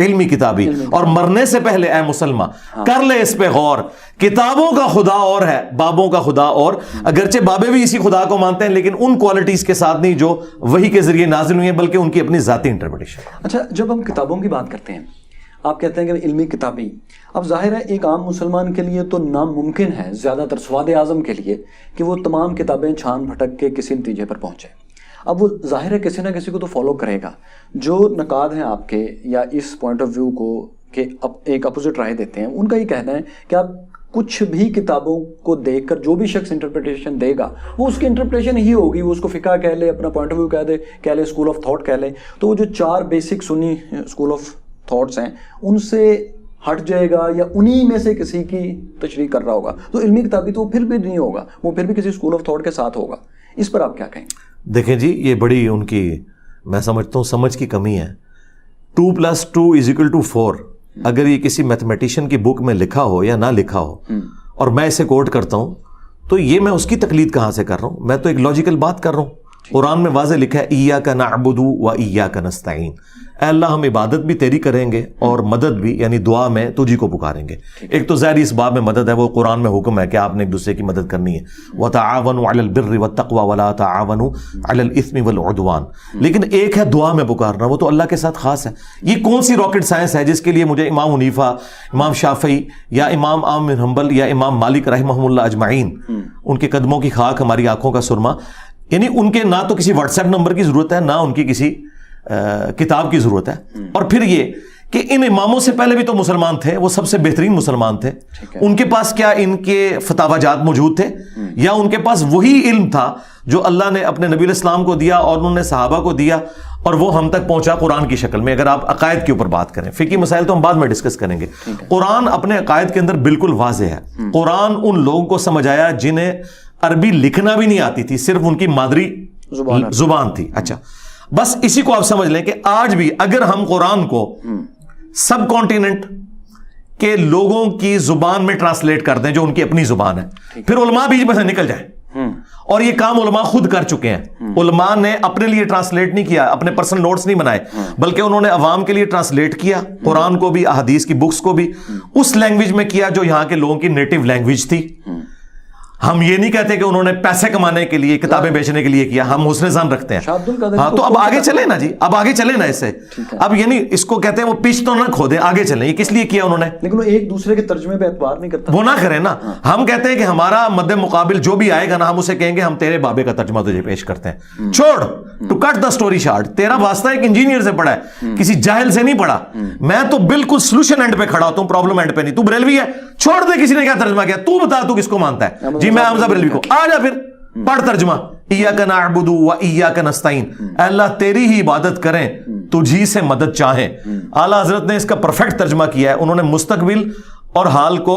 علمی کتابی، اور مرنے سے پہلے اے مسلمان کر لے اس پہ غور، کتابوں کا خدا اور ہے، بابوں کا خدا اور، اگرچہ بابے بھی اسی خدا کو مانتے ہیں لیکن ان کوالٹیز کے ساتھ نہیں جو وحی کے ذریعے نازل ہوئی ہیں، بلکہ ان کی اپنی ذاتی انٹرپریٹیشن۔ اچھا، جب ہم کتابوں کی بات کرتے ہیں، آپ کہتے ہیں کہ علمی کتابی، اب ظاہر ہے ایک عام مسلمان کے لیے تو ناممکن ہے، زیادہ تر سواد اعظم کے لیے، کہ وہ تمام کتابیں چھان بھٹک کے کسی نتیجے پر پہنچے۔ اب وہ ظاہر ہے کسی نہ کسی کو تو فالو کرے گا۔ جو نقاد ہیں آپ کے، یا اس پوائنٹ آف ویو کو کہ ایک اپوزٹ رائے دیتے ہیں، ان کا یہ کہنا ہے کہ آپ کچھ بھی کتابوں کو دیکھ کر جو بھی شخص انٹرپریٹیشن دے گا وہ اس کی انٹرپریٹیشن ہی ہوگی، وہ اس کو فقہ کہہ لے، اپنا پوائنٹ آف ویو کہہ لے، اسکول آف تھاٹ کہہ لے، تو وہ جو 4 basic Sunni school of thoughts ہیں ان سے ہٹ جائے گا، یا انہی میں سے کسی کی تشریح کر رہا ہوگا، تو علمی کتابی تو پھر بھی نہیں ہوگا، وہ پھر بھی کسی اسکول آف تھاٹ کے ساتھ ہوگا۔ اس پر آپ کیا کہیں گے؟ دیکھیں جی، یہ بڑی ان کی، میں سمجھتا ہوں سمجھ کی کمی ہے۔ 2+2=4 اگر یہ کسی میتھمیٹیشین کی بک میں لکھا ہو یا نہ لکھا ہو، اور میں اسے کوٹ کرتا ہوں، تو یہ میں اس کی تقلید کہاں سے کر رہا ہوں؟ میں تو ایک لاجیکل بات کر رہا ہوں۔ قرآن میں واضح لکھا ہے ایاک نعبد و ایاک نستعین، اے اللہ ہم عبادت بھی تیری کریں گے اور مدد بھی، یعنی دعا میں تجھی کو پکاریں گے۔ ایک تو ظاہر اس باب میں مدد ہے، وہ قرآن میں حکم ہے کہ آپ نے ایک دوسرے کی مدد کرنی ہے، وتعاونوا علی البر والتقوی ولا تعاونوا علی الاثم والعدوان، لیکن ایک ہے دعا میں پکارنا، وہ تو اللہ کے ساتھ خاص ہے۔ یہ کون سی راکٹ سائنس ہے جس کے لیے مجھے امام حنیفہ، امام شافعی، یا امام احمد بن حنبل، یا امام مالک رحمہ اللہ اجمعین، ان کے قدموں کی خاک ہماری آنکھوں کا سرما، یعنی ان کے نہ تو کسی واٹس ایپ نمبر کی ضرورت ہے، نہ ان کی کسی کتاب کی ضرورت ہے۔ اور پھر یہ کہ ان اماموں سے پہلے بھی تو مسلمان تھے، وہ سب سے بہترین مسلمان تھے، ان کے پاس کیا ان کے فتاوی جات موجود تھے، یا ان کے پاس وہی علم تھا جو اللہ نے اپنے نبی علیہ السلام کو دیا اور انہوں نے صحابہ کو دیا، اور وہ ہم تک پہنچا قرآن کی شکل میں؟ اگر آپ عقائد کے اوپر بات کریں، فقہی مسائل تو ہم بعد میں ڈسکس کریں گے، قرآن اپنے عقائد کے اندر بالکل واضح ہے۔ قرآن ان لوگوں کو سمجھایا جنہیں عربی لکھنا بھی نہیں آتی تھی، صرف ان کی مادری زبان تھی۔ اچھا، بس اسی کو آپ سمجھ لیں کہ آج بھی اگر ہم قرآن کو سب کانٹیننٹ کے لوگوں کی زبان میں ٹرانسلیٹ کر دیں جو ان کی اپنی زبان ہے، پھر علماء بیچ میں سے نکل جائیں، اور یہ کام علماء خود کر چکے ہیں۔ علماء نے اپنے لیے ٹرانسلیٹ نہیں کیا، اپنے پرسنل نوٹس نہیں بنائے، بلکہ انہوں نے عوام کے لیے ٹرانسلیٹ کیا، قرآن کو بھی، احادیث کی بکس کو بھی اس لینگویج میں کیا جو یہاں کے لوگوں کی نیٹو لینگویج تھی۔ ہم یہ نہیں کہتے کہ انہوں نے پیسے کمانے کے لیے، کتابیں بیچنے کے لیے کیا، ہم حسن ظن رکھتے ہیں۔ ہاں، تو اب آگے چلے نا جی، اب آگے چلے نا اس سے، اب یعنی اس کو کہتے ہیں وہ پچ تو نہ کھودیں، آگے چلیں۔ یہ کس لیے کیا انہوں نے؟ لیکن وہ ایک دوسرے کے ترجمے پہ اعتبار نہیں کرتا، وہ نہ کریں نا۔ ہم کہتے ہیں کہ ہمارا مد مقابل جو بھی آئے گا نا، ہم اسے کہیں گے ہم تیرے بابے کا ترجمہ تجھے پیش کرتے ہیں۔ چھوڑ، to cut the story short, تیرا واسطہ ایک انجینئر سے پڑھا ہے، کسی جاہل سے نہیں پڑھا۔ میں تو بالکل سولوشن اینڈ پہ کھڑا ہوتا ہوں، پرابلم اینڈ پہ نہیں۔ تو بریلوی ہے، چھوڑ دے کسی نے کیا ترجمہ کیا، تو بتا تو کس کو مانتا ہے؟ جی میں حمزہ بریلوی کو۔ آ جا پھر پڑھ ترجمہ، ایاک نعبد و ایاک نستعین، اے اللہ تیری ہی عبادت کریں، تجھی سے مدد چاہیں۔ اعلیٰ حضرت نے اس کا پرفیکٹ ترجمہ کیا ہے، انہوں نے مستقبل اور حال کو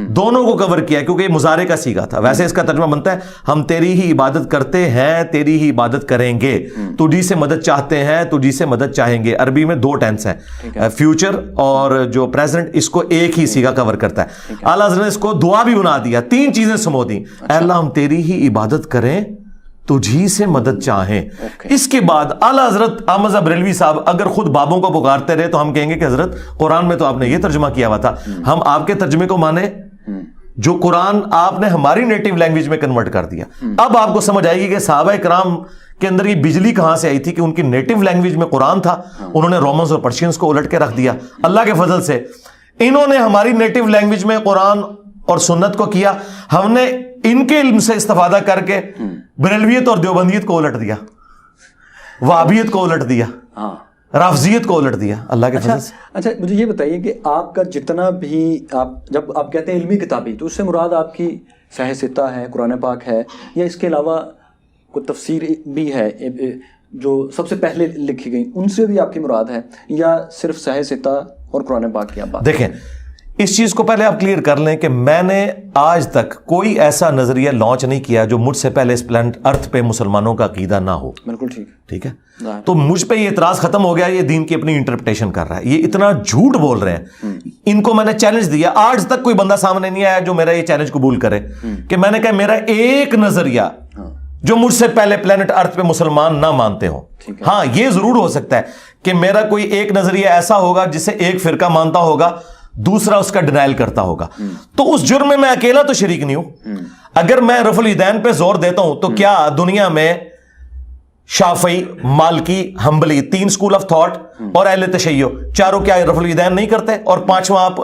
دونوں کو کور کیا کیونکہ یہ مضارع کا صیغہ تھا۔ ویسے اس کا ترجمہ بنتا ہے ہم تیری ہی عبادت کرتے ہیں، تیری ہی عبادت کریں گے، تجھی سے مدد چاہتے ہیں، تجھی سے مدد چاہیں گے۔ عربی میں 2 ٹینس ہیں، فیوچر اور جو پریزنٹ، اس کو ایک ہی صیغہ کور کرتا ہے۔ اعلیٰ حضرت نے اس کو دعا بھی بنا دیا، 3 چیزیں سمو دیں، اے اللہ ہم تیری ہی عبادت کریں، تجھی سے مدد چاہیں۔ اس کے بعد اعلیٰ حضرت احمد بریلوی صاحب اگر خود بابوں کو پکارتے رہے تو ہم کہیں گے کہ حضرت قرآن میں تو آپ نے یہ ترجمہ کیا ہوا تھا، ہم آپ کے ترجمے کو مانیں جو قرآن آپ نے ہماری نیٹو لینگویج میں کنورٹ کر دیا۔ اب آپ کو سمجھ آئے گی کہ صحابہ کرام کے اندر یہ بجلی کہاں سے آئی تھی کہ ان کی نیٹو لینگویج میں قرآن تھا، انہوں نے رومنز اور پرشینز کو الٹ کے رکھ دیا۔ اللہ کے فضل سے انہوں نے ہماری نیٹو لینگویج میں قرآن اور سنت کو کیا، ہم نے ان کے علم سے استفادہ کر کے بریلویت اور دیوبندیت کو الٹ دیا، وہابیت کو الٹ دیا، رافضیت کو الٹ دیا، اللہ کے فضل سے۔ اچھا مجھے یہ بتائیے کہ آپ کا جتنا بھی جب آپ کہتے ہیں علمی کتابی، تو اس سے مراد آپ کی صحیح ستہ ہے، قرآن پاک ہے، یا اس کے علاوہ کوئی تفسیر بھی ہے جو سب سے پہلے لکھی گئی، ان سے بھی آپ کی مراد ہے، یا صرف صحیح ستہ اور قرآن پاک کی آپ بات؟ دیکھیں اس چیز کو پہلے آپ کلیئر کر لیں کہ میں نے آج تک کوئی ایسا نظریہ لانچ نہیں کیا جو مجھ سے پہلے اس پلانٹ ارتھ پہ مسلمانوں کا عقیدہ نہ ہو۔ بالکل ٹھیک ہے، تو مجھ پہ یہ اعتراض ختم ہو گیا، یہ دین کی اپنی انٹرپریٹیشن کر رہا ہے، یہ اتنا جھوٹ بول رہے ہیں۔ ان کو میں نے چیلنج دیا، آج تک کوئی بندہ سامنے نہیں آیا جو میرا یہ چیلنج قبول کرے کہ میں نے کہا میرا ایک نظریہ جو مجھ سے پہلے پلانٹ ارتھ پہ مسلمان نہ مانتے ہوں. ہاں یہ ضرور ہو سکتا ہے کہ میرا کوئی ایک نظریہ ایسا ہوگا جسے ایک فرقہ مانتا ہوگا, دوسرا اس کا ڈینائل کرتا ہوگا, تو اس جرم میں اکیلا تو شریک نہیں ہوں. اگر میں رفع الیدین پہ زور دیتا ہوں تو کیا دنیا میں شافعی, مالکی, حنبلی 3 اسکول آف تھاٹ اور اہل تشیع چاروں کیا رفع الیدین نہیں کرتے؟ اور 5واں آپ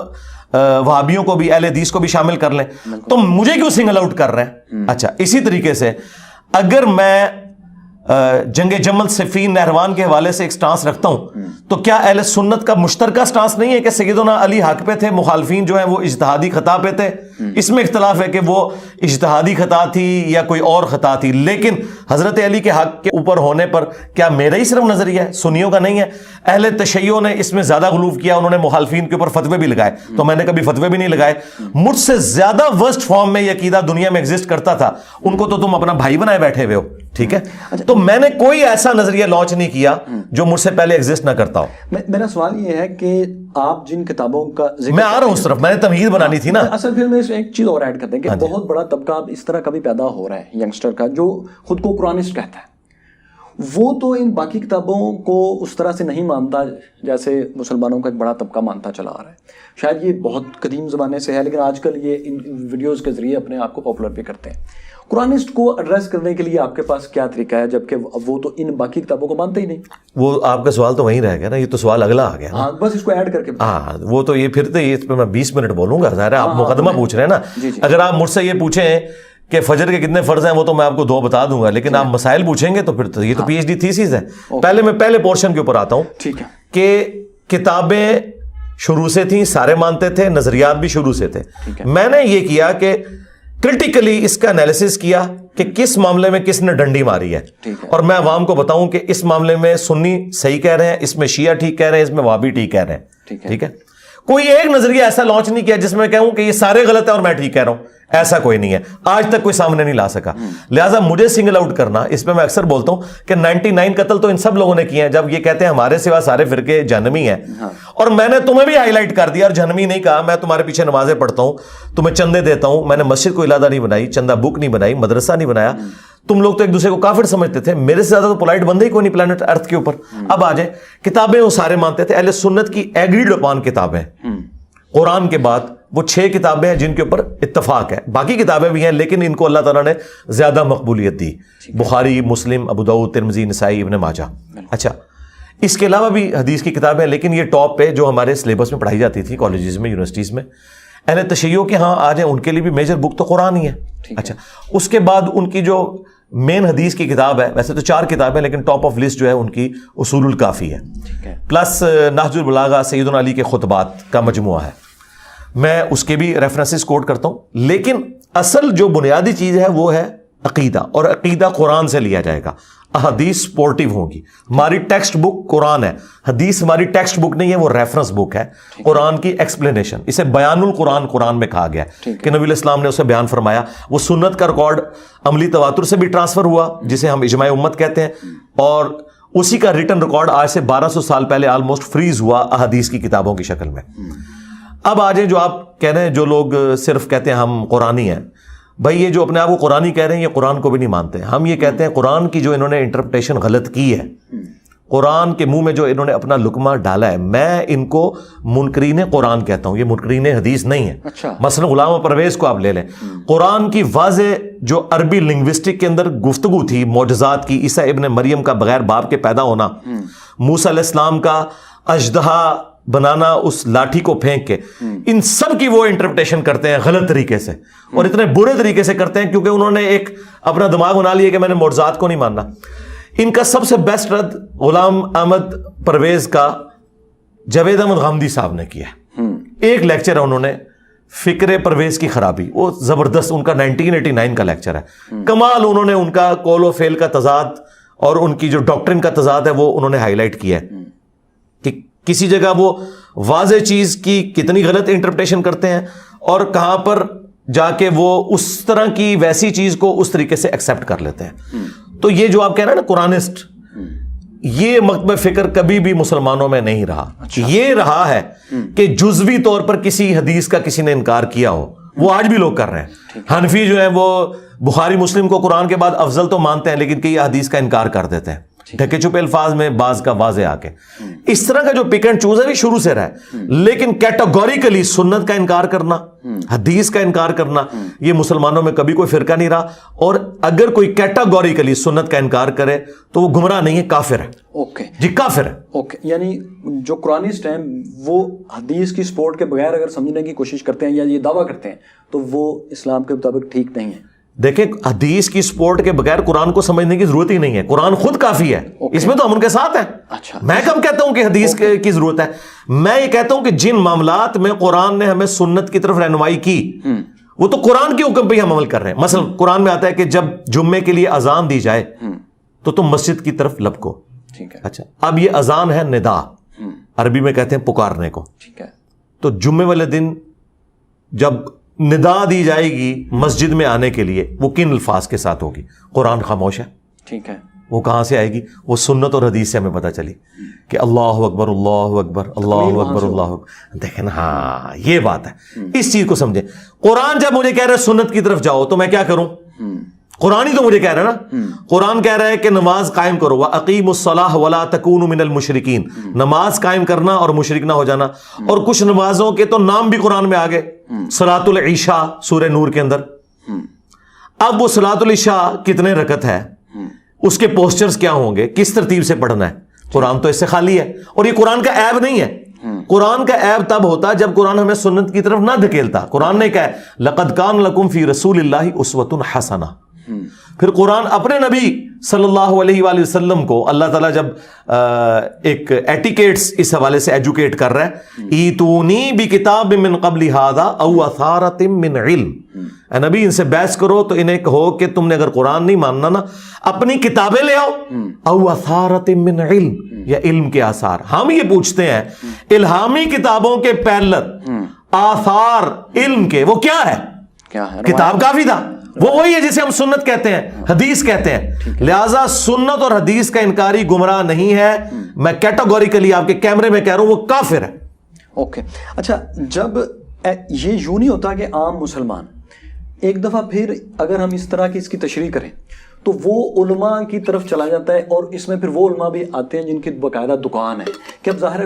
وہابیوں کو بھی, اہل حدیث کو بھی شامل کر لیں, تو مجھے کیوں سنگل آؤٹ کر رہے ہیں؟ اچھا, اسی طریقے سے اگر میں جنگ جمل صفین نہروان کے حوالے سے ایک سٹانس رکھتا ہوں, تو کیا اہل سنت کا مشترکہ سٹانس نہیں ہے کہ سیدنا علی حق پہ تھے, مخالفین جو ہیں وہ اجتہادی خطا پہ تھے؟ اس میں اختلاف ہے کہ وہ اجتہادی خطا تھی یا کوئی اور خطا تھی, لیکن حضرت علی کے حق کے اوپر ہونے پر کیا میرا ہی صرف نظریہ ہے, سنیوں کا نہیں ہے؟ اہل تشیع نے اس میں زیادہ غلوف کیا, انہوں نے مخالفین کے اوپر فتوے بھی لگائے, تو میں نے کبھی فتوے بھی نہیں لگائے. مجھ سے زیادہ ورسٹ فارم میں یہ عقیدہ دنیا میں ایگزسٹ کرتا تھا, ان کو تو تم اپنا بھائی بنائے بیٹھے ہوئے ہو, ٹھیک ہے؟ تو میں نے کوئی ایسا نظریہ لانچ نہیں کیا جو مجھ سے پہلے ایگزسٹ نہ کرتا ہو. میرا سوال یہ ہے کہ آپ جن کتابوں کا میں آ رہا ہوں اس طرف, میں نے تمہید بنانی تھی نا. اصل پھر میں اس میں ایک چیز اور ایڈ کرتے ہیں کہ بہت بڑا طبقہ اس طرح کا بھی پیدا ہو رہا ہے ینگسٹر کا, جو خود کو قرآنسٹ کہتا ہے. وہ تو ان باقی کتابوں کو اس طرح سے نہیں مانتا جیسے مسلمانوں کا ایک بڑا طبقہ مانتا چلا آ رہا ہے. شاید یہ بہت قدیم زمانے سے ہے, لیکن آج کل یہ ان ویڈیوز کے ذریعے اپنے آپ کو پاپولر بھی کرتے ہیں. قرآنسٹ کو ایڈریس کرنے کے لیے آپ کے پاس کیا طریقہ ہے, جبکہ وہ تو ان باقی کتابوں کو مانتے ہی نہیں؟ وہ آپ کا سوال تو وہیں رہ گیا نا, یہ تو سوال اگلا آ گیا. ہاں بس اس کو ایڈ کر کے. ہاں وہ تو یہ پھر اس پہ میں 20 منٹ بولوں گا, ظاہر ہے آپ مقدمہ پوچھ رہے ہیں نا. اگر آپ مجھ سے یہ پوچھیں کہ فجر کے کتنے فرض ہیں, وہ تو میں آپ کو 2 بتا دوں گا, لیکن آپ مسائل پوچھیں گے تو پھر تو یہ تو پی ایچ ڈی تھیسس ہے. پہلے میں پہلے پورشن کے اوپر آتا ہوں. ٹھیک ہے. کہ کتابیں شروع سے تھیں, سارے مانتے تھے, نظریات بھی شروع سے تھے. میں نے یہ کیا کہ کرٹیکلی اس کا انالیسس کیا کہ کس معاملے میں کس نے ڈنڈی ماری ہے, اور میں عوام کو بتاؤں کہ اس معاملے میں سنی صحیح کہہ رہے ہیں, اس میں شیعہ ٹھیک کہہ رہے ہیں, اس میں وہابی ٹھیک کہہ رہے ہیں. ٹھیک ہے. کوئی ایک نظریہ ایسا لانچ نہیں کیا جس میں کہوں کہ یہ سارے غلط ہیں اور میں ٹھیک کہہ رہا ہوں, ایسا کوئی نہیں ہے, آج تک کوئی سامنے نہیں لا سکا. لہٰذا مجھے سنگل آؤٹ کرنا, اس پہ میں اکثر بولتا ہوں کہ 99 قتل تو ان سب لوگوں نے کیے ہیں, جب یہ کہتے ہیں ہمارے سوا سارے فرقے جہنمی ہیں. اور میں نے تمہیں بھی ہائی لائٹ کر دیا, اور جہنمی نہیں کہا, میں تمہارے پیچھے نمازیں پڑھتا ہوں, تمہیں چندے دیتا ہوں, میں نے مسجد کو علادہ نہیں بنائی, چندہ بک نہیں بنائی, مدرسہ نہیں بنایا. تم لوگ تو ایک دوسرے کو کافر سمجھتے تھے, میرے سے زیادہ تو پولائٹ بندے ہی کوئی نہیں پلانٹ ارتھ کے اوپر. اب آ جائیں, کتابیں وہ سارے مانتے تھے, اہل سنت کی ایگریڈ اپان کتابیں, قرآن کے بعد وہ 6 کتابیں ہیں جن کے اوپر اتفاق ہے. باقی کتابیں بھی ہیں لیکن ان کو اللہ تعالیٰ نے زیادہ مقبولیت دی, بخاری, مسلم, ابو داؤد, ترمذی, نسائی, ابن ماجہ. اچھا, اس کے علاوہ بھی حدیث کی کتابیں, لیکن یہ ٹاپ پہ جو ہمارے سلیبس میں پڑھائی جاتی تھی کالجز میں, یونیورسٹیز میں. اہل تشیع کے ہاں آ جائیں, ان کے لیے بھی میجر بک تو قرآن ہی ہے. اچھا, اس کے بعد ان کی جو مین حدیث کی کتاب ہے, ویسے تو 4 کتابیں لیکن ٹاپ آف لسٹ جو ہے ان کی اصول الکافی ہے, پلس نہج البلاغہ سیدنا علی کے خطبات کا مجموعہ ہے. میں اس کے بھی ریفرنسز کوٹ کرتا ہوں, لیکن اصل جو بنیادی چیز ہے وہ ہے عقیدہ, اور عقیدہ قرآن سے لیا جائے گا. احادیث سپورٹیو ہوں گی. ہماری ٹیکسٹ بک قرآن ہے, حدیث ہماری ٹیکسٹ بک نہیں ہے, وہ ریفرنس بک ہے, قرآن کی ایکسپلینیشن. اسے بیان القرآن قرآن میں کہا گیا کہ نبی علیہ السلام نے اسے بیان فرمایا. وہ سنت کا ریکارڈ عملی تواتر سے بھی ٹرانسفر ہوا, جسے ہم اجماع امت کہتے ہیں, اور اسی کا ریٹن ریکارڈ آج سے 1200 سال پہلے آلموسٹ فریز ہوا احادیث کی کتابوں کی شکل میں. اب آ جائیں جو آپ کہہ رہے ہیں, جو لوگ صرف کہتے ہیں ہم قرآنی ہیں, بھائی یہ جو اپنے آپ کو قرآنی کہہ رہے ہیں یہ قرآن کو بھی نہیں مانتے. ہم یہ کہتے ہیں قرآن کی جو انہوں نے انٹرپریٹیشن غلط کی ہے, قرآن کے منہ میں جو انہوں نے اپنا لقمہ ڈالا ہے, میں ان کو منکرین قرآن کہتا ہوں, یہ منکرین حدیث نہیں ہے. مثلا غلام پرویز کو آپ لے لیں, قرآن کی واضح جو عربی لنگوسٹک کے اندر گفتگو تھی معجزات کی, عیسیٰ ابن مریم کا بغیر باپ کے پیدا ہونا, موسیٰ علیہ السلام کا اژدہا بنانا اس لاٹھی کو پھینک کے, ان سب کی وہ انٹرپریٹیشن کرتے ہیں غلط طریقے سے, اور اتنے برے طریقے سے کرتے ہیں کیونکہ انہوں نے ایک اپنا دماغ بنا لیا کہ میں نے معجزات کو نہیں ماننا. ان کا سب سے بیسٹ رد غلام احمد پرویز کا جاوید احمد غامدی صاحب نے کیا. ایک لیکچر ہے انہوں نے, فکر پرویز کی خرابی, وہ زبردست, ان کا 1989 کا لیکچر ہے, کمال. انہوں نے ان کا قول و فعل کا تضاد اور ان کی جو ڈاکٹرن کا تضاد ہے وہ انہوں نے ہائی لائٹ کیا ہے کہ کسی جگہ وہ واضح چیز کی کتنی غلط انٹرپریٹیشن کرتے ہیں, اور کہاں پر جا کے وہ اس طرح کی ویسی چیز کو اس طریقے سے ایکسپٹ کر لیتے ہیں. تو یہ جو آپ کہہ رہے ہیں نا قرآنسٹ, یہ مکتب فکر کبھی بھی مسلمانوں میں نہیں رہا. یہ رہا ہے کہ جزوی طور پر کسی حدیث کا کسی نے انکار کیا ہو, وہ آج بھی لوگ کر رہے ہیں. حنفی جو ہیں وہ بخاری مسلم کو قرآن کے بعد افضل تو مانتے ہیں لیکن کئی حدیث کا انکار کر دیتے ہیں ڈھکے چھپے الفاظ میں، بعض کا واضح آ کے. اس طرح کا جو پک اینڈ چوز ہے بھی شروع سے رہا ہے، لیکن کیٹاگوریکلی سنت کا انکار کرنا، حدیث کا انکار کرنا، یہ مسلمانوں میں کبھی کوئی فرقہ نہیں رہا. اور اگر کوئی کیٹاگوریکلی سنت کا انکار کرے تو وہ گمراہ نہیں ہے، کافر ہے. اوکے جی کافر ہے. اوکے، یعنی جو قرآنسٹ ہیں وہ حدیث کی سپورٹ کے بغیر اگر سمجھنے کی کوشش کرتے ہیں یا یہ دعویٰ کرتے ہیں تو وہ اسلام کے مطابق ٹھیک نہیں ہے. دیکھیں حدیث کی سپورٹ کے بغیر قرآن کو سمجھنے کی ضرورت ہی نہیں ہے، قرآن خود کافی ہے. اس میں تو ہم ان کے ساتھ ہیں. اچھا، میں کب کہتا ہوں کہ حدیث کی ضرورت ہے؟ میں یہ کہتا ہوں کہ جن معاملات میں قرآن نے ہمیں سنت کی طرف رہنمائی کی وہ تو قرآن کے حکم پہ ہی ہم عمل کر رہے ہیں. مثلا قرآن میں آتا ہے کہ جب جمعے کے لیے اذان دی جائے تو تم مسجد کی طرف لپکو. ٹھیک ہے. اچھا، اب یہ اذان ہے ندا، عربی میں کہتے ہیں پکارنے کو. ٹھیک ہے. تو جمعے والے دن جب ندا دی جائے گی مسجد میں آنے کے لیے، وہ کن الفاظ کے ساتھ ہوگی؟ قرآن خاموش ہے. ٹھیک ہے. وہ کہاں سے آئے گی؟ وہ سنت اور حدیث سے ہمیں پتہ چلی کہ اللہ اکبر اللہ اکبر اللہ اکبر اللہ اکبر. دیکھیں ہاں یہ بات ہے، اس چیز کو سمجھیں. قرآن جب مجھے کہہ رہا ہے سنت کی طرف جاؤ تو میں کیا کروں؟ قرآن ہی تو مجھے کہہ رہا ہے نا. قرآن کہہ رہا ہے کہ نماز قائم کرو، وَأَقِيمُوا الصَّلَاةَ وَلَا تَكُونُوا مِنَ الْمُشْرِكِينَ. نماز قائم کرنا اور مشرک نہ ہو جانا. اور کچھ نمازوں کے تو نام بھی قرآن میں آگے، صلاۃ العشاء سورہ نور کے اندر. اب وہ صلاۃ العشاء کتنے رکعت ہے، اس کے پوسچرز کیا ہوں گے، کس ترتیب سے پڑھنا ہے، قرآن تو اس سے خالی ہے. اور یہ قرآن کا عیب نہیں ہے. قرآن کا عیب تب ہوتا جب قرآن ہمیں سنت کی طرف نہ دھکیلتا. قرآن نے کہا لَقَدْ كَانَ لَكُمْ فِي رَسُولِ اللَّهِ أُسْوَةٌ حَسَنَةٌ. پھر قرآن اپنے نبی صلی اللہ علیہ وآلہ وسلم کو اللہ تعالیٰ جب ایک ایٹیکیٹس اس حوالے سے ایجوکیٹ کر رہا ہے، ایتونی بکتاب من قبل ھذا او اثارۃ من علم. اے نبی ان سے بحث کرو تو انہیں کہو کہ تم نے اگر قرآن نہیں ماننا نا اپنی کتابیں لے آؤ، او اثارۃ من علم، یا علم کے آثار. ہم یہ پوچھتے ہیں الہامی کتابوں کے پیرلر آثار علم کے وہ کیا ہے؟ کتاب کافی تھا، وہ وہی ہے جسے ہم سنت کہتے ہیں، حدیث کہتے ہیں. لہذا سنت اور حدیث کا انکاری گمراہ نہیں ہے. میں کیٹاگوریکلی آپ کے کیمرے میں کہہ رہا ہوں وہ کافر ہے. اوکے. اچھا، جب یہ یوں نہیں ہوتا کہ عام مسلمان ایک دفعہ پھر اگر ہم اس طرح کی اس کی تشریح کریں تو وہ علماء کی طرف چلا جاتا ہے، اور اس میں پھر وہ علماء بھی آتے ہیں جن کی باقاعدہ دکان ہے کہ اب ظاہر ہے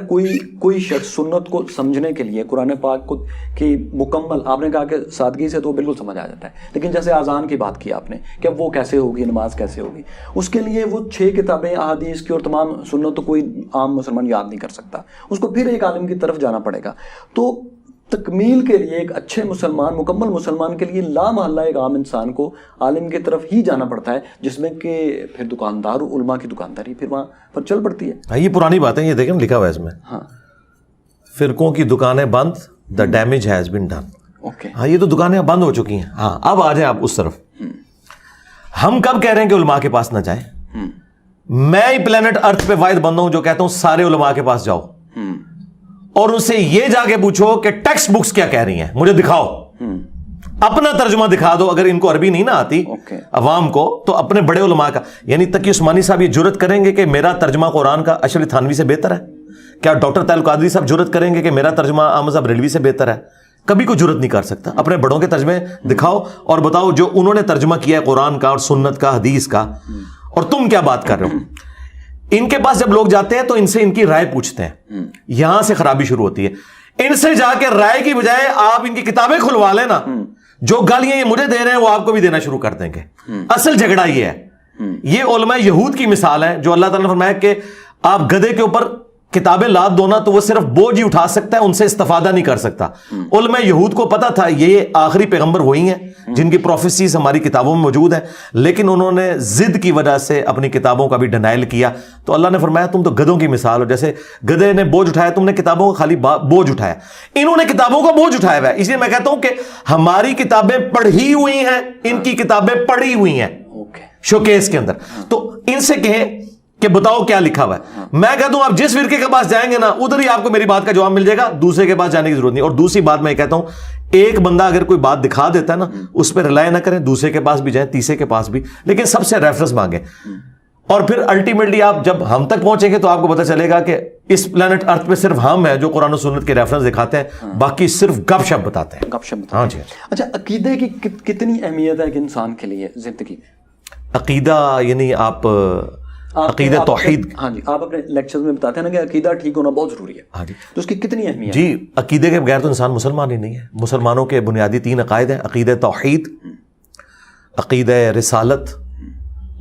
کوئی شخص سنت کو سمجھنے کے لیے قرآن پاک کو کی مکمل، آپ نے کہا کہ سادگی سے تو بالکل سمجھ آ جاتا ہے، لیکن جیسے اذان کی بات کی آپ نے کہ اب وہ کیسے ہوگی، نماز کیسے ہوگی، اس کے لیے وہ 6 کتابیں احادیث کی اور تمام سنت تو کوئی عام مسلمان یاد نہیں کر سکتا، اس کو پھر ایک عالم کی طرف جانا پڑے گا. تو تکمیل کے لیے ایک اچھے مسلمان، مکمل مسلمان کے لیے لا محالہ ایک عام انسان کو عالم کی طرف ہی جانا پڑتا ہے، جس میں کہ پھر دکاندار علماء کی دکانداری پھر وہاں پر چل پڑتی ہے. یہ پرانی باتیں، یہ دیکھیں لکھا ہوا ہے اس میں. ہاں، فرقوں کی دکانیں بند، the damage has been done. Okay. ہاں یہ تو دکانیں بند ہو چکی ہیں. ہاں اب آ جائیں آپ اس طرف. ہم کب کہہ رہے ہیں کہ علماء کے پاس نہ جائیں؟ میں ہی پلانٹ ارتھ پہ واحد بندہ ہوں جو کہتا ہوں سارے علماء کے پاس جاؤ اور ان سے یہ جا کے پوچھو کہ ٹیکسٹ بکس کیا کہہ رہی ہیں، مجھے دکھاؤ، اپنا ترجمہ دکھا دو. اگر ان کو عربی نہیں نہ آتی عوام کو تو اپنے بڑے علماء کا، یعنی تقی عثمانی صاحب یہ جرت کریں گے کہ میرا ترجمہ قرآن کا اشرف تھانوی سے بہتر ہے؟ کیا ڈاکٹر طاہر القادری صاحب جرت کریں گے کہ میرا ترجمہ احمد صاحب ریلوی سے بہتر ہے؟ کبھی کوئی جرت نہیں کر سکتا. اپنے بڑوں کے ترجمے دکھاؤ اور بتاؤ جو انہوں نے ترجمہ کیا ہے قرآن کا اور سنت کا، حدیث کا، اور تم کیا بات کر رہے ہو. ان کے پاس جب لوگ جاتے ہیں تو ان سے ان کی رائے پوچھتے ہیں، یہاں سے خرابی شروع ہوتی ہے. ان سے جا کے رائے کی بجائے آپ ان کی کتابیں کھلوا لیں نا، جو گالیاں یہ مجھے دے رہے ہیں وہ آپ کو بھی دینا شروع کر دیں گے. اصل جھگڑا یہ ہے. یہ علماء یہود کی مثال ہے جو اللہ تعالیٰ نے فرمایا کہ آپ گدھے کے اوپر کتابیں لاد دو نا تو وہ صرف بوجھ ہی اٹھا سکتا ہے، ان سے استفادہ نہیں کر سکتا. علماء یہود کو پتا تھا یہ آخری پیغمبر وہی ہیں جن کی پروفیسیز ہماری کتابوں میں موجود ہیں، لیکن انہوں نے ضد کی وجہ سے اپنی کتابوں کا بھی ڈینائل کیا. تو اللہ نے فرمایا تم تو گدھوں کی مثال ہو، جیسے گدھے نے بوجھ اٹھایا، تم نے کتابوں کا خالی بوجھ اٹھایا. انہوں نے کتابوں کا بوجھ اٹھایا ہوا ہے. اس لیے میں کہتا ہوں کہ ہماری کتابیں پڑھی ہوئی ہیں، ان کی کتابیں پڑھی ہوئی ہیں شوکیس کے اندر. تو ان سے کہیں کہ بتاؤ کیا لکھا ہوا ہے. میں کہتا ہوں آپ جس فرقے کے پاس جائیں گے نا ادھر ہی آپ کو میری بات کا جواب مل جائے گا، دوسرے کے پاس جانے کی ضرورت نہیں. اور دوسری بات میں یہ کہتا ہوں ایک بندہ اگر کوئی بات دکھا دیتا ہے نا اس پہ رلائے نہ کریں، دوسرے کے پاس بھی جائیں، تیسرے کے پاس بھی، لیکن سب سے ریفرنس مانگیں. اور پھر الٹیمیٹلی آپ جب ہم تک پہنچیں گے تو آپ کو پتہ چلے گا کہ اس پلانٹ ارتھ پہ صرف ہم ہیں جو قرآن و سنت کے ریفرنس دکھاتے ہیں، باقی صرف گپ شپ بتاتے ہیں. گپ شپ. ہاں جی. اچھا، عقیدے کی کتنی اہمیت ہے ایک انسان کے لیے زندگی میں؟ عقیدہ یعنی آپ عقیدہ توحید. ہاں جی، آپ اپنے لیکچرز میں بتاتے ہیں نا کہ عقیدہ ٹھیک ہونا بہت ضروری ہے. ہاں جی. تو اس کی کتنی اہمیت؟ جی، عقیدے کے بغیر تو انسان مسلمان ہی نہیں ہے. مسلمانوں کے بنیادی 3 عقائد ہیں: عقیدہ توحید، عقیدہ رسالت،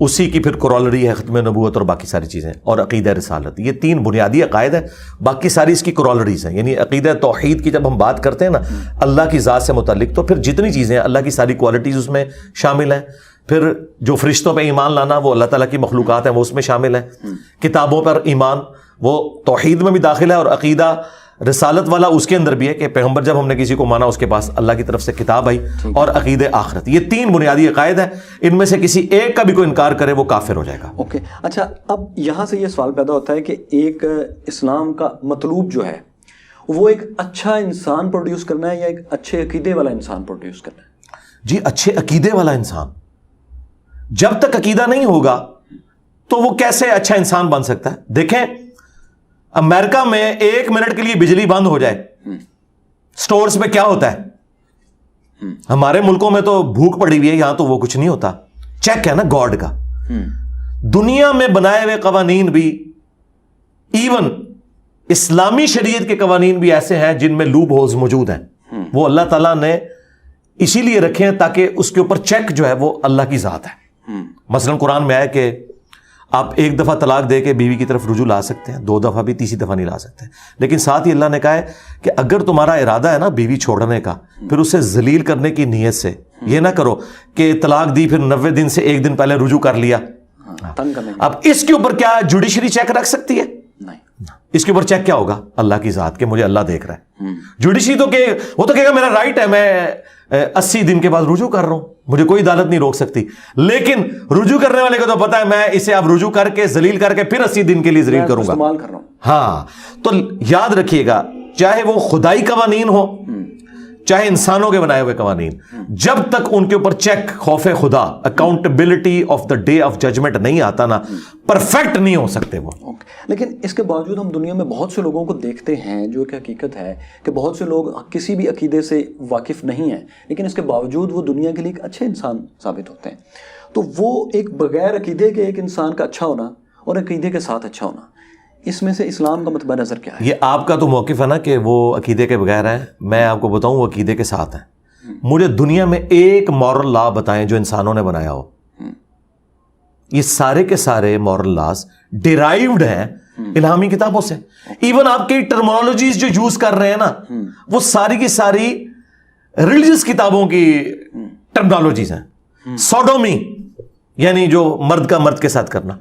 اسی کی پھر کرولری ہے ختم نبوت اور باقی ساری چیزیں، اور عقیدہ رسالت. یہ 3 بنیادی عقائد ہیں، باقی ساری اس کی کرولریز ہیں. یعنی عقیدہ توحید کی جب ہم بات کرتے ہیں نا اللہ کی ذات سے متعلق، تو پھر جتنی چیزیں ہیں اللہ کی ساری کوالٹیز اس میں شامل ہیں. پھر جو فرشتوں پہ ایمان لانا وہ اللہ تعالیٰ کی مخلوقات ہیں وہ اس میں شامل ہیں. کتابوں پر ایمان وہ توحید میں بھی داخل ہے، اور عقیدہ رسالت والا اس کے اندر بھی ہے کہ پیغمبر جب ہم نے کسی کو مانا اس کے پاس اللہ کی طرف سے کتاب آئی، اور عقیدہ آخرت. یہ 3 بنیادی عقائد ہیں، ان میں سے کسی ایک کا بھی کوئی انکار کرے وہ کافر ہو جائے گا. اوکے. اچھا، اب یہاں سے یہ سوال پیدا ہوتا ہے کہ ایک اسلام کا مطلوب جو ہے وہ ایک اچھا انسان پروڈیوس کرنا ہے یا ایک اچھے عقیدے والا انسان پروڈیوس کرنا ہے؟ جی، اچھے عقیدے والا انسان. جب تک عقیدہ نہیں ہوگا تو وہ کیسے اچھا انسان بن سکتا ہے؟ دیکھیں، امریکہ میں 1 منٹ کے لیے بجلی بند ہو جائے، سٹورز پہ کیا ہوتا ہے؟ ہمارے ملکوں میں تو بھوک پڑی ہوئی ہے، یہاں تو وہ کچھ نہیں ہوتا. چیک ہے نا گاڈ کا. دنیا میں بنائے ہوئے قوانین بھی، ایون اسلامی شریعت کے قوانین بھی ایسے ہیں جن میں لوپ ہولز موجود ہیں. وہ اللہ تعالیٰ نے اسی لیے رکھے ہیں تاکہ اس کے اوپر چیک جو ہے وہ اللہ کی ذات ہے. مثلا قرآن میں آیا کہ آپ 1 دفعہ طلاق دے کے بیوی کی طرف رجوع لا سکتے ہیں، 2 دفعہ بھی، تیسری دفعہ نہیں لا سکتے. لیکن ساتھ ہی اللہ نے کہا ہے کہ اگر تمہارا ارادہ ہے نا بیوی چھوڑنے کا، پھر اسے ذلیل کرنے کی نیت سے یہ نہ کرو کہ طلاق دی پھر 90 دن سے 1 دن پہلے رجوع کر لیا. اب اس کے اوپر کیا جوڈیشری چیک رکھ سکتی ہے؟ نہیں. اس کے اوپر چیک کیا ہوگا؟ اللہ کی ذات کہ مجھے اللہ دیکھ رہا ہے. جوڈیشری تو کہ وہ تو کہے گا میرا رائٹ ہے، میں 80 دن کے بعد رجوع کر رہا ہوں، مجھے کوئی عدالت نہیں روک سکتی. لیکن رجوع کرنے والے کو تو پتا ہے میں اسے اب رجوع کر کے ذلیل کر کے پھر 80 دن کے لیے ذلیل کروں گا. استعمال کر رہا ہوں. ہاں، تو یاد رکھیے گا، چاہے وہ خدائی قوانین ہو چاہے انسانوں کے بنائے ہوئے قوانین، جب تک ان کے اوپر چیک، خوف خدا، accountability of the day of judgment نہیں آتا نا، پرفیکٹ نہیں ہو سکتے وہ. لیکن اس کے باوجود ہم دنیا میں بہت سے لوگوں کو دیکھتے ہیں، جو کہ حقیقت ہے کہ بہت سے لوگ کسی بھی عقیدے سے واقف نہیں ہیں، لیکن اس کے باوجود وہ دنیا کے لیے ایک اچھے انسان ثابت ہوتے ہیں. تو وہ ایک بغیر عقیدے کے ایک انسان کا اچھا ہونا اور عقیدے کے ساتھ اچھا ہونا، اس میں سے اسلام کا مطبع نظر کیا ہے؟ یہ آپ کا تو موقف ہے نا کہ وہ عقیدے کے بغیر ہے. میں آپ کو بتاؤں وہ عقیدے کے ساتھ ہیں. مجھے دنیا میں ایک مورل لا بتائیں جو انسانوں نے بنایا ہو. یہ سارے کے سارے مورل لاز ڈیرائیوڈ ہیں الہامی کتابوں سے. ایون آپ کی ٹرمینالوجیز جو یوز کر رہے ہیں نا، وہ ساری کی ساری ریلیجس کتابوں کی ٹرمینالوجیز ہیں. سوڈومی یعنی جو مرد کا مرد کے ساتھ کرنا،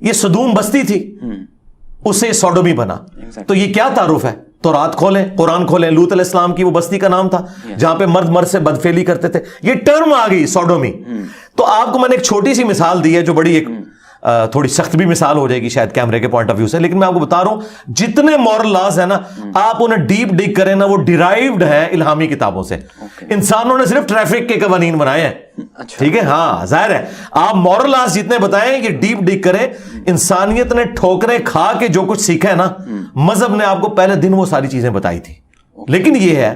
یہ سدوم بستی تھی، اسے سوڈومی بنا. تو یہ کیا تعارف ہے؟ تورات کھولیں، قرآن کھولیں، لوط علیہ السلام کی وہ بستی کا نام تھا جہاں پہ مرد مرد سے بدفعلی کرتے تھے. یہ ٹرم آ گئی سوڈومی. تو آپ کو میں نے ایک چھوٹی سی مثال دی ہے جو بڑی ایک تھوڑی سخت بھی مثال ہو جائے گی شاید کیمرے کے پوائنٹ آف ویو سے، لیکن میں آپ کو بتا رہا ہوں جتنے مورل لاز ہیں نا، آپ انہیں ڈیپ ڈگ کریں نا، وہ ڈیرائیوڈ ہیں الہامی کتابوں سے. انسانوں نے صرف ٹریفک کے قوانین بنائے ہیں، ٹھیک ہے، ہاں ظاہر ہے. آپ مورل لاز جتنے بتائیں یہ ڈیپ ڈگ کریں. انسانیت نے ٹھوکریں کھا کے جو کچھ سیکھا ہے نا، مذہب نے آپ کو پہلے دن وہ ساری چیزیں بتائی تھی، لیکن یہ ہے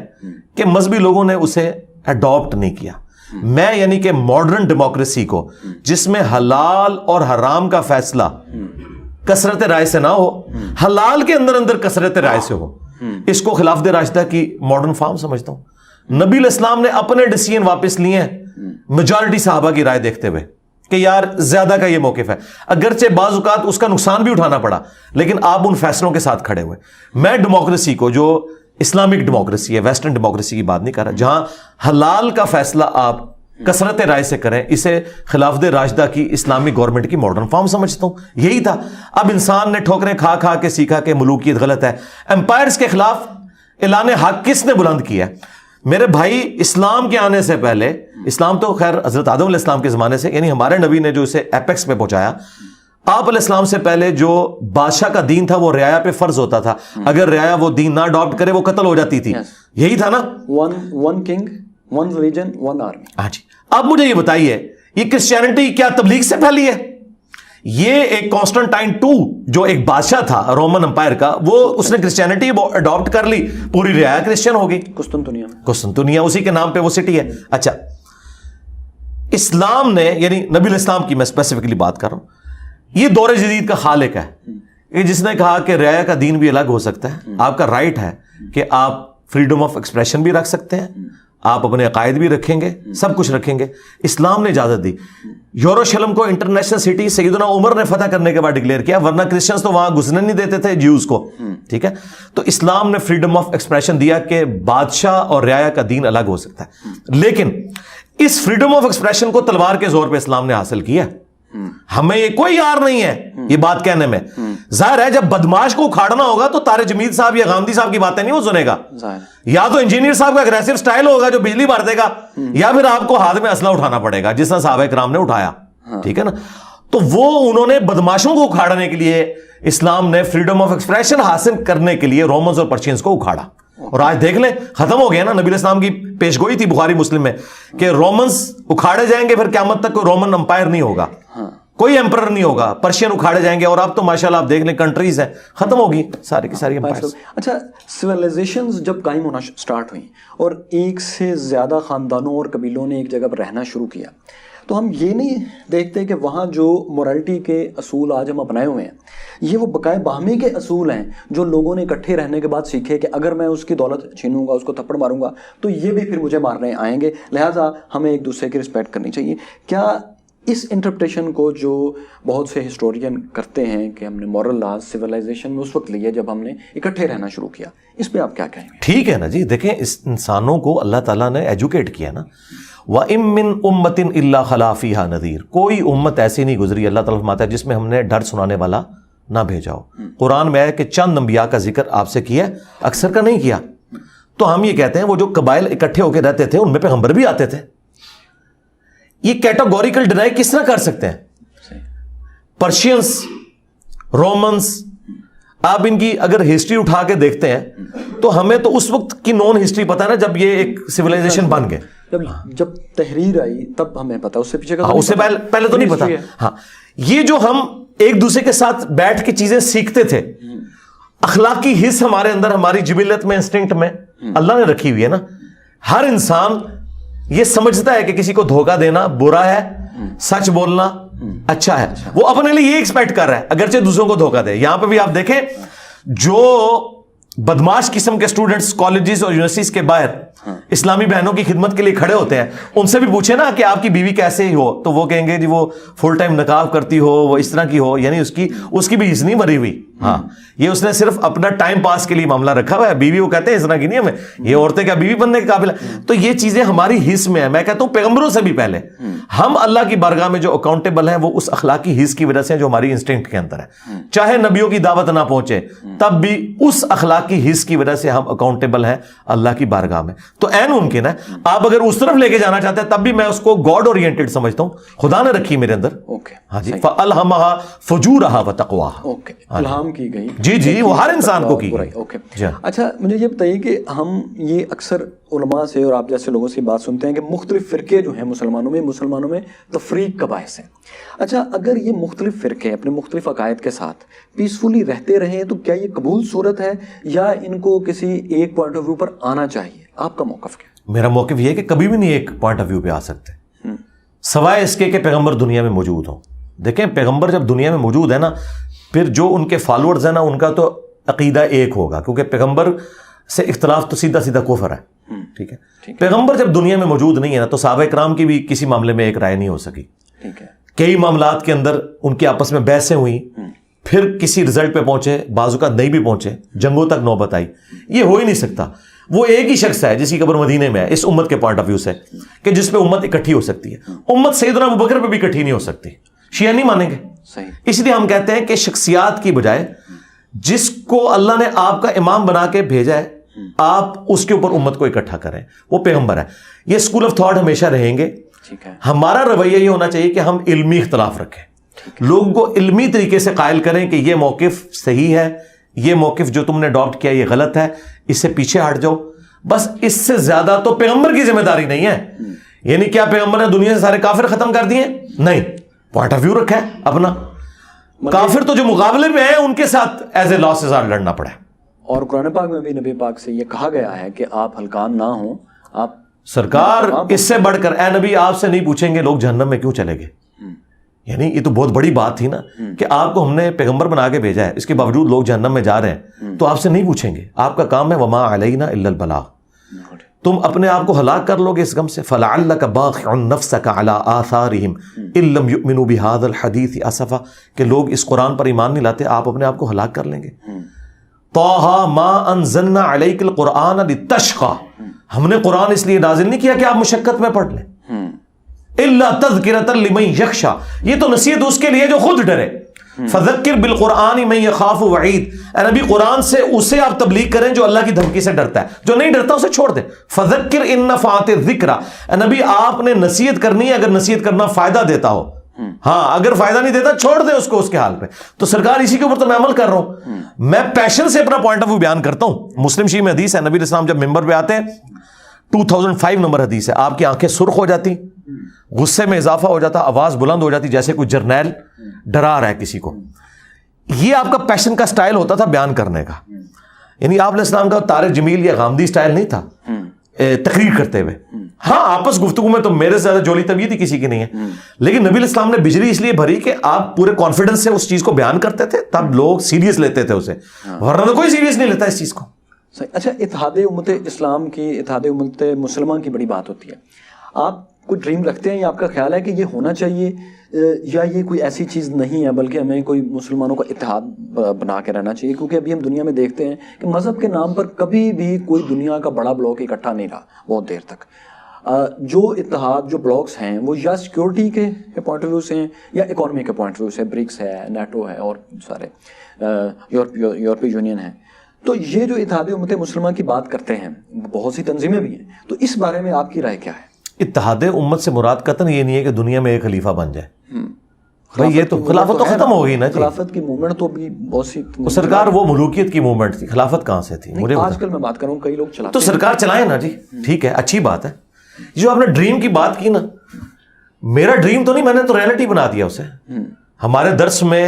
کہ مذہبی لوگوں نے اسے اڈاپٹ نہیں کیا. میں یعنی کہ ماڈرن ڈیموکریسی کو، جس میں حلال اور حرام کا فیصلہ کثرت رائے سے نہ ہو، حلال کے اندر اندر کثرت رائے سے ہو، اس کو خلافت راشدہ کی ماڈرن فارم سمجھتا ہوں. نبی علیہ السلام نے اپنے ڈیسیژن واپس لیے ہیں میجارٹی صحابہ کی رائے دیکھتے ہوئے کہ یار زیادہ کا یہ موقف ہے، اگرچہ بعض اوقات اس کا نقصان بھی اٹھانا پڑا، لیکن آپ ان فیصلوں کے ساتھ کھڑے ہوئے. میں ڈیموکریسی کو، جو اسلامک ڈیموکریسی ہے، ویسٹرن ڈیموکریسی کی بات نہیں کر رہا، جہاں حلال کا فیصلہ آپ کثرت رائے سے کریں، اسے خلافت راشدہ کی اسلامک گورنمنٹ کی ماڈرن فارم سمجھتا ہوں. یہی تھا. اب انسان نے ٹھوکریں کھا کھا کے سیکھا کہ ملوکیت غلط ہے. امپائرز کے خلاف اعلان حق کس نے بلند کیا؟ میرے بھائی، اسلام کے آنے سے پہلے، اسلام تو خیر حضرت آدم علیہ السلام کے زمانے سے، یعنی ہمارے نبی نے جو اسے ایپیکس پہ پہنچایا، آپ علیہ السلام سے پہلے جو بادشاہ کا دین تھا وہ رعایا پہ فرض ہوتا تھا. اگر رعایا وہ دین نہ اڈاپٹ کرے وہ قتل ہو جاتی تھی. یہی تھا نا، one king, one religion, one army. ہاں جی. اب مجھے یہ بتائیے، یہ کرسچینٹی کیا تبلیغ سے پھیلی ہے؟ یہ ایک کانسٹنٹائن ٹو جو ایک بادشاہ تھا رومن امپائر کا، وہ اس نے کرسچینٹی اڈاپٹ کر لی، پوری رعایا کرسچن ہو گئی قسطنطنیہ اسی کے نام پہ وہ سٹی ہے۔ اچھا، اسلام نے، یعنی نبی الاسلام کی میں اسپیسیفکلی بات کر رہا ہوں، یہ دور جدید کا خالق ہے کہ جس نے کہا کہ رعایا کا دین بھی الگ ہو سکتا ہے، آپ کا رائٹ ہے کہ آپ فریڈم آف ایکسپریشن بھی رکھ سکتے ہیں، آپ اپنے عقائد بھی رکھیں گے، سب کچھ رکھیں گے۔ اسلام نے اجازت دی۔ یروشلم کو انٹرنیشنل سٹی سیدنا عمر نے فتح کرنے کے بعد ڈکلیئر کیا، ورنہ کرسچنز تو وہاں گھسنے نہیں دیتے تھے جیوز کو، ٹھیک ہے۔ تو اسلام نے فریڈم آف ایکسپریشن دیا کہ بادشاہ اور رعایا کا دین الگ ہو سکتا ہے، لیکن اس فریڈم آف ایکسپریشن کو تلوار کے زور پہ اسلام نے حاصل کیا۔ ہمیں یہ کوئی یار نہیں ہے یہ بات کہنے میں۔ ظاہر ہے جب بدماش کو اکھاڑنا ہوگا تو طارق جمید صاحب یا غامدی صاحب کی باتیں نہیں وہ سنے گا، یا تو انجینئر صاحب کا اگریسو سٹائل ہوگا جو بجلی بھر دے گا، یا پھر آپ کو ہاتھ میں اسلحہ اٹھانا پڑے گا جس طرح صحابہ کرام نے اٹھایا، ٹھیک ہے نا۔ تو وہ انہوں نے بدماشوں کو اکھاڑنے کے لیے اسلام نے فریڈم آف ایکسپریشن حاصل کرنے کے لیے رومنز اور پرشینز کو اکھاڑا، اور آج دیکھ لیں ختم ہو گیا نا۔ نبی الاسلام کی پیش گوئی تھی بخاری مسلم میں کہ رومنز اکھاڑے جائیں گے، پھر قیامت تک کوئی رومن امپائر نہیں ہوگا، کوئی ایمپرر نہیں ہوگا، پرشین اکھاڑے جائیں گے، اور اب تو ماشاءاللہ آپ دیکھ لیں کنٹریز ہیں ختم ہوگی ساری کی ساری امپائرز۔ اچھا، سویلائزیشنز جب قائم ہونا سٹارٹ ہوئیں اور ایک سے زیادہ خاندانوں اور قبیلوں نے ایک جگہ پر رہنا شروع کیا، تو ہم یہ نہیں دیکھتے کہ وہاں جو مورالٹی کے اصول آج ہم اپنائے ہوئے ہیں یہ وہ بقائے باہمی کے اصول ہیں جو لوگوں نے اکٹھے رہنے کے بعد سیکھے کہ اگر میں اس کی دولت چھینوں گا، اس کو تھپڑ ماروں گا تو یہ بھی پھر مجھے مارنے آئیں گے، لہٰذا ہمیں ایک دوسرے کی رسپیکٹ کرنی چاہیے۔ کیا اس انٹرپریٹیشن کو جو بہت سے ہسٹورین کرتے ہیں کہ ہم نے مورل لاز سویلائزیشن میں اس وقت لیے جب ہم نے اکٹھے رہنا شروع کیا، اس پہ آپ کیا کہیں گے؟ ٹھیک ہے نا جی، دیکھیں اس انسانوں کو اللہ تعالیٰ نے ایجوکیٹ کیا نا۔ وَإِن مِّن أُمَّةٍ إِلَّا خَلَا فِيهَا نَذِيرٌ، کوئی امت ایسی نہیں گزری اللہ تعالیٰ فرماتا ہے جس میں ہم نے ڈر سنانے والا نہ بھیجا ہو۔ قرآن میں ہے کہ چند انبیاء کا ذکر آپ سے کیا، اکثر کا نہیں کیا۔ تو ہم یہ کہتے ہیں وہ جو قبائل اکٹھے ہو کے رہتے تھے ان میں پیغمبر بھی آتے تھے۔ یہ کیٹاگوریکل ڈینائی کس طرح کر سکتے ہیں؟ پرشینس، رومنس، آپ ان کی اگر ہسٹری اٹھا کے دیکھتے ہیں تو ہمیں تو اس وقت کی نون ہسٹری پتا ہے نا جب یہ ایک سویلائزیشن بن گئے، جب تحریر آئی تب ہمیں پتا، اس سے پیچھے کا اس سے پہلے تو نہیں پتا۔ ہاں، یہ جو ہم ایک دوسرے کے ساتھ بیٹھ کے چیزیں سیکھتے تھے، اخلاقی حص ہمارے اندر، ہماری جبلت میں، انسٹنکٹ میں اللہ نے رکھی ہوئی ہے نا۔ ہر انسان یہ سمجھتا ہے کہ کسی کو دھوکہ دینا برا ہے، سچ بولنا اچھا ہے، وہ اپنے لیے یہ ایکسپیکٹ کر رہا ہے اگرچہ دوسروں کو دھوکہ دے۔ یہاں پہ بھی آپ دیکھیں جو بدماش قسم کے اسٹوڈنٹس کالجز اور یونیورسٹیز کے باہر اسلامی بہنوں کی خدمت کے لیے کھڑے ہوتے ہیں، ان سے بھی پوچھے نا کہ آپ کی بیوی کیسے ہی ہو، تو وہ کہیں گے جی وہ فل ٹائم نقاب کرتی ہو، وہ اس طرح کی ہو، یعنی اس کی بھی حص نہیں مری ہوئی۔ ہاں، یہ اس نے صرف اپنا ٹائم پاس کے لیے معاملہ رکھا ہوا ہے، بیوی وہ کہتے ہیں اس طرح کی نہیں ہمیں، یہ عورتیں کیا بیوی بننے کے قابل ہیں؟ تو یہ چیزیں ہماری حص میں ہیں۔ میں کہتا ہوں پیغمبروں سے بھی پہلے ہم اللہ کی بارگاہ میں جو اکاؤنٹیبل ہیں وہ اس اخلاقی حص کی وجہ سے جو ہماری انسٹنکٹ کے اندر ہے، چاہے نبیوں کی دعوت نہ پہنچے تب بھی اس اخلاقی حص کی وجہ سے ہم اکاؤنٹیبل ہیں اللہ کی بارگاہ میں۔ تو عین ممکن ہے آپ اگر اس طرف لے کے جانا چاہتے ہیں تب بھی میں اس کو گاڈ اورینٹڈ سمجھتا ہوں، خدا نے رکھی میرے اندر۔ ہاں جی، فَأَلْهَمَهَا فُجُورَهَا وَتَقْوَاهَا، الہام کی گئی، جی جی، وہ ہر انسان کو کی۔ اچھا، مجھے یہ بتائیے کہ ہم یہ اکثر علماء سے اور آپ جیسے لوگوں سے بات سنتے ہیں کہ مختلف فرقے جو ہیں مسلمانوں میں تفریق کا باعث ہے۔ اچھا، اگر یہ مختلف فرقے اپنے مختلف عقائد کے ساتھ پیسفلی رہتے رہیں تو کیا یہ قبول صورت ہے یا ان کو کسی ایک پوائنٹ آف ویو پر آنا چاہیے؟ آپ کا موقف کیا؟ میرا موقف یہ ہے کہ کبھی بھی نہیں ایک پوائنٹ آف ویو پہ آ سکتے سوائے اس کے کہ پیغمبر دنیا میں موجود ہوں۔ دیکھیں پیغمبر جب دنیا میں موجود ہے نا، پھر جو ان کے فالوورز ہیں نا ان کا تو عقیدہ ایک ہوگا، کیونکہ پیغمبر سے اختلاف تو سیدھا سیدھا کفر ہے، ٹھیک ہے۔ پیغمبر جب دنیا میں موجود نہیں ہے نا تو صحابہ کرام کی بھی کسی معاملے میں ایک رائے نہیں ہو سکی، کئی معاملات کے اندر ان کے آپس میں بحثیں ہوئیں، پھر کسی رزلٹ پہ پہنچے، بعض اوقات نہیں بھی پہنچے، جنگوں تک نوبت آئی۔ یہ ہو ہی نہیں سکتا۔ وہ ایک ہی شخص ہے جس کی قبر مدینے میں ہے اس امت کے پوائنٹ آف ویو سے کہ جس پہ امت اکٹھی ہو سکتی ہے۔ امت سیدنا ابوبکر پہ بھی اکٹھی نہیں ہو سکتی، شیعہ نہیں مانیں گے۔ اس لیے ہم کہتے ہیں کہ شخصیات کی بجائے جس کو اللہ نے آپ کا امام بنا کے بھیجا ہے آپ اس کے اوپر امت کو اکٹھا کریں، وہ پیغمبر ہے۔ یہ اسکول آف تھاٹ ہمیشہ رہیں گے۔ ہمارا رویہ یہ ہونا چاہیے کہ ہم علمی اختلاف رکھیں، لوگوں کو علمی طریقے سے قائل کریں کہ یہ موقف صحیح ہے، یہ موقف جو تم نے اڈاپٹ کیا یہ غلط ہے، اس سے پیچھے ہٹ جاؤ۔ بس اس سے زیادہ تو پیغمبر کی ذمہ داری نہیں ہے۔ یعنی کیا پیغمبر نے دنیا سے سارے کافر ختم کر دیے؟ نہیں، پوائنٹ آف ویو رکھا ہے اپنا۔ کافر تو جو مقابلے میں ہیں ان کے ساتھ ایز اے لاس ازار لڑنا پڑا ہے. اور قرآن پاک میں بھی نبی پاک سے یہ کہا گیا ہے کہ آپ ہلکان نہ ہوں. آپ سرکار اس سے بڑھ کر اے نبی آپ سے نہیں پوچھیں گے لوگ جہنم میں کیوں چلے گئے. یعنی یہ تو بہت بڑی بات تھی نا کہ آپ کو ہم نے پیغمبر بنا کے بھیجا ہے, اس کے باوجود لوگ جہنم میں جا رہے ہیں, تو آپ سے نہیں پوچھیں گے. آپ کا کام ہے وما علینا الا البلاغ. تم اپنے آپ کو ہلاک کر لو گے اس غم سے. فلعلک باخع نفسک علی آثارہم ان لم یؤمنوا بہذا الحدیث اسفا, کہ لوگ اس قرآن پر ایمان نہیں لاتے, آپ اپنے آپ کو ہلاک کر لیں گے. طٰہٰ ما انزلنا علیک القرآن لتشقی, ہم نے قرآن اس لیے نازل نہیں کیا کہ آپ مشقت میں پڑھ لیں. الا تذکرۃ لمن یخشی, یہ تو نصیحت اس کے لیے جو خود ڈرے. فذکر بالقرآن من یخاف وعید, اے نبی قرآن سے اسے آپ تبلیغ کریں جو اللہ کی دھمکی سے ڈرتا ہے, جو نہیں ڈرتا اسے چھوڑ دیں. فذکر ان نفعت الذکریٰ, اے نبی آپ نے نصیحت کرنی ہے اگر نصیحت کرنا فائدہ دیتا ہو. ہاں اگر فائدہ نہیں دیتا چھوڑ دیں اس کو اس کے حال پہ. تو سرکار اسی کے اوپر تو میں عمل کر رہا ہوں. میں پیشن سے اپنا پوائنٹ آف ویو بیان کرتا ہوں. مسلم شریف میں حدیث ہے, نبی علیہ السلام جب ممبر پہ آتے ہیں, 2005 نمبر حدیث ہے, آپ کی آنکھیں سرخ ہو جاتی, غصے میں اضافہ ہو جاتا, آواز بلند ہو جاتی جیسے کوئی جرنیل ڈرا رہا ہے کسی کو. یہ آپ کا پیشن کا سٹائل ہوتا تھا بیان کرنے کا. یعنی آپ علیہ السلام کا طارق جمیل یا غامدی سٹائل نہیں تھا تقریر کرتے ہوئے. ہاں آپس گفتگو میں تو میرے سے زیادہ جولی طبیعت ہی کسی کی نہیں ہے, لیکن نبی علیہ السلام نے بجلی اس لیے بھری کہ آپ پورے کانفیڈنس سے اس چیز کو بیان کرتے تھے, تب لوگ سیریس لیتے تھے اسے, ورنہ تو کوئی سیریس نہیں لیتا اس چیز کو. اچھا, اتحاد امت اسلام کی, اتحاد امت مسلمان کی بڑی بات ہوتی ہے. آپ کوئی ڈریم رکھتے ہیں یا آپ کا خیال ہے کہ یہ ہونا چاہیے, یا یہ کوئی ایسی چیز نہیں ہے بلکہ ہمیں کوئی مسلمانوں کا اتحاد بنا کے رہنا چاہیے؟ کیونکہ ابھی ہم دنیا میں دیکھتے ہیں کہ مذہب کے نام پر کبھی بھی کوئی دنیا کا بڑا بلاک اکٹھا نہیں رہا بہت دیر تک. جو اتحاد, جو بلاکس ہیں وہ یا سیکورٹی کے پوائنٹ آف ویو سے ہیں یا اکانومی کے پوائنٹ آف ویو سے, برکس ہے, نیٹو ہے اور سارے یورپی یونین ہے. تو یہ جو اتحاد امت مسلمہ کی بات کرتے ہیں, بہت سی تنظیمیں بھی ہیں, تو اس بارے میں آپ کی رائے کیا ہے؟ اتحاد امت سے مراد قطعاً یہ نہیں ہے کہ دنیا میں ایک خلیفہ بن جائے. بھائی یہ تو خلافت تو ختم ہو گئی نا. خلافت کی موومنٹ تو بھی بہت سی, سرکار وہ ملوکیت کی موومنٹ تھی, خلافت کہاں سے تھی؟ مجھے آج کل میں بات کر رہا ہوں کئی لوگ چلاتے تو سرکار چلائیں نا جی, ٹھیک ہے, اچھی بات ہے. جو آپ نے ڈریم کی بات کی نا, میرا ڈریم تو نہیں, میں نے تو ریئلٹی بنا دیا اسے. ہمارے درس میں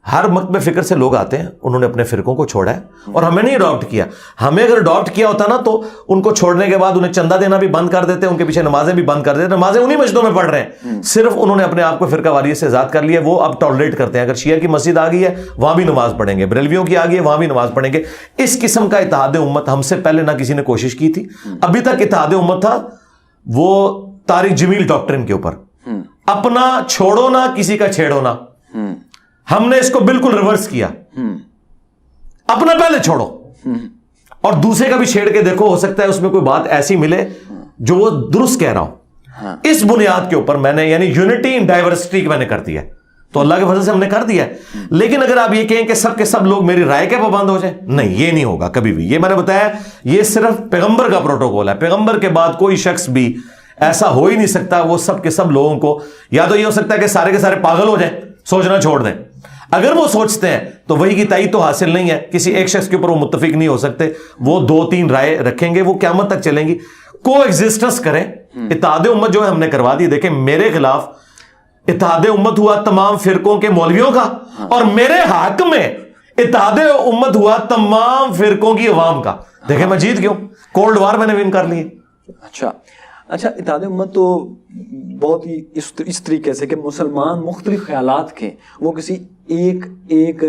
ہر مکتب فکر سے لوگ آتے ہیں, انہوں نے اپنے فرقوں کو چھوڑا ہے اور ہمیں نہیں اڈاپٹ کیا. ہمیں اگر اڈاپٹ کیا ہوتا نا تو ان کو چھوڑنے کے بعد انہیں چندہ دینا بھی بند کر دیتے, ان کے پیچھے نمازیں بھی بند کر دیتے. نمازیں انہی مسجدوں میں پڑھ رہے ہیں, صرف انہوں نے اپنے آپ کو فرقہ واریت سے آزاد کر لیا. وہ اب ٹالریٹ کرتے ہیں, اگر شیعہ کی مسجد آ گئی ہے وہاں بھی نماز پڑھیں گے, بریلویوں کی آ گئی ہے وہاں بھی نماز پڑھیں گے. اس قسم کا اتحاد امت ہم سے پہلے نہ کسی نے کوشش کی تھی. ابھی تک اتحاد امت تھا وہ طارق جمیل ڈاکٹرن کے اوپر, اپنا چھوڑو نہ کسی کا چھیڑو نہ. ہم نے اس کو بالکل ریورس کیا, اپنا پہلے چھوڑو اور دوسرے کا بھی چھیڑ کے دیکھو, ہو سکتا ہے اس میں کوئی بات ایسی ملے جو وہ درست کہہ رہا ہوں. اس بنیاد کے اوپر میں نے, یعنی یونٹی ان ڈائیورسٹی کی میں نے کر دیا, تو اللہ کے فضل سے ہم نے کر دیا ہے. لیکن اگر آپ یہ کہیں کہ سب کے سب لوگ میری رائے کے پابند ہو جائیں, نہیں, یہ نہیں ہوگا کبھی بھی. یہ میں نے بتایا, یہ صرف پیغمبر کا پروٹوکول ہے. پیغمبر کے بعد کوئی شخص بھی ایسا ہو ہی نہیں سکتا وہ سب کے سب لوگوں کو, یا تو یہ ہو سکتا ہے کہ سارے کے سارے پاگل ہو جائیں, سوچنا چھوڑ دیں. اگر وہ سوچتے ہیں تو وہی کی تائید تو حاصل نہیں ہے, کسی ایک شخص کے اوپر وہ متفق نہیں ہو سکتے. وہ 2-3 رائے رکھیں گے, وہ قیامت تک چلیں گی, کو ایگزسٹنس کریں. اتحاد امت جو ہے ہم نے کروا دی. دیکھیں میرے خلاف اتحاد امت ہوا تمام فرقوں کے مولویوں کا, اور میرے حق میں اتحاد امت ہوا تمام فرقوں کی عوام کا. دیکھیں میں جیت گیا ہوں, کولڈ وار میں نے ون کر لی. اچھا, اتحاد امت تو بہت ہی اس طریقے سے کہ مسلمان مختلف خیالات کے وہ کسی ایک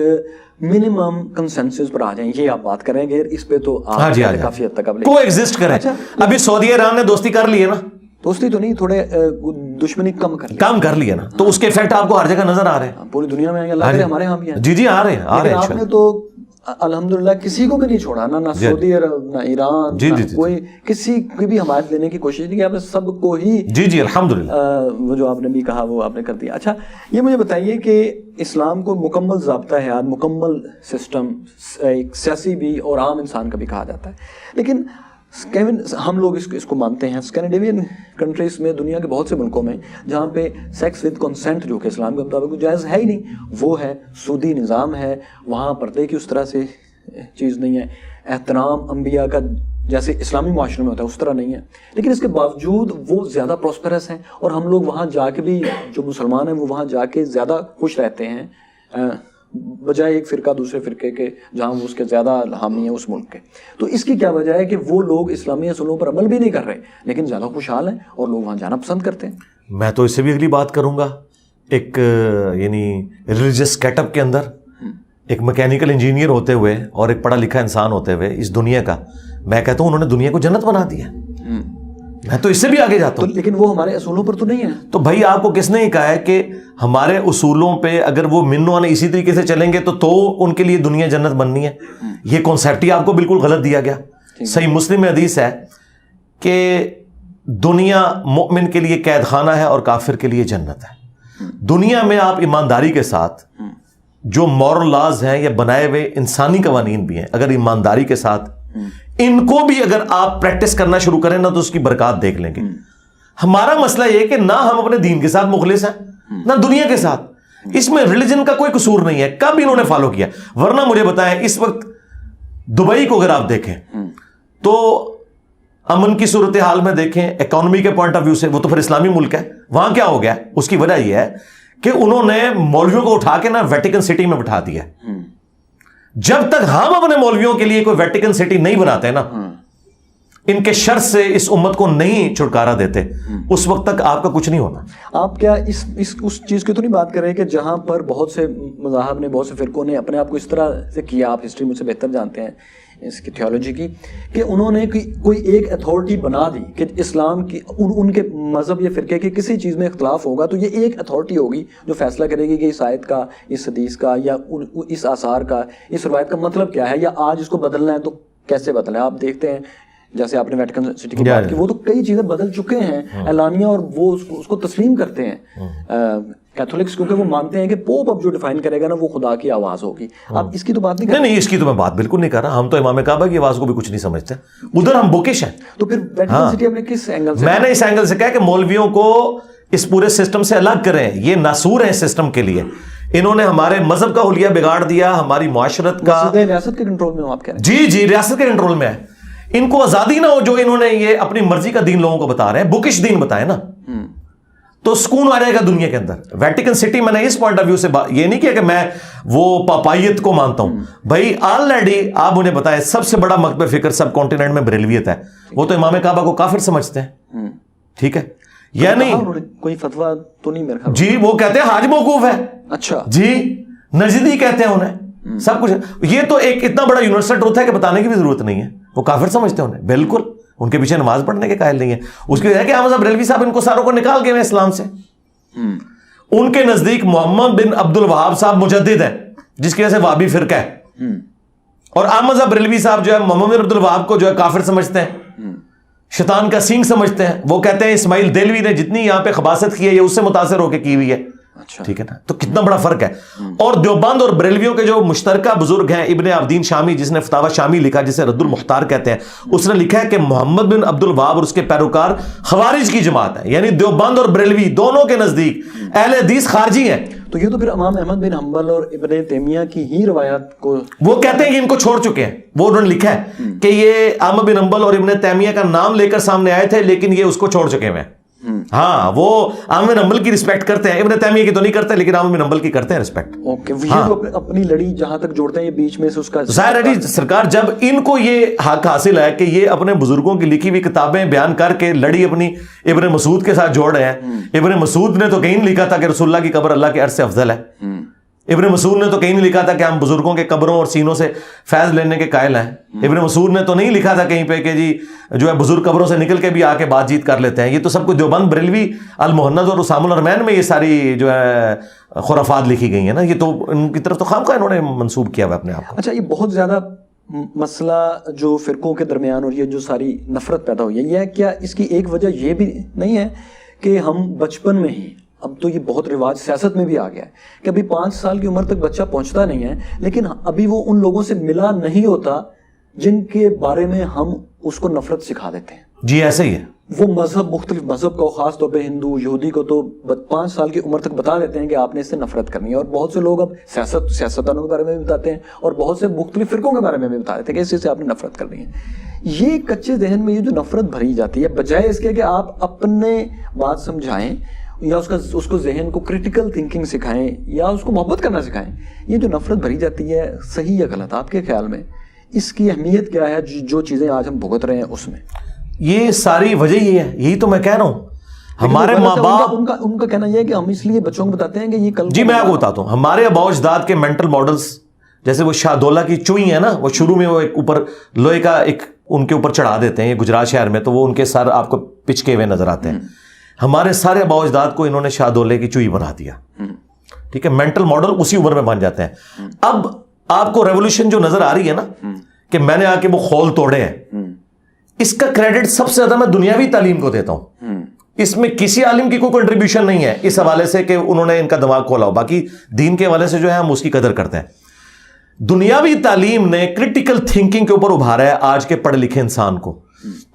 منیمم کنسنسس پر آ جائیں, یہ آپ بات کریں گے. اس پہ تو آپ کافی حد تک کو ایگزسٹ کریں. ابھی سعودی ایران نے دوستی کر لی ہے نا, دوستی تو نہیں, تھوڑے دشمنی کم کر لیا نا, تو اس کے ایفیکٹ آپ کو ہر جگہ نظر آ رہے ہیں پوری دنیا میں. اللہ کرے ہمارے ہاں بھی ہیں. جی آ رہے ہیں. آپ نے تو الحمدللہ کسی کو بھی نہیں چھوڑا, نہ سعودی عرب, نہ ایران, کوئی کسی کی بھی حمایت لینے کی کوشش نہیں کی. آپ نے سب کو ہی جی الحمدللہ وہ جو آپ نے بھی کہا وہ آپ نے کر دیا. اچھا, یہ مجھے بتائیے کہ اسلام کو مکمل ضابطہ حیات, مکمل سسٹم, ایک سیاسی بھی اور عام انسان کا بھی کہا جاتا ہے, لیکن ہم لوگ اس کو مانتے ہیں. اسکینڈینیوین کنٹریز میں, دنیا کے بہت سے ملکوں میں جہاں پہ سیکس ود کنسنٹ جو کہ اسلام کے مطابق جائز ہے ہی نہیں, وہ ہے سودی نظام ہے. وہاں پردے کی اس طرح سے چیز نہیں ہے. احترام انبیاء کا جیسے اسلامی معاشرے میں ہوتا ہے اس طرح نہیں ہے. لیکن اس کے باوجود وہ زیادہ پراسپرس ہیں, اور ہم لوگ وہاں جا کے بھی, جو مسلمان ہیں وہ وہاں جا کے زیادہ خوش رہتے ہیں بجائے ایک فرقہ دوسرے فرقے کے جہاں وہ اس کے زیادہ حامی ہیں اس ملک کے. تو اس کی کیا وجہ ہے کہ وہ لوگ اسلامی اصولوں پر عمل بھی نہیں کر رہے لیکن زیادہ خوشحال ہیں اور لوگ وہاں جانا پسند کرتے ہیں؟ میں تو اس سے بھی اگلی بات کروں گا. ایک یعنی ریلیجس گیٹ اپ کے اندر ایک میکینیکل انجینئر ہوتے ہوئے اور ایک پڑھا لکھا انسان ہوتے ہوئے اس دنیا کا، میں کہتا ہوں انہوں نے دنیا کو جنت بنا دیا. میں تو اس سے بھی آگے جاتا ہوں. لیکن وہ ہمارے اصولوں پر تو نہیں ہے. تو بھائی آپ کو کس نے یہ کہا ہے کہ ہمارے اصولوں پہ اگر وہ منو نے اسی طریقے سے چلیں گے تو ان کے لیے دنیا جنت بننی ہے؟ یہ کانسیپٹ ہی آپ کو بالکل غلط دیا گیا. صحیح مسلم میں حدیث ہے کہ دنیا مومن کے لیے قید خانہ ہے اور کافر کے لیے جنت ہے. دنیا میں آپ ایمانداری کے ساتھ جو مورل لاز ہیں یا بنائے ہوئے انسانی قوانین بھی ہیں، اگر ایمانداری کے ساتھ ان کو بھی اگر آپ پریکٹس کرنا شروع کریں نا تو اس کی برکات دیکھ لیں گے. ہمارا مسئلہ یہ کہ نہ ہم اپنے دین کے ساتھ مخلص ہیں نہ دنیا کے ساتھ. اس میں ریلیجن کا کوئی قصور نہیں ہے. کب انہوں نے فالو کیا؟ ورنہ مجھے بتائیں اس وقت دبئی کو اگر آپ دیکھیں تو امن کی صورتحال میں دیکھیں، اکانومی کے پوائنٹ آف ویو سے وہ تو پھر اسلامی ملک ہے. وہاں کیا ہو گیا؟ اس کی وجہ یہ ہے کہ انہوں نے مولویوں کو اٹھا کے نا ویٹیکن سٹی میں بٹھا دیا. جب تک ہم اپنے مولویوں کے لیے کوئی ویٹیکن سٹی نہیں بناتے نا، ان کے شر سے اس امت کو نہیں چھٹکارا دیتے، اس وقت تک آپ کا کچھ نہیں ہونا. آپ کیا اس چیز کی تو نہیں بات کر رہے کہ جہاں پر بہت سے مذاہب نے، بہت سے فرقوں نے اپنے آپ کو اس طرح سے کیا، آپ ہسٹری مجھ سے بہتر جانتے ہیں اس کی تھیولوجی کی، کہ انہوں نے کوئی ایک اتھارٹی بنا دی کہ اسلام کی ان کے مذہب یا فرقے کے کسی چیز میں اختلاف ہوگا تو یہ ایک اتھارٹی ہوگی جو فیصلہ کرے گی کہ اس آیت کا، اس حدیث کا یا اس آثار کا، اس روایت کا مطلب کیا ہے، یا آج اس کو بدلنا ہے تو کیسے بدلنا ہے. آپ دیکھتے ہیں جیسے آپ نے ویٹیکن سٹی کی بات کی، وہ تو کئی چیزیں بدل چکے ہیں اعلانیہ، اور وہ اس کو تسلیم کرتے ہیں کیتھولکس، کیونکہ وہ مانتے ہیں کہ پوپ اب جو ڈیفائن کرے گا نا وہ خدا کی آواز ہوگی. آپ اس کی تو بات نہیں کرتے؟ نہیں، اس کی تو میں بات بالکل نہیں کر رہا. ہم تو امام کعبہ کی آواز کو بھی کچھ نہیں سمجھتے، ادھر ہم بوکش ہیں. تو پھر ویٹیکن سٹی ہم نے کس اینگل سے؟ میں نے اس اینگل سے کہا کہ مولویوں کو اس پورے سسٹم سے الگ کریں. یہ ناسور ہیں اس سسٹم کے لیے. انہوں نے ہمارے مذہب کا حلیہ بگاڑ دیا، ہماری معاشرت کا. ریاست کے کنٹرول میں آپ کہہ رہے ہیں؟ جی ریاست کے کنٹرول میں ہے. ان کو آزادی نہ ہو جو انہوں نے یہ اپنی مرضی کا دین لوگوں کو بتا رہے ہیں، بکش دین بتائیں نا، تو سکون آ جائے گا دنیا کے اندر. ویٹیکن سٹی میں نے اس پوائنٹ آف ویو سے یہ نہیں کیا کہ میں وہ پاپائیت کو مانتا ہوں. بھائی آلریڈی آپ انہیں بتائیں سب سے بڑا مکتب فکر سب کانٹیننٹ میں بریلویت ہے. وہ تو امام کعبہ کو کافر سمجھتے ہیں. ٹھیک ہے، یا نہیں؟ کوئی فتویٰ تو نہیں میرے خیال؟ جی وہ کہتے ہیں حاج موقوف ہے. اچھا جی نجدی کہتے ہیں انہیں سب کچھ. یہ تو ایک اتنا بڑا یونیورسل ٹروتھ ہے کہ بتانے کی بھی ضرورت نہیں ہے. وہ کافر سمجھتے ہیں انہیں، بالکل ان کے پیچھے نماز پڑھنے کے قائل نہیں ہے. اس کی وجہ ہے کہ احمد بریلوی صاحب ان کو ساروں کو نکال گئے ہیں اسلام سے. ان کے نزدیک محمد بن عبد الوہاب صاحب مجدد ہیں، جس کی وجہ سے وہابی فرقہ ہے. اور احمد بریلوی صاحب جو ہے محمد بن عبد الوہاب کو جو ہے کافر سمجھتے ہیں، شیطان کا سینگ سمجھتے ہیں. وہ کہتے ہیں اسماعیل دیلوی نے جتنی یہاں پہ خباثت کی ہے یہ اس سے متاثر ہو کے کی ہوئی ہے. ٹھیک ہے نا؟ تو کتنا بڑا فرق ہے. اور دیوبند اور بریلویوں کے جو مشترکہ بزرگ ہیں، ابن عابدین شامی جس نے فتاوی شامی لکھا، جسے رد المختار کہتے ہیں، اس نے لکھا ہے کہ محمد بن عبد الوہاب اور اس کے پیروکار خوارج کی جماعت ہے. یعنی دیوبند اور بریلوی دونوں کے نزدیک اہل حدیث خارجی ہیں. تو یہ تو پھر امام احمد بن حنبل اور ابن تیمیہ کی ہی روایات کو وہ کہتے ہیں کہ ان کو چھوڑ چکے ہیں. وہ انہوں نے لکھا ہے کہ یہ احمد بن حنبل اور ابن تیمیہ کا نام لے کر سامنے آئے تھے لیکن یہ اس کو چھوڑ چکے ہیں. ہاں وہ احمد بن حنبل کی رسپیکٹ کرتے ہیں، ابن تیمیہ کی تو نہیں کرتے لیکن احمد بن حنبل کی کرتے ہیں رسپیکٹ. اوکے، یہ تو اپنی لڑی جہاں تک جوڑتے ہیں، یہ بیچ میں سے اس کا ظاہر ہے جی. سرکار جب ان کو یہ حق حاصل ہے کہ یہ اپنے بزرگوں کی لکھی ہوئی کتابیں بیان کر کے لڑی اپنی ابن مسعود کے ساتھ جوڑ رہے ہیں. ابن مسعود نے تو کہیں نہیں لکھا تھا کہ رسول اللہ کی قبر اللہ کے عرش سے افضل ہے. ابن مسعود نے تو کہیں نہیں لکھا تھا کہ ہم بزرگوں کے قبروں اور سینوں سے فیض لینے کے قائل ہیں. ابن مسعود نے تو نہیں لکھا تھا کہیں پہ کہ جی جو ہے بزرگ قبروں سے نکل کے بھی آ کے بات چیت کر لیتے ہیں. یہ تو سب کچھ دیوبند، بریلوی، المہند اور اسام الارمین میں یہ ساری جو ہے خرافات لکھی گئی ہیں نا. یہ تو ان کی طرف تو خامخواہ انہوں نے منسوب کیا ہوا اپنے آپ کو. اچھا، یہ بہت زیادہ مسئلہ جو فرقوں کے درمیان اور یہ جو ساری نفرت پیدا ہوئی ہے، یہ کیا اس کی ایک وجہ یہ بھی نہیں ہے کہ ہم بچپن میں ہی، اب تو یہ بہت رواج سیاست میں بھی آ گیا ہے کہ ابھی 5 سال کی عمر تک بچہ پہنچتا نہیں ہے لیکن ابھی وہ ان لوگوں سے ملا نہیں ہوتا جن کے بارے میں ہم اس کو نفرت سکھا دیتے ہیں. جی ایسے ہی ہے. وہ مذہب، مختلف مذہب کو، خاص طور پہ ہندو، یہودی کو تو 5 سال کی عمر تک بتا دیتے ہیں کہ آپ نے اس سے نفرت کرنی ہے. اور بہت سے لوگ اب سیاستدانوں کے بارے میں بھی بتاتے ہیں اور بہت سے مختلف فرقوں کے بارے میں بھی بتا دیتے ہیں کہ اس سے آپ نے نفرت کرنی ہے. یہ کچے ذہن میں یہ جو نفرت بھری جاتی ہے، بجائے اس کے کہ آپ اپنے بات سمجھائیں یا اس کو ذہن کو کرٹیکل تھنکنگ سکھائیں یا اس کو محبت کرنا سکھائیں. یہ جو نفرت بھری جاتی ہے صحیح یا غلط آپ کے خیال میں اس کی اہمیت کیا ہے جو چیزیں آج ہم بھگت رہے ہیں اس میں؟ یہ ساری وجہ یہ ہے, یہی تو میں کہہ رہا ہوں. ہمارے ماں باپ ان کا کہنا یہ ہے کہ ہم اس لیے بچوں کو بتاتے ہیں کہ یہ کل. جی میں آپ کو بتاتا ہوں, ہمارے آباء و اجداد کے مینٹل ماڈلز, جیسے وہ شاہ دولہ کی چوئی ہے نا, وہ شروع میں وہ ایک اوپر لوہے کا ایک ان کے اوپر چڑھا دیتے ہیں, یہ گجرات شہر میں, تو وہ ان کے سر آپ کو پچکے ہوئے نظر آتے ہیں. ہمارے سارے آباء و اجداد کو انہوں نے شاہ دولے کی چوئی بنا دیا. ٹھیک ہے, مینٹل ماڈل اسی عمر میں بن جاتے ہیں. اب آپ کو ریولوشن جو نظر آ رہی ہے نا کہ میں نے آ کے وہ خول توڑے ہیں, اس کا کریڈٹ سب سے زیادہ میں دنیاوی تعلیم کو دیتا ہوں. اس میں کسی عالم کی کوئی کنٹریبیوشن نہیں ہے اس حوالے سے کہ انہوں نے ان کا دماغ کھولا ہو. باقی دین کے حوالے سے جو ہے ہم اس کی قدر کرتے ہیں. دنیاوی تعلیم نے کرٹیکل تھنکنگ کے اوپر ابھارا ہے آج کے پڑھے لکھے انسان کو.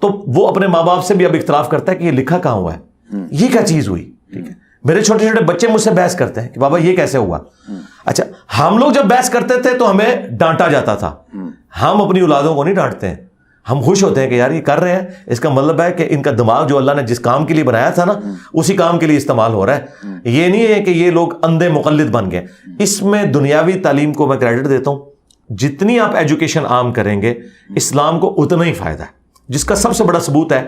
تو وہ اپنے ماں باپ سے بھی اب اختلاف کرتا ہے کہ یہ لکھا کہاں ہوا ہے, یہ کیا چیز ہوئی. ٹھیک ہے, میرے چھوٹے چھوٹے بچے مجھ سے بحث کرتے ہیں کہ بابا یہ کیسے ہوا. اچھا, ہم لوگ جب بحث کرتے تھے تو ہمیں ڈانٹا جاتا تھا, ہم اپنی اولادوں کو نہیں ڈانٹتے ہیں. ہم خوش ہوتے ہیں کہ یار یہ کر رہے ہیں, اس کا مطلب ہے کہ ان کا دماغ جو اللہ نے جس کام کے لیے بنایا تھا نا اسی کام کے لیے استعمال ہو رہا ہے. یہ نہیں ہے کہ یہ لوگ اندھے مقلد بن گئے. اس میں دنیاوی تعلیم کو میں کریڈٹ دیتا ہوں. جتنی آپ ایجوکیشن عام کریں گے اسلام کو اتنا ہی فائدہ ہے, جس کا سب سے بڑا ثبوت ہے.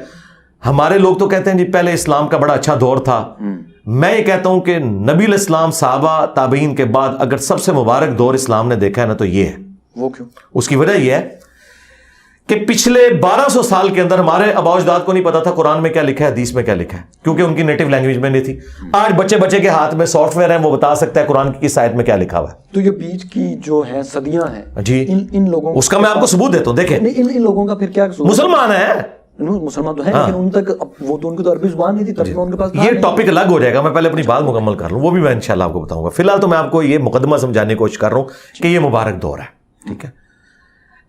ہمارے لوگ تو کہتے ہیں جی پہلے اسلام کا بڑا اچھا دور تھا. میں یہ کہتا ہوں کہ نبی علیہ السلام, صحابہ, تابعین کے بعد اگر سب سے مبارک دور اسلام نے دیکھا ہے نا تو یہ ہے. وہ کیوں؟ اس کی وجہ یہ ہے کہ پچھلے 1200 سال کے اندر ہمارے آباء و اجداد کو نہیں پتا تھا قرآن میں کیا لکھا ہے, حدیث میں کیا لکھا ہے, کیونکہ ان کی نیٹو لینگویج میں نہیں تھی. آج بچے کے ہاتھ میں سافٹ ویئر ہے, وہ بتا سکتا ہے قرآن کی کس آیت میں کیا لکھا ہوا ہے. تو یہ بیچ کی جو ہے صدیاں ہیں جی, ان لوگوں اس کا میں آپ کو ثبوت دیتا ہوں. دیکھیں ان لوگوں کا پھر کیا قصور؟ مسلمان ہیں, مسلمان تو ہیں لیکن ان تک وہ تو ان کی تو عربی زبان نہیں تھی, ترجمہ ان کے پاس. یہ ٹاپک الگ ہو جائے گا, میں پہلے اپنی بات مکمل کر لوں, وہ بھی میں انشاءاللہ آپ کو بتاؤں گا. فی الحال تو میں آپ کو یہ مقدمہ سمجھانے کی کوشش کر رہا ہوں کہ یہ مبارک دور ہے. ٹھیک ہے,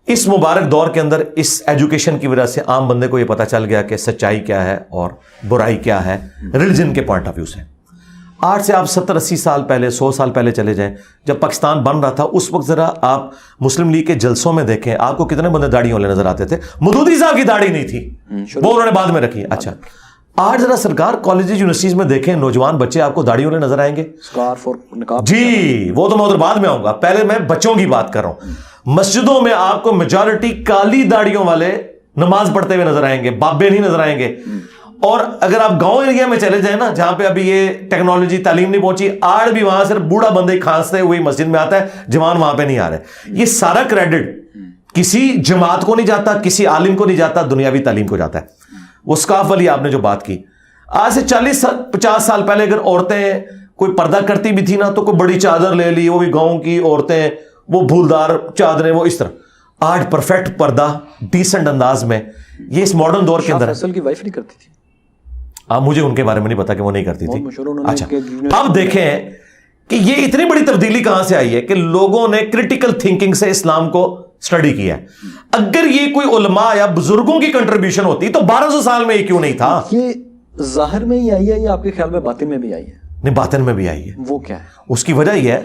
اس مبارک دور کے اندر اس ایجوکیشن کی وجہ سے عام بندے کو یہ پتا چل گیا کہ سچائی کیا ہے اور برائی کیا ہے ریلیجن کے پوائنٹ آف ویو سے. آج سے آپ 70-80 سال پہلے, 100 سال پہلے چلے جائیں, جب پاکستان بن رہا تھا اس وقت ذرا آپ مسلم لیگ کے جلسوں میں دیکھیں, آپ کو کتنے بندے داڑھی والے نظر آتے تھے. مودودی صاحب کی داڑھی نہیں تھی, وہ انہوں نے بعد میں رکھی. اچھا, آج ذرا سرکار کالجز یونیورسٹیز میں دیکھیں, نوجوان بچے آپ کو داڑھی والے نظر آئیں گے. جی وہ تو میں ادھر بعد میں آؤں گا, پہلے میں بچوں کی بات کر رہا ہوں. مسجدوں میں آپ کو میجورٹی کالی داڑھیوں والے نماز پڑھتے ہوئے نظر آئیں گے, بابے نہیں نظر آئیں گے. اور اگر آپ گاؤں ایریا میں چلے جائیں نا, جہاں پہ ابھی یہ ٹیکنالوجی تعلیم نہیں پہنچی, آج بھی وہاں صرف بوڑھا بندے کھانستے ہوئے مسجد میں آتا ہے, جوان وہاں پہ نہیں آ رہے. یہ سارا کریڈٹ کسی جماعت کو نہیں جاتا, کسی عالم کو نہیں جاتا, دنیاوی تعلیم کو جاتا ہے. وہ سکاف والی آپ نے جو بات کی, آج سے 40-50 سال پہلے اگر عورتیں کوئی پردہ کرتی بھی تھی نا تو کوئی بڑی چادر لے لی, وہ بھی گاؤں کی عورتیں, وہ پھولدار چادریں, وہ اس طرح. آج پرفیکٹ پردہ ڈیسنٹ انداز میں, یہ اس ماڈرن دور کے اندر. فیصل کی وائف نہیں کرتی تھی. اب مجھے ان کے بارے میں نہیں پتا کہ وہ نہیں کرتی تھی. اچھا, اب دیکھیں کہ یہ اتنی بڑی تبدیلی کہاں سے آئی ہے کہ لوگوں نے کرٹیکل تھنکنگ سے اسلام کو سٹڈی کیا ہے. اگر یہ کوئی علماء یا بزرگوں کی کنٹریبیوشن ہوتی تو 1200 سال میں یہ کیوں نہیں تھا. یہ ظاہر میں ہی آئی ہے یا آپ کے خیال میں باطن میں بھی آئی ہے؟ نہیں, باطن میں بھی آئی ہے. وہ کیا ہے؟ اس کی وجہ یہ ہے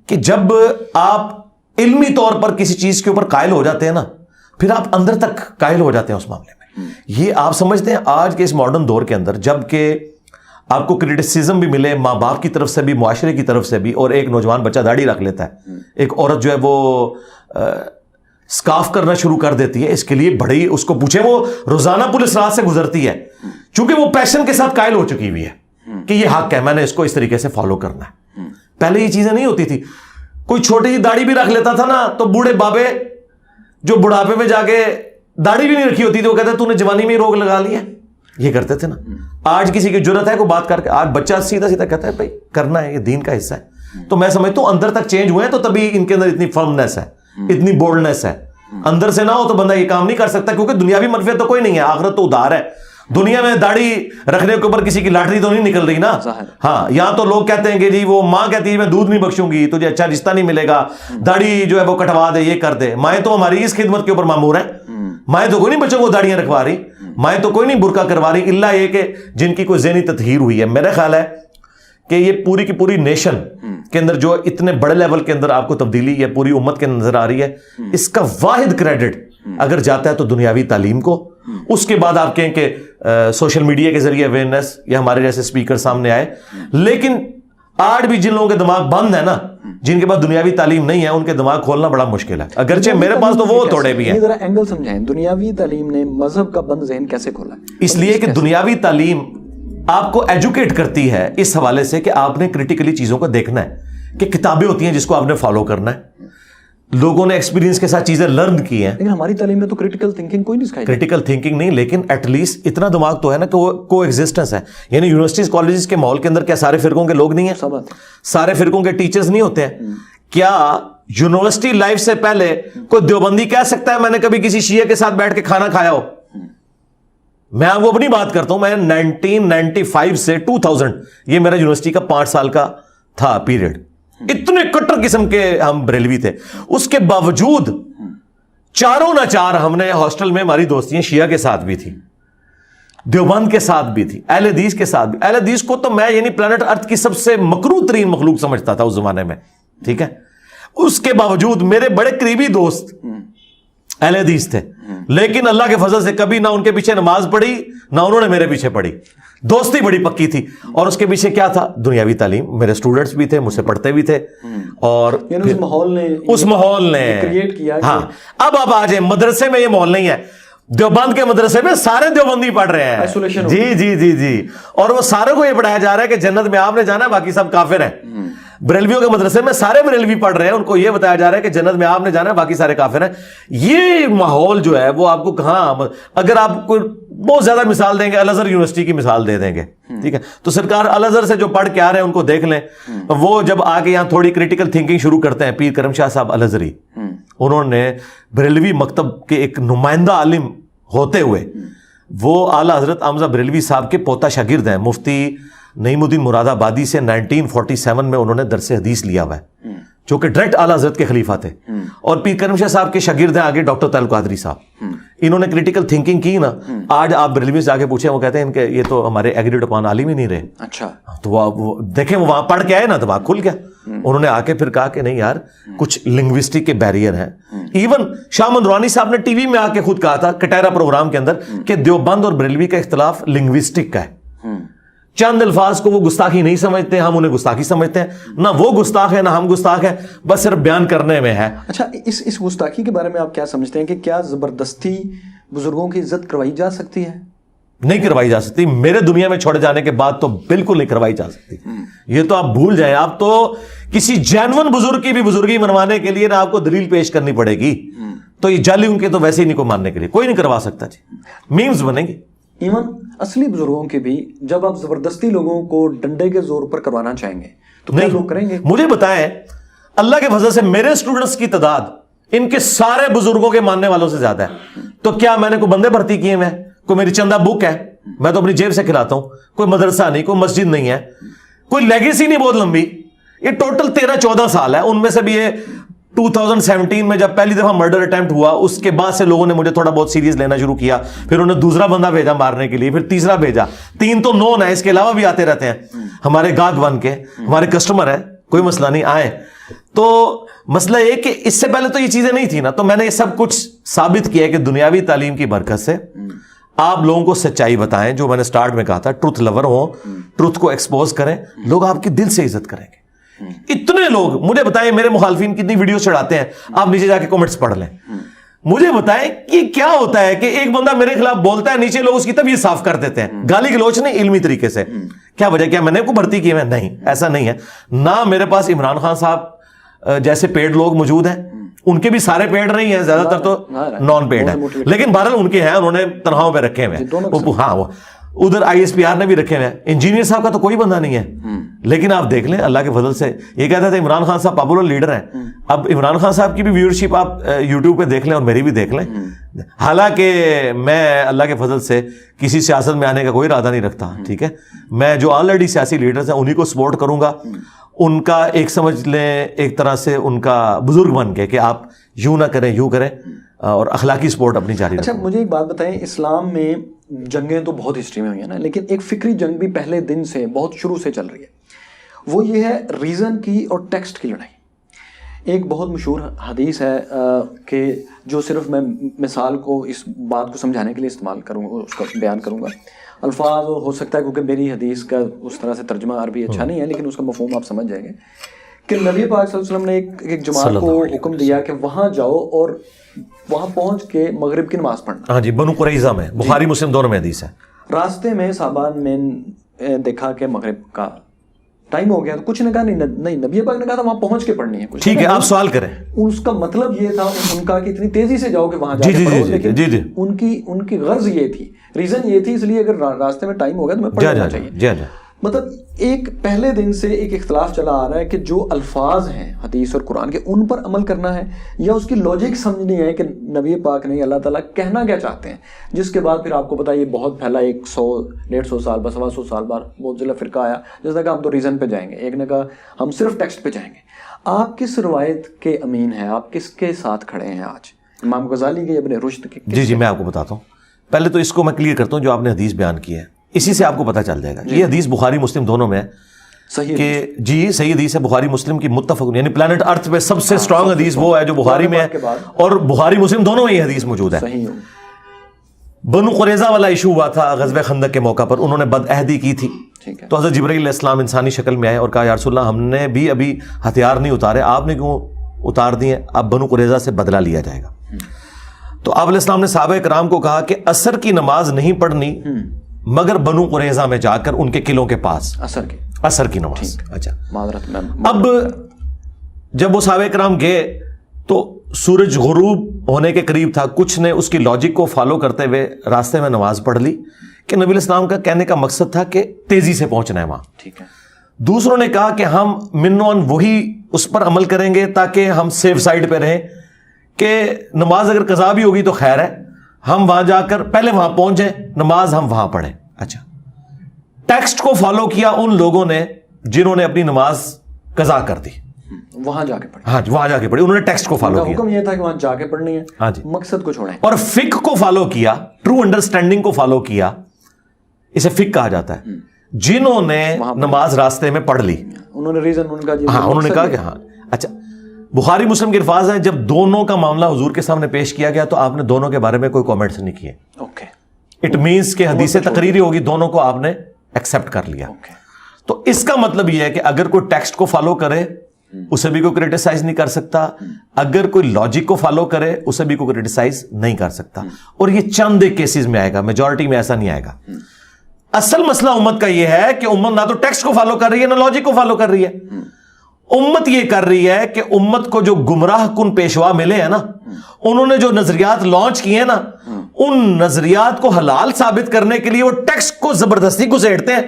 کہ جب آپ علمی طور پر کسی چیز کے اوپر قائل ہو جاتے ہیں نا, پھر آپ اندر تک قائل ہو جاتے ہیں اس معاملے میں. یہ آپ سمجھتے ہیں آج کے اس ماڈرن دور کے اندر, جب کہ آپ کو کریٹیسزم بھی ملے ماں باپ کی طرف سے بھی, معاشرے کی طرف سے بھی, اور ایک نوجوان بچہ داڑھی رکھ لیتا ہے, ایک عورت جو ہے وہ سکارف کرنا شروع کر دیتی ہے, اس کے لیے بڑی, اس کو پوچھیں, وہ روزانہ پولیس رات سے گزرتی ہے, چونکہ وہ پیشن کے ساتھ قائل ہو چکی ہوئی ہے کہ یہ حق ہے, میں نے اس کو اس طریقے سے فالو کرنا ہے. پہلے یہ چیزیں نہیں ہوتی تھی. کوئی چھوٹی سی داڑھی بھی رکھ لیتا تھا نا تو بوڑھے بابے جو بڑھاپے میں جا کے داڑھی بھی نہیں رکھی ہوتی تھی, وہ کہتے ہیں تو نے جوانی میں ہی روگ لگا لی ہے. یہ کرتے تھے نا. آج کسی کی جرت ہے کوئی بات کر کے, آج بچہ سیدھا سیدھا کہتا ہے بھائی کرنا ہے, یہ دین کا حصہ ہے. تو میں سمجھتا ہوں اندر تک چینج ہوئے ہیں, تو تبھی ان کے اندر اتنی فرمنس ہے, اتنی بولڈنس ہے. اندر سے نہ ہو تو بندہ یہ کام نہیں کر سکتا, کیونکہ دنیاوی منفیت تو کوئی نہیں ہے, آخرت تو ادھار ہے. دنیا میں داڑھی رکھنے کے اوپر کسی کی لاٹری تو نہیں نکل رہی نا. ہاں, یہاں تو لوگ کہتے ہیں کہ جی وہ ماں کہتی ہے میں دودھ نہیں بخشوں گی, تجھے اچھا رشتہ نہیں ملے گا, داڑھی جو ہے وہ کٹوا دے, یہ کر دے. مائیں تو ہماری اس خدمت کے اوپر مامور ہیں. مائیں تو کوئی نہیں بچوں کو داڑیاں رکھوا رہی, مائیں تو کوئی نہیں برقع کروا رہی, الا یہ کہ جن کی کوئی ذہنی تطہیر ہوئی ہے. میرا خیال ہے کہ یہ پوری کی پوری نیشن کے اندر جو اتنے بڑے لیول کے اندر آپ کو تبدیلی یہ پوری امت کے نظر آ رہی ہے, اس کا واحد کریڈٹ اگر جاتا ہے تو دنیاوی تعلیم کو اس کے بعد آپ کہیں کہ سوشل میڈیا کے ذریعے اویئرنیس یا ہمارے جیسے اسپیکر سامنے آئے. لیکن آج بھی جن لوگوں کے دماغ بند ہے نا, جن کے پاس دنیاوی تعلیم نہیں ہے, ان کے دماغ کھولنا بڑا مشکل ہے, اگرچہ میرے پاس تو وہ تھوڑے بھی ہیں. ذرا اینگل سمجھائیں, دنیاوی تعلیم نے مذہب کا بند ذہن کیسے کھولا؟ اس لیے کہ دنیاوی تعلیم آپ کو ایجوکیٹ کرتی ہے اس حوالے سے کہ آپ نے کریٹیکلی چیزوں کو دیکھنا ہے, کہ کتابیں ہوتی ہیں جس کو آپ نے فالو کرنا ہے, لوگوں نے ایکسپیرینس کے ساتھ چیزیں لرن کی ہیں. لیکن ہماری تعلیم میں تو کریٹیکل تھنکنگ کوئی نہیں سکھائی. کریٹیکل تھنکنگ نہیں, لیکن ایٹ لیسٹ اتنا دماغ تو ہے نا کہ وہ کو ایگزسٹنس ہے. یعنی یونیورسٹیز کالجز کے ماحول کے اندر کیا سارے فرقوں کے لوگ نہیں ہیں؟ سارے فرقوں کے ٹیچرز نہیں ہوتے ہیں؟ کیا یونیورسٹی لائف سے پہلے کوئی دیوبندی کہہ سکتا ہے میں نے کبھی کسی شیعہ کے ساتھ بیٹھ کے کھانا کھایا ہو؟ میں آپ کو اپنی بات کرتا ہوں, میں 1995 سے 2000 یہ میرا یونیورسٹی کا 5 سال کا تھا پیریڈ, اتنے کٹر قسم کے ہم بریلوی تھے. اس کے باوجود چاروں نہ چار ہم نے ہاسٹل میں ہماری دوستیاں شیعہ کے ساتھ بھی تھی, دیوبند کے ساتھ بھی تھی, اہل حدیث کے ساتھ بھی. اہل حدیث کو تو میں یعنی پلانٹ ارتھ کی سب سے مکروہ ترین مخلوق سمجھتا تھا اس زمانے میں, ٹھیک ہے. اس کے باوجود میرے بڑے قریبی دوست اہل حدیث تھے, لیکن اللہ کے فضل سے کبھی نہ ان کے پیچھے نماز پڑھی نہ انہوں نے میرے پیچھے پڑھی. دوستی بڑی پکی تھی, اور اس کے پیچھے کیا تھا؟ دنیاوی تعلیم. میرے اسٹوڈنٹس بھی تھے, مجھ سے پڑھتے بھی تھے, اور اس ماحول نے کریٹ کیا. ہاں, اب آپ آ جائیں مدرسے میں, یہ ماحول نہیں ہے. دیوبند کے مدرسے میں سارے دیوبندی پڑھ رہے ہیں, جی جی جی جی, اور وہ سارے کو یہ پڑھایا جا رہا ہے کہ جنت میں آپ نے جانا ہے, باقی سب کافر ہیں. بریلویوں کے مدرسے میں سارے بریلوی پڑھ رہے ہیں, ان کو یہ بتایا جا رہا ہے کہ جنت میں آپ نے جانا ہے, باقی سارے کافر ہیں. یہ ماحول جو ہے وہ آپ کو کہاں, اگر آپ کو بہت زیادہ مثال دیں گے, الازہر یونیورسٹی کی مثال دے دیں گے, ٹھیک ہے, تو سرکار الازہر سے جو پڑھ کے آ رہے ہیں ان کو دیکھ لیں. وہ جب آ کے یہاں تھوڑی کریٹیکل تھنکنگ شروع کرتے ہیں, پیر کرم شاہ صاحب الازہری, انہوں نے بریلوی مکتب کے ایک نمائندہ عالم ہوتے ہوئے, وہ اعلیٰ حضرت حمزہ بریلوی صاحب کے پوتا شاگرد ہیں. مفتی نعیم الدین مراد آبادی سے 1947 میں انہوں نے درس حدیث لیا ہوا ہے, جو کہ ڈائریکٹ اعلیٰ حضرت کے خلیفہ تھے. اور پیر کرم شاہ صاحب کے شاگرد ہیں آگے ڈاکٹر طاہر القادری صاحب. انہوں نے کریٹیکل تھنکنگ کی نا, آج آپ بریلوی سے آگے پوچھیں, وہ کہتے ہیں کہ یہ تو ہمارے ایگریڈ اپان عالم ہی نہیں رہے. اچھا, تو وہ دیکھیں, وہ وہاں پڑھ کے آئے نا, دماغ کھل گیا. انہوں نے آ کے پھر کہا کہ نہیں یار, کچھ لنگوسٹک کے بیریئر ہیں. ایون شاہ منروانی صاحب نے ٹی وی میں آ کے خود کہا تھا کٹیرا پروگرام کے اندر کہ دیوبند اور بریلوی کا اختلاف لنگوسٹک کا ہے. چند الفاظ کو وہ گستاخی نہیں سمجھتے, ہم انہیں گستاخی سمجھتے ہیں. نہ وہ گستاخ ہے نہ ہم گستاخ ہیں, بس صرف بیان کرنے میں ہے. اچھا, اس گستاخی کے بارے میں آپ کیا سمجھتے ہیں کہ کیا زبردستی بزرگوں کی عزت کروائی جا سکتی ہے؟ نہیں کروائی جا سکتی. میرے دنیا میں چھوڑے جانے کے بعد تو بالکل نہیں کروائی جا سکتی. یہ تو آپ بھول جائیں. آپ تو کسی جینون بزرگ کی بھی بزرگی منوانے کے لیے نا آپ کو دلیل پیش کرنی پڑے گی. تو یہ جعلی ان کے تو ویسے ہی نہیں کو ماننے کے لیے کوئی نہیں کروا سکتا جی, میمز بنیں گے. ایون اصلی بزرگوں کے بھی جب آپ زبردستی لوگوں کو ڈنڈے کے زور پر کروانا چاہیں گے تو کیا لوگ کریں گے؟ مجھے بتائیں, اللہ کے فضل سے میرے اسٹوڈنٹس کی تعداد ان کے سارے بزرگوں کے ماننے والوں سے زیادہ ہے. تو کیا میں نے کوئی بندے بھرتی کیے ہوئے ہیں؟ کوئی میری چندہ بک ہے, میں تو اپنی جیب سے کھلاتا ہوں. کوئی مدرسہ نہیں, کوئی مسجد نہیں ہے, کوئی لیگیسی نہیں بہت لمبی. یہ ٹوٹل 13-14 سال ہے. ان میں سے بھی یہ 2017 میں جب پہلی دفعہ مرڈر اٹیمپٹ ہوا, اس کے بعد سے لوگوں نے مجھے تھوڑا بہت سیریس لینا شروع کیا. پھر انہوں نے دوسرا بندہ بھیجا مارنے کے لیے, پھر تیسرا بھیجا, 3 تو نون ہے, اس کے علاوہ بھی آتے رہتے ہیں. ہمارے گاہک بن کے, ہمارے کسٹمر ہیں, کوئی مسئلہ نہیں, آئے. تو مسئلہ یہ کہ اس سے پہلے تو یہ چیزیں نہیں تھی نا. تو میں نے یہ سب کچھ ثابت کیا کہ دنیاوی تعلیم کی برکت سے آپ لوگوں کو سچائی بتائیں, جو میں نے سٹارٹ میں کہا تھا, ٹروتھ لور ہوں, ٹروتھ کو ایکسپوز کریں, لوگ آپ کی دل سے عزت کریں گے. اتنے لوگ مجھے بتائیں, میرے مخالفین کتنی ویڈیوز چڑھاتے ہیں, آپ نیچے جا کے کمنٹس پڑھ لیں. مجھے بتائیں کہ کیا ہوتا ہے کہ ایک بندہ میرے خلاف بولتا ہے, نیچے لوگ اس کی طبیعت صاف کر دیتے ہیں, گالی گلوچ نہیں, علمی طریقے سے. کیا وجہ, کیا میں نے کوئی بھرتی کی ہے؟ نہیں, ایسا نہیں ہے. نہ میرے پاس عمران خان صاحب جیسے پیڈ لوگ موجود ہیں, ان کے بھی سارے پیڈ نہیں ہیں, زیادہ تر تو نان پیڈ ہیں, لیکن بہرحال ان کے ہیں, انہوں نے تنخواہوں پہ رکھے ہوئے. ہاں, وہ ادھر ISPR نے بھی رکھے ہوئے ہیں. انجینئر صاحب کا تو کوئی بندہ نہیں ہے, لیکن آپ دیکھ لیں اللہ کے فضل سے. یہ کہتے تھے عمران خان صاحب پاپولر لیڈر ہیں. اب عمران خان صاحب کی بھی ویورشپ آپ یوٹیوب پہ دیکھ لیں اور میری بھی دیکھ لیں. حالانکہ میں اللہ کے فضل سے کسی سیاست میں آنے کا کوئی ارادہ نہیں رکھتا, ٹھیک ہے. میں جو آلریڈی سیاسی لیڈرز ہیں انہی کو سپورٹ کروں گا. ان کا ایک سمجھ لیں ایک طرح سے ان کا بزرگ بن کے کہ آپ یوں نہ کریں, یوں کریں, اور اخلاقی سپورٹ اپنی جاری رکھیں. اچھا, مجھے ایک بات بتائیں, اسلام میں جنگیں تو بہت ہسٹری میں ہوئی ہیں نا, لیکن ایک فکری جنگ بھی پہلے دن سے بہت شروع سے چل رہی ہے. وہ یہ ہے ریزن کی اور ٹیکسٹ کی لڑائی. ایک بہت مشہور حدیث ہے کہ جو صرف میں مثال کو اس بات کو سمجھانے کے لیے استعمال کروں گا، اس کا بیان کروں گا. الفاظ ہو سکتا ہے کیونکہ میری حدیث کا اس طرح سے ترجمہ عربی اچھا نہیں ہے، لیکن اس کا مفہوم آپ سمجھ جائیں گے کہ نبی پاک صلی اللہ علیہ وسلم نے ایک جماعت کو حکم دیا کہ وہاں جاؤ اور وہاں پہنچ کے مغرب کی نماز پڑھنا. ہاں جی، بنو قریظہ میں، بخاری مسلم دونوں میں حدیث ہے. راستے میں صحابان میں دیکھا کہ مغرب کا ٹائم ہو گیا تو کچھ نے کہا نہیں، نبی پاک نے کہا تھا وہاں پہنچ کے پڑھنی ہے. کچھ ٹھیک ہے، آپ سوال کریں. اس کا مطلب یہ تھا ان کا کہ اتنی تیزی سے جاؤ کہ وہاں جا کے پڑھو، لیکن ان کی غرض یہ تھی، ریزن یہ تھی، اس لیے اگر راستے میں ٹائم ہو گیا تو میں پڑھنا چاہیے. مطلب ایک پہلے دن سے ایک اختلاف چلا آ رہا ہے کہ جو الفاظ ہیں حدیث اور قرآن کے ان پر عمل کرنا ہے یا اس کی لاجک سمجھنی ہے کہ نبی پاک نے اللہ تعالیٰ کہنا کیا چاہتے ہیں. جس کے بعد پھر آپ کو پتا یہ بہت پھیلا، 100-150 سال 100 سال بعد بہت ضلع فرقہ آیا جس نے کہا ہم تو ریزن پہ جائیں گے، ایک نے کہا ہم صرف ٹیکسٹ پہ جائیں گے. آپ کس روایت کے امین ہیں؟ آپ کس کے ساتھ کھڑے ہیں آج؟ امام غزالی کے، ابن رشد کے؟ جی میں آپ کو بتاتا ہوں. پہلے تو اس کو میں کلیئر کرتا ہوں، جو آپ نے حدیث بیان کی ہے اسی سے آپ کو پتہ چل جائے گا. یہ حدیث بخاری مسلم دونوں میں ہے صحیح کہ جی صحیح حدیث ہے. بخاری مسلم کی متفق، یعنی پلانٹ ارتھ پہ سب سے اسٹرانگ حدیث وہ ہے جو بخاری میں ہے، اور بخاری مسلم دونوں میں یہ حدیث موجود ہے. بنو قریظہ والا ایشو ہوا تھا غزوہ خندق کے موقع پر، انہوں نے بدعہدی کی تھی تو حضرت جبرائیل علیہ السلام انسانی شکل میں آئے اور کہا یا رسول اللہ ہم نے بھی ابھی ہتھیار نہیں اتارے، آپ نے کیوں اتار دیے؟ اب بنو قریظہ سے بدلہ لیا جائے گا. تو آپ علیہ السلام نے صحابہ کرام کو کہا کہ عصر کی نماز نہیں پڑھنی مگر بنو قریظہ میں جا کر ان کے قلعوں کے پاس عصر کی نماز. اچھا، اب جب وہ صحابہ کرام گئے تو سورج غروب ہونے کے قریب تھا. کچھ نے اس کی لاجک کو فالو کرتے ہوئے راستے میں نماز پڑھ لی کہ نبی علیہ السلام کا کہنے کا مقصد تھا کہ تیزی سے پہنچنا ہے وہاں. ٹھیک ہے. دوسروں نے کہا کہ ہم منون وہی اس پر عمل کریں گے تاکہ ہم سیف سائڈ پہ رہیں کہ نماز اگر قضا بھی ہوگی تو خیر ہے، ہم وہاں جا کر پہلے وہاں پہنچ جائیں، نماز ہم وہاں پڑھیں. اچھا، ٹیکسٹ کو فالو کیا ان لوگوں نے جنہوں نے اپنی نماز قضا کر دی، وہاں جا کے پڑھی. ہاں وہاں جا کے پڑھی، انہوں نے ٹیکسٹ کو فالو کیا. حکم یہ تھا کہ وہاں جا کے پڑھنی ہے. ہاں جی، مقصد کو چھوڑیں. اور فقہ کو فالو کیا، ٹرو انڈرسٹینڈنگ کو فالو کیا، اسے فقہ کہا جاتا ہے. جنہوں نے نماز راستے میں پڑھ لی انہوں نے ریزن ان کا ہاں انہوں نے کہا کہ ہاں. اچھا، بخاری مسلم کے الفاظ ہیں جب دونوں کا معاملہ حضور کے سامنے پیش کیا گیا تو آپ نے دونوں کے بارے میں کوئی کامنٹس نہیں کیے. اوکے، اٹ مینس کہ حدیث تقریری ہوگی، دونوں کو آپ نے ایکسپٹ کر لیا. تو اس کا مطلب یہ ہے کہ اگر کوئی ٹیکسٹ کو فالو کرے اسے بھی کوئی کریٹیسائز نہیں کر سکتا، اگر کوئی لاجک کو فالو کرے اسے بھی کوئی کریٹیسائز نہیں کر سکتا. اور یہ چند ایک کیسز میں آئے گا، میجورٹی میں ایسا نہیں آئے گا. اصل مسئلہ امت کا یہ ہے کہ امت نہ تو ٹیکسٹ کو فالو کر رہی ہے نہ لاجک کو فالو کر رہی ہے. امت یہ کر رہی ہے کہ امت کو جو گمراہ کن پیشوا ملے ہیں نا، انہوں نے جو نظریات لانچ کیے ہیں نا، ان نظریات کو حلال ثابت کرنے کے لیے وہ ٹیکسٹ کو زبردستی گھسیٹتے ہیں،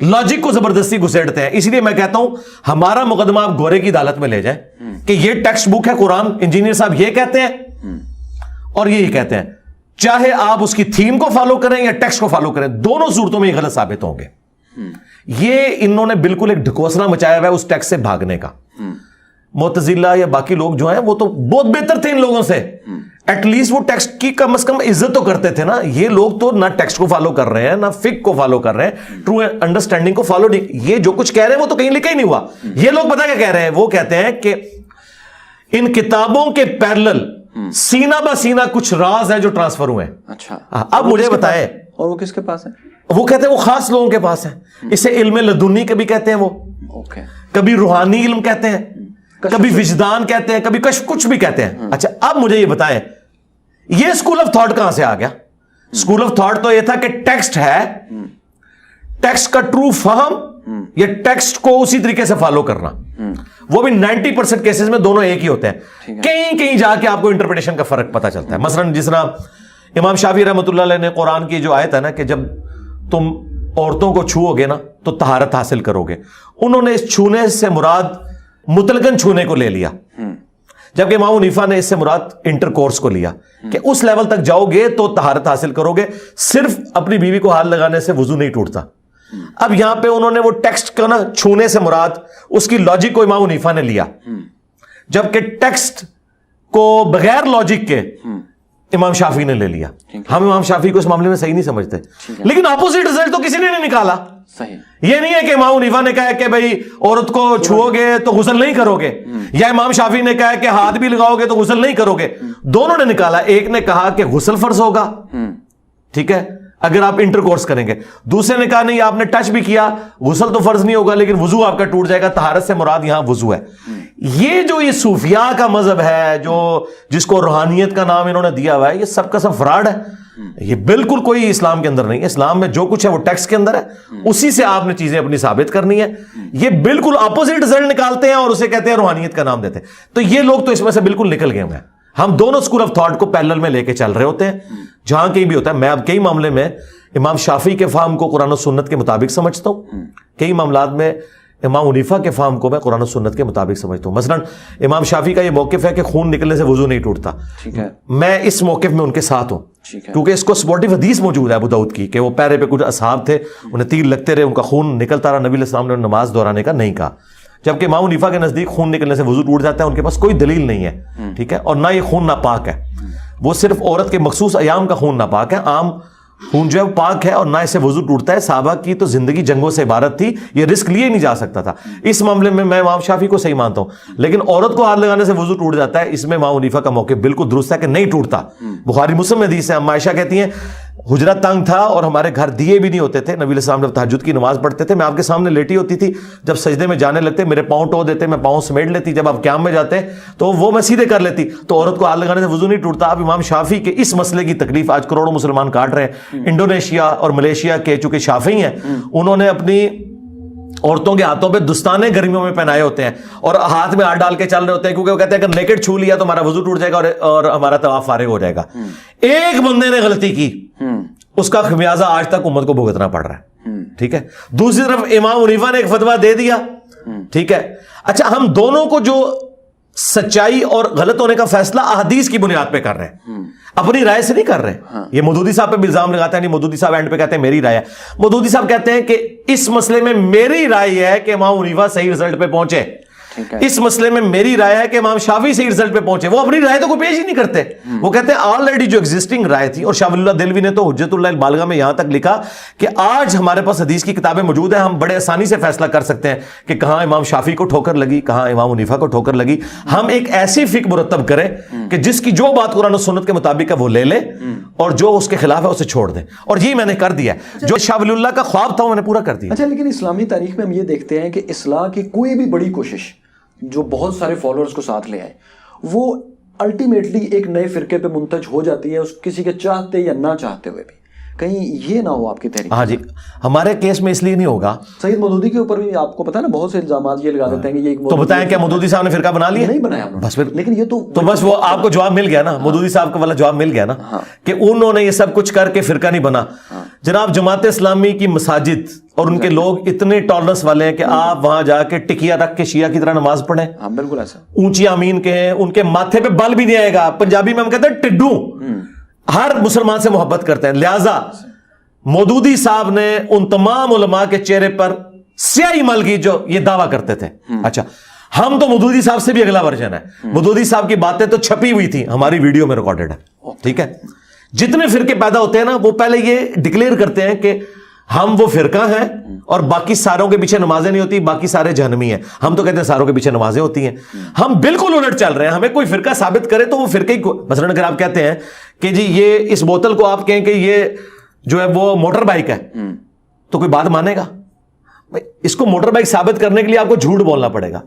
لاجک کو زبردستی گھسیٹتے ہیں. اس لیے میں کہتا ہوں ہمارا مقدمہ آپ گورے کی عدالت میں لے جائیں کہ یہ ٹیکسٹ بک ہے قرآن، انجینئر صاحب یہ کہتے ہیں اور یہی کہتے ہیں. چاہے آپ اس کی تھیم کو فالو کریں یا ٹیکسٹ کو فالو کریں، دونوں صورتوں میں یہ غلط ثابت ہوں گے. یہ انہوں نے بالکل ایک ڈھکوسلا مچایا ہوا ہے اس ٹیکسٹ سے بھاگنے کا. معتزلہ یا باقی لوگ جو ہیں وہ تو بہت بہتر تھے ان لوگوں سے، ایٹ لیسٹ وہ ٹیکسٹ کی کم از کم عزت تو کرتے تھے نا. یہ لوگ تو نہ ٹیکسٹ کو فالو کر رہے ہیں نہ فقہ کو فالو کر رہے ہیں، ٹرو انڈرسٹینڈنگ کو فالو نہیں. یہ جو کچھ کہہ رہے ہیں وہ تو کہیں لکھا ہی نہیں ہوا. یہ لوگ پتہ کیا کہہ رہے ہیں؟ وہ کہتے ہیں کہ ان کتابوں کے پیرلل سینہ بہ سینہ کچھ راز ہیں جو ٹرانسفر ہوئے ہیں. اچھا، اب مجھے بتائے اور وہ کس کے پاس ہے؟ وہ کہتے ہیں وہ خاص لوگوں کے پاس ہے. اسے علم لدنی کبھی کہتے ہیں، وہ کبھی روحانی علم کہتے ہیں، کبھی وجدان کہتے ہیں، کبھی کشف، کچھ بھی کہتے ہیں. اچھا، اب مجھے یہ بتائیں یہ اسکول آف تھاٹ کہاں سے آ گیا؟ اسکول آف تھاٹ تو یہ تھا کہ ٹیکسٹ ہے، ٹیکسٹ کا ٹرو فہم یا ٹیکسٹ کو اسی طریقے سے فالو کرنا. وہ بھی 90% کیسز میں دونوں ایک ہی ہوتے ہیں. کہیں کہیں جا کے آپ کو انٹرپریٹیشن کا فرق پتا چلتا ہے. مثلا جس طرح امام شافعی رحمۃ اللہ علیہ نے قرآن کی جو آیت ہے نا کہ جب تم عورتوں کو چھوؤ گے نا تو طہارت حاصل کرو گے، انہوں نے اس چھونے سے مراد مطلقاً چھونے کو لے لیا، جبکہ امام حنیفہ نے اس سے مراد انٹر کورس کو لیا کہ اس لیول تک جاؤ گے تو طہارت حاصل کرو گے، صرف اپنی بیوی کو ہاتھ لگانے سے وضو نہیں ٹوٹتا. اب یہاں پہ انہوں نے وہ ٹیکسٹ کا نا چھونے سے مراد اس کی لاجک کو امام حنیفہ نے لیا، جبکہ ٹیکسٹ کو بغیر لاجک کے امام شافعی نے لے لیا. ہم امام شافعی کو اس معاملے میں صحیح نہیں سمجھتے، لیکن اپوزٹ رزلٹ تو کسی نے نہیں نکالا. صحیح. یہ نہیں ہے کہ امام حنیفہ نے کہا کہ بھائی عورت کو چھوؤ گے تو غسل نہیں کرو گے, یا امام شافعی نے کہا کہ ہاتھ بھی لگاؤ گے تو غسل نہیں کرو گے. دونوں نے نکالا, ایک نے کہا کہ غسل فرض ہوگا, ٹھیک ہے, اگر آپ انٹر کورس کریں گے. دوسرے نے کہا نہیں, آپ نے ٹچ بھی کیا, غسل تو فرض نہیں ہوگا لیکن وضو آپ کا ٹوٹ جائے گا. طہارت سے مراد یہاں وضو ہے. یہ صوفیاء کا مذہب ہے, جس کو روحانیت کا نام انہوں نے دیا ہوا ہے, یہ سب کا سب فراڈ ہے. یہ بالکل کوئی اسلام کے اندر نہیں ہے. اسلام میں جو کچھ ہے وہ ٹیکسٹ کے اندر ہے, اسی سے آپ نے چیزیں اپنی ثابت کرنی ہے. یہ بالکل اپوزٹ رزلٹ نکالتے ہیں اور اسے کہتے ہیں روحانیت کا نام دیتے ہیں. تو یہ لوگ تو اس میں سے بالکل نکل گئے ہیں. ہم دونوں اسکول آف تھاٹ کو پیرلل میں لے کے چل رہے ہوتے ہیں, جہاں کہیں بھی ہوتا ہے. میں اب کئی معاملے میں امام شافعی کے فہم کو قرآن و سنت کے مطابق سمجھتا ہوں, کئی معاملات میں امام حنیفہ کے فہم کو میں قرآن و سنت کے مطابق سمجھتا ہوں. مثلا امام شافعی کا یہ موقف ہے کہ خون نکلنے سے وضو نہیں ٹوٹتا, میں اس موقف میں ان کے ساتھ ہوں, کیونکہ اس کو سپورٹیو حدیث موجود ہے ابو داؤد کی کہ وہ پیرے پہ کچھ اصحاب تھے, انہیں تیر لگتے رہے, ان کا خون نکلتا رہا, نبی علیہ السلام نے نماز دہرانے کا نہیں کہا. جبکہ امام حنیفہ کے نزدیک خون نکلنے سے وضو ٹوٹ جاتا ہے, ان کے پاس کوئی دلیل نہیں ہے, ٹھیک ہے, اور نہ یہ خون ناپاک ہے. وہ صرف عورت کے مخصوص ایام کا خون ناپاک ہے, عام خون جو ہے وہ پاک ہے اور نہ اسے وضو ٹوٹتا ہے. صحابہ کی تو زندگی جنگوں سے عبارت تھی, یہ رسک لیے نہیں جا سکتا تھا. اس معاملے میں میں امام شافعی کو صحیح مانتا ہوں, لیکن عورت کو ہاتھ لگانے سے وضو ٹوٹ جاتا ہے, اس میں امام حنیفہ کا موقف بالکل درست ہے کہ نہیں ٹوٹتا. بخاری مسلم میں حدیث ہے, اما عائشہ کہتی ہیں حجرہ تنگ تھا اور ہمارے گھر دیے بھی نہیں ہوتے تھے. نبی علیہ السلام جب تہجد کی نماز پڑھتے تھے, میں آپ کے سامنے لیٹی ہوتی تھی, جب سجدے میں جانے لگتے میرے پاؤں ٹو دیتے, میں پاؤں سمیٹ لیتی, جب آپ قیام میں جاتے تو وہ میں سیدھے کر لیتی. تو عورت کو ہاتھ لگانے سے وضو نہیں ٹوٹتا. اب امام شافعی کے اس مسئلے کی تکلیف آج کروڑوں مسلمان کاٹ رہے ہیں. انڈونیشیا اور ملیشیا کے چونکہ شافعی ہیں, انہوں نے اپنی عورتوں کے ہاتھوں پہ دستانے گرمیوں میں پہنائے ہوتے ہیں اور ہاتھ میں ہاتھ ڈال کے چل رہے ہوتے ہیں, کیونکہ وہ کہتے ہیں اگر نیکڈ چھو لیا تو ہمارا وضو ٹوٹ جائے گا اور ہمارا طواف فارغ ہو جائے گا. ایک بندے نے غلطی کی, اس کا خمیازہ آج تک امت کو بھگتنا پڑ رہا ہے, ٹھیک ہے. دوسری طرف امام حنیفہ نے ایک فتویٰ دے دیا, ٹھیک ہے. اچھا, ہم دونوں کو جو سچائی اور غلط ہونے کا فیصلہ احادیث کی بنیاد پہ کر رہے ہیں, اپنی رائے سے نہیں کر رہے. یہ مودودی صاحب پہ بھی الزام لگاتا ہے, نہیں مودودی صاحب اینڈ پہ کہتے ہیں میری رائے ہے. مودودی صاحب کہتے ہیں کہ اس مسئلے میں میری رائے ہے کہ امام حنیفہ صحیح رزلٹ پہ پہنچے, اس مسئلے میں میری رائے ہے کہ امام شافعی صحیح رزلٹ پہ پہنچے. وہ اپنی رائے تو کوئی پیش ہی نہیں کرتے, وہ کہتے ہیں آلریڈی جو ایگزسٹنگ رائے تھی. اور شاہ ولی اللہ دہلوی نے تو حجت اللہ البالغہ میں یہاں تک لکھا کہ آج ہمارے پاس حدیث کی کتابیں موجود ہیں, ہم بڑے آسانی سے فیصلہ کر سکتے ہیں کہ کہاں امام شافعی کو ٹھوکر لگی, کہاں امام حنیفہ کو ٹھوکر لگی. ہم ایک ایسی فقہ مرتب کریں کہ جس کی جو بات قرآن و سنت کے مطابق ہے وہ لے لے, اور جو اس کے خلاف ہے اسے چھوڑ دیں. اور یہ میں نے کر دیا, جو شاہ ولی اللہ کا خواب تھا وہ میں نے پورا کر دیا. اچھا, لیکن اسلامی تاریخ میں ہم یہ دیکھتے ہیں کہ اصلاح کی کوئی بھی بڑی کوشش جو بہت سارے فالوورز کو ساتھ لے آئے, وہ الٹیمیٹلی ایک نئے فرقے پہ منتج ہو جاتی ہے, اس کسی کے چاہتے یا نہ چاہتے ہوئے بھی. کہیں یہ نہ ہو آپ کی تحریک؟ ہاں جی, ہمارے کیس میں اس لیے نہیں ہوگا. سید مودودی کے اوپر بھی آپ کو پتا نا بہت سے الزامات یہ لگا دیتے ہیں کہ یہ تو بتائیں کیا مودودی صاحب نے فرقہ بنا لیا؟ نہیں بنایا بس پھر, لیکن یہ تو بس وہ آپ کو جواب مل گیا نا, مودودی صاحب کا والا جواب مل گیا نا کہ انہوں نے یہ سب کچھ کر کے فرقہ نہیں بنا. جناب جماعت اسلامی کی مساجد اور ان کے لوگ اتنے ٹالرنس والے ہیں کہ آپ وہاں جا کے ٹکیا رکھ کے شیعہ کی طرح نماز پڑھیں. ہاں بالکل ایسا, اونچی آمین کہیں, ان کے ماتھے پہ بل بھی نہیں آئے گا. پنجابی میں ہم کہتے ہیں ٹڈو, ہر مسلمان سے محبت کرتے ہیں. لہذا مودودی صاحب نے ان تمام علماء کے چہرے پر سیاہی مل گئی جو یہ دعویٰ کرتے تھے. اچھا, ہم تو مودودی صاحب سے بھی اگلا ورژن ہے. مودودی صاحب کی باتیں تو چھپی ہوئی تھی, ہماری ویڈیو میں ریکارڈڈ ہے, ٹھیک ہے. جتنے فرقے پیدا ہوتے ہیں نا, وہ پہلے یہ ڈکلیئر کرتے ہیں کہ ہم وہ فرقہ ہیں اور باقی ساروں کے پیچھے نمازیں نہیں ہوتی, باقی سارے جہنمی ہیں. ہم تو کہتے ہیں ساروں کے پیچھے نمازیں ہوتی ہیں. ہم بالکل الٹ چل رہے ہیں. ہمیں کوئی فرقہ ثابت کرے تو وہ فرقے کو, مثلا اگر آپ کہتے ہیں کہ جی یہ اس بوتل کو آپ کہیں کہ یہ جو ہے وہ موٹر بائک ہے, تو کوئی بات مانے گا؟ اس کو موٹر بائک ثابت کرنے کے لیے آپ کو جھوٹ بولنا پڑے گا.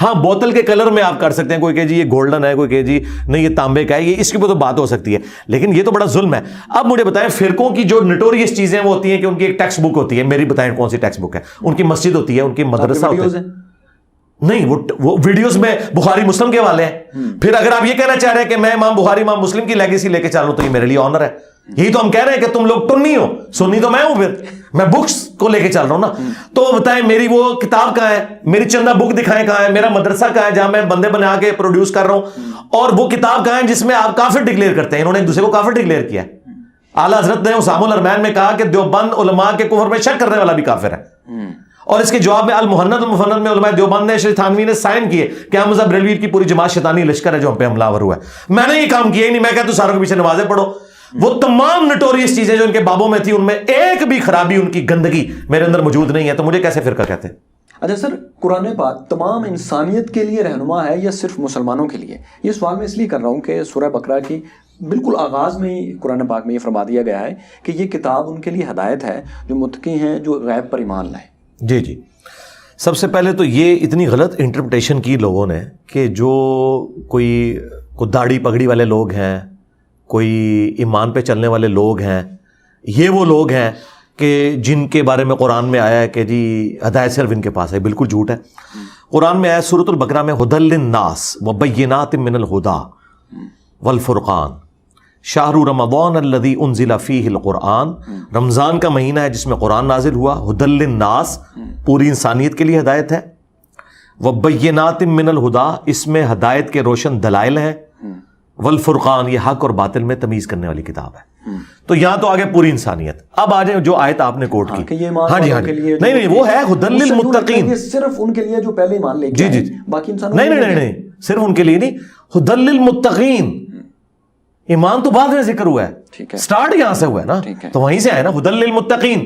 ہاں, بوتل کے کلر میں آپ کر سکتے ہیں, کوئی کہ جی یہ گولڈن ہے, کوئی کہ جی نہیں یہ تانبے کا ہے, یہ اس کی تو بات ہو سکتی ہے, لیکن یہ تو بڑا ظلم ہے. اب مجھے بتائیں, فرقوں کی جو نٹوریس چیزیں وہ ہوتی ہیں کہ ان کی ایک ٹیکسٹ بک ہوتی ہے. میری بتائیں کون سی ٹیکسٹ بک ہے؟ ان کی مسجد ہوتی ہے, ان کی مدرسہ ہوتا ہے. نہیں, وہ ویڈیوز میں بخاری مسلم کے والے ہیں. پھر اگر آپ یہ کہنا چاہ رہے ہیں کہ میں امام بخاری امام مسلم کی لیگیسی لے کے چل رہا ہوں تو یہ میرے لیے آنر ہے. یہی تو ہم کہہ رہے ہیں کہ تم لوگ ٹنی ہو, سنی تو میں ہوں, پھر میں بکس کو لے کے چل رہا ہوں نا. تو بتائیں میری وہ کتاب کہاں ہے, میری چندہ بک دکھائیں کہاں ہے, میرا مدرسہ کہاں ہے جہاں میں بندے بنا کے پروڈیوس کر رہا ہوں, اور وہ کتاب کہاں ہے جس میں آپ کافر ڈکلیئر کرتے ہیں. انہوں نے ایک دوسرے کو کافر ڈکلیئر کیا ہے. اعلیٰ حضرت نے اسام الارمین میں کہا کہ دیوبند علماء کے کفر میں شک کرنے والا بھی کافر ہے. اور اس کے جواب میں المحند المفند میں علماء دیوبند نے شریف تھانوی نے سائن کیے کہ احمد بریلوی کی پوری جماعت شیطانی لشکر ہے جو ہم پہ حملہ آور ہوا ہے. میں نے یہ کام کیا ہی نہیں, میں کہتا ہوں ساروں کے پیچھے نمازیں پڑھو. وہ تمام نٹوریس چیزیں جو ان کے بابوں میں تھی ان میں ایک بھی خرابی ان کی گندگی میرے اندر موجود نہیں ہے، تو مجھے کیسے فرقہ کہتے ہیں؟ اچھا سر، قرآن پاک تمام انسانیت کے لیے رہنما ہے یا صرف مسلمانوں کے لیے؟ یہ سوال میں اس لیے کر رہا ہوں کہ سورہ بقرہ کی بالکل آغاز میں ہی قرآن پاک میں یہ فرما دیا گیا ہے کہ یہ کتاب ان کے لیے ہدایت ہے جو متقی ہیں، جو غیب پر ایمان لائیں۔ جی جی، سب سے پہلے تو یہ اتنی غلط انٹرپریٹیشن کی لوگوں نے کہ جو کوئی داڑھی پگڑی والے لوگ ہیں، کوئی ایمان پہ چلنے والے لوگ ہیں، یہ وہ لوگ ہیں کہ جن کے بارے میں قرآن میں آیا ہے کہ جی ہدایت صرف ان کے پاس ہے۔ بالکل جھوٹ ہے۔ قرآن میں آیا سورۃ البقرہ میں ھدی للناس وبینات من الھدی والفرقان شہر رمضان الذی انزل فیہ القرآن، رمضان کا مہینہ ہے جس میں قرآن نازل ہوا، ھدی للناس پوری انسانیت کے لیے ہدایت ہے، وبینات من الھدی اس میں ہدایت کے روشن دلائل ہیں، والفرقان یہ حق اور باطل میں تمیز کرنے والی کتاب ہے۔ تو یہاں تو آگے پوری انسانیت۔ اب آ جائیں جو آیت آپ نے کوٹ کی، ہاں جی ہاں جی، نہیں وہ ہے ھدی للمتقین، صرف ان کے لیے جو پہلے ایمان لے کے جی جی، باقی انسانوں نہیں صرف ان کے لیے نہیں، ھدی للمتقین، ایمان تو بعد میں ذکر ہوا ہے، سٹارٹ یہاں سے ہوا ہے نا، تو وہیں سے آئے نا ھدی للمتقین،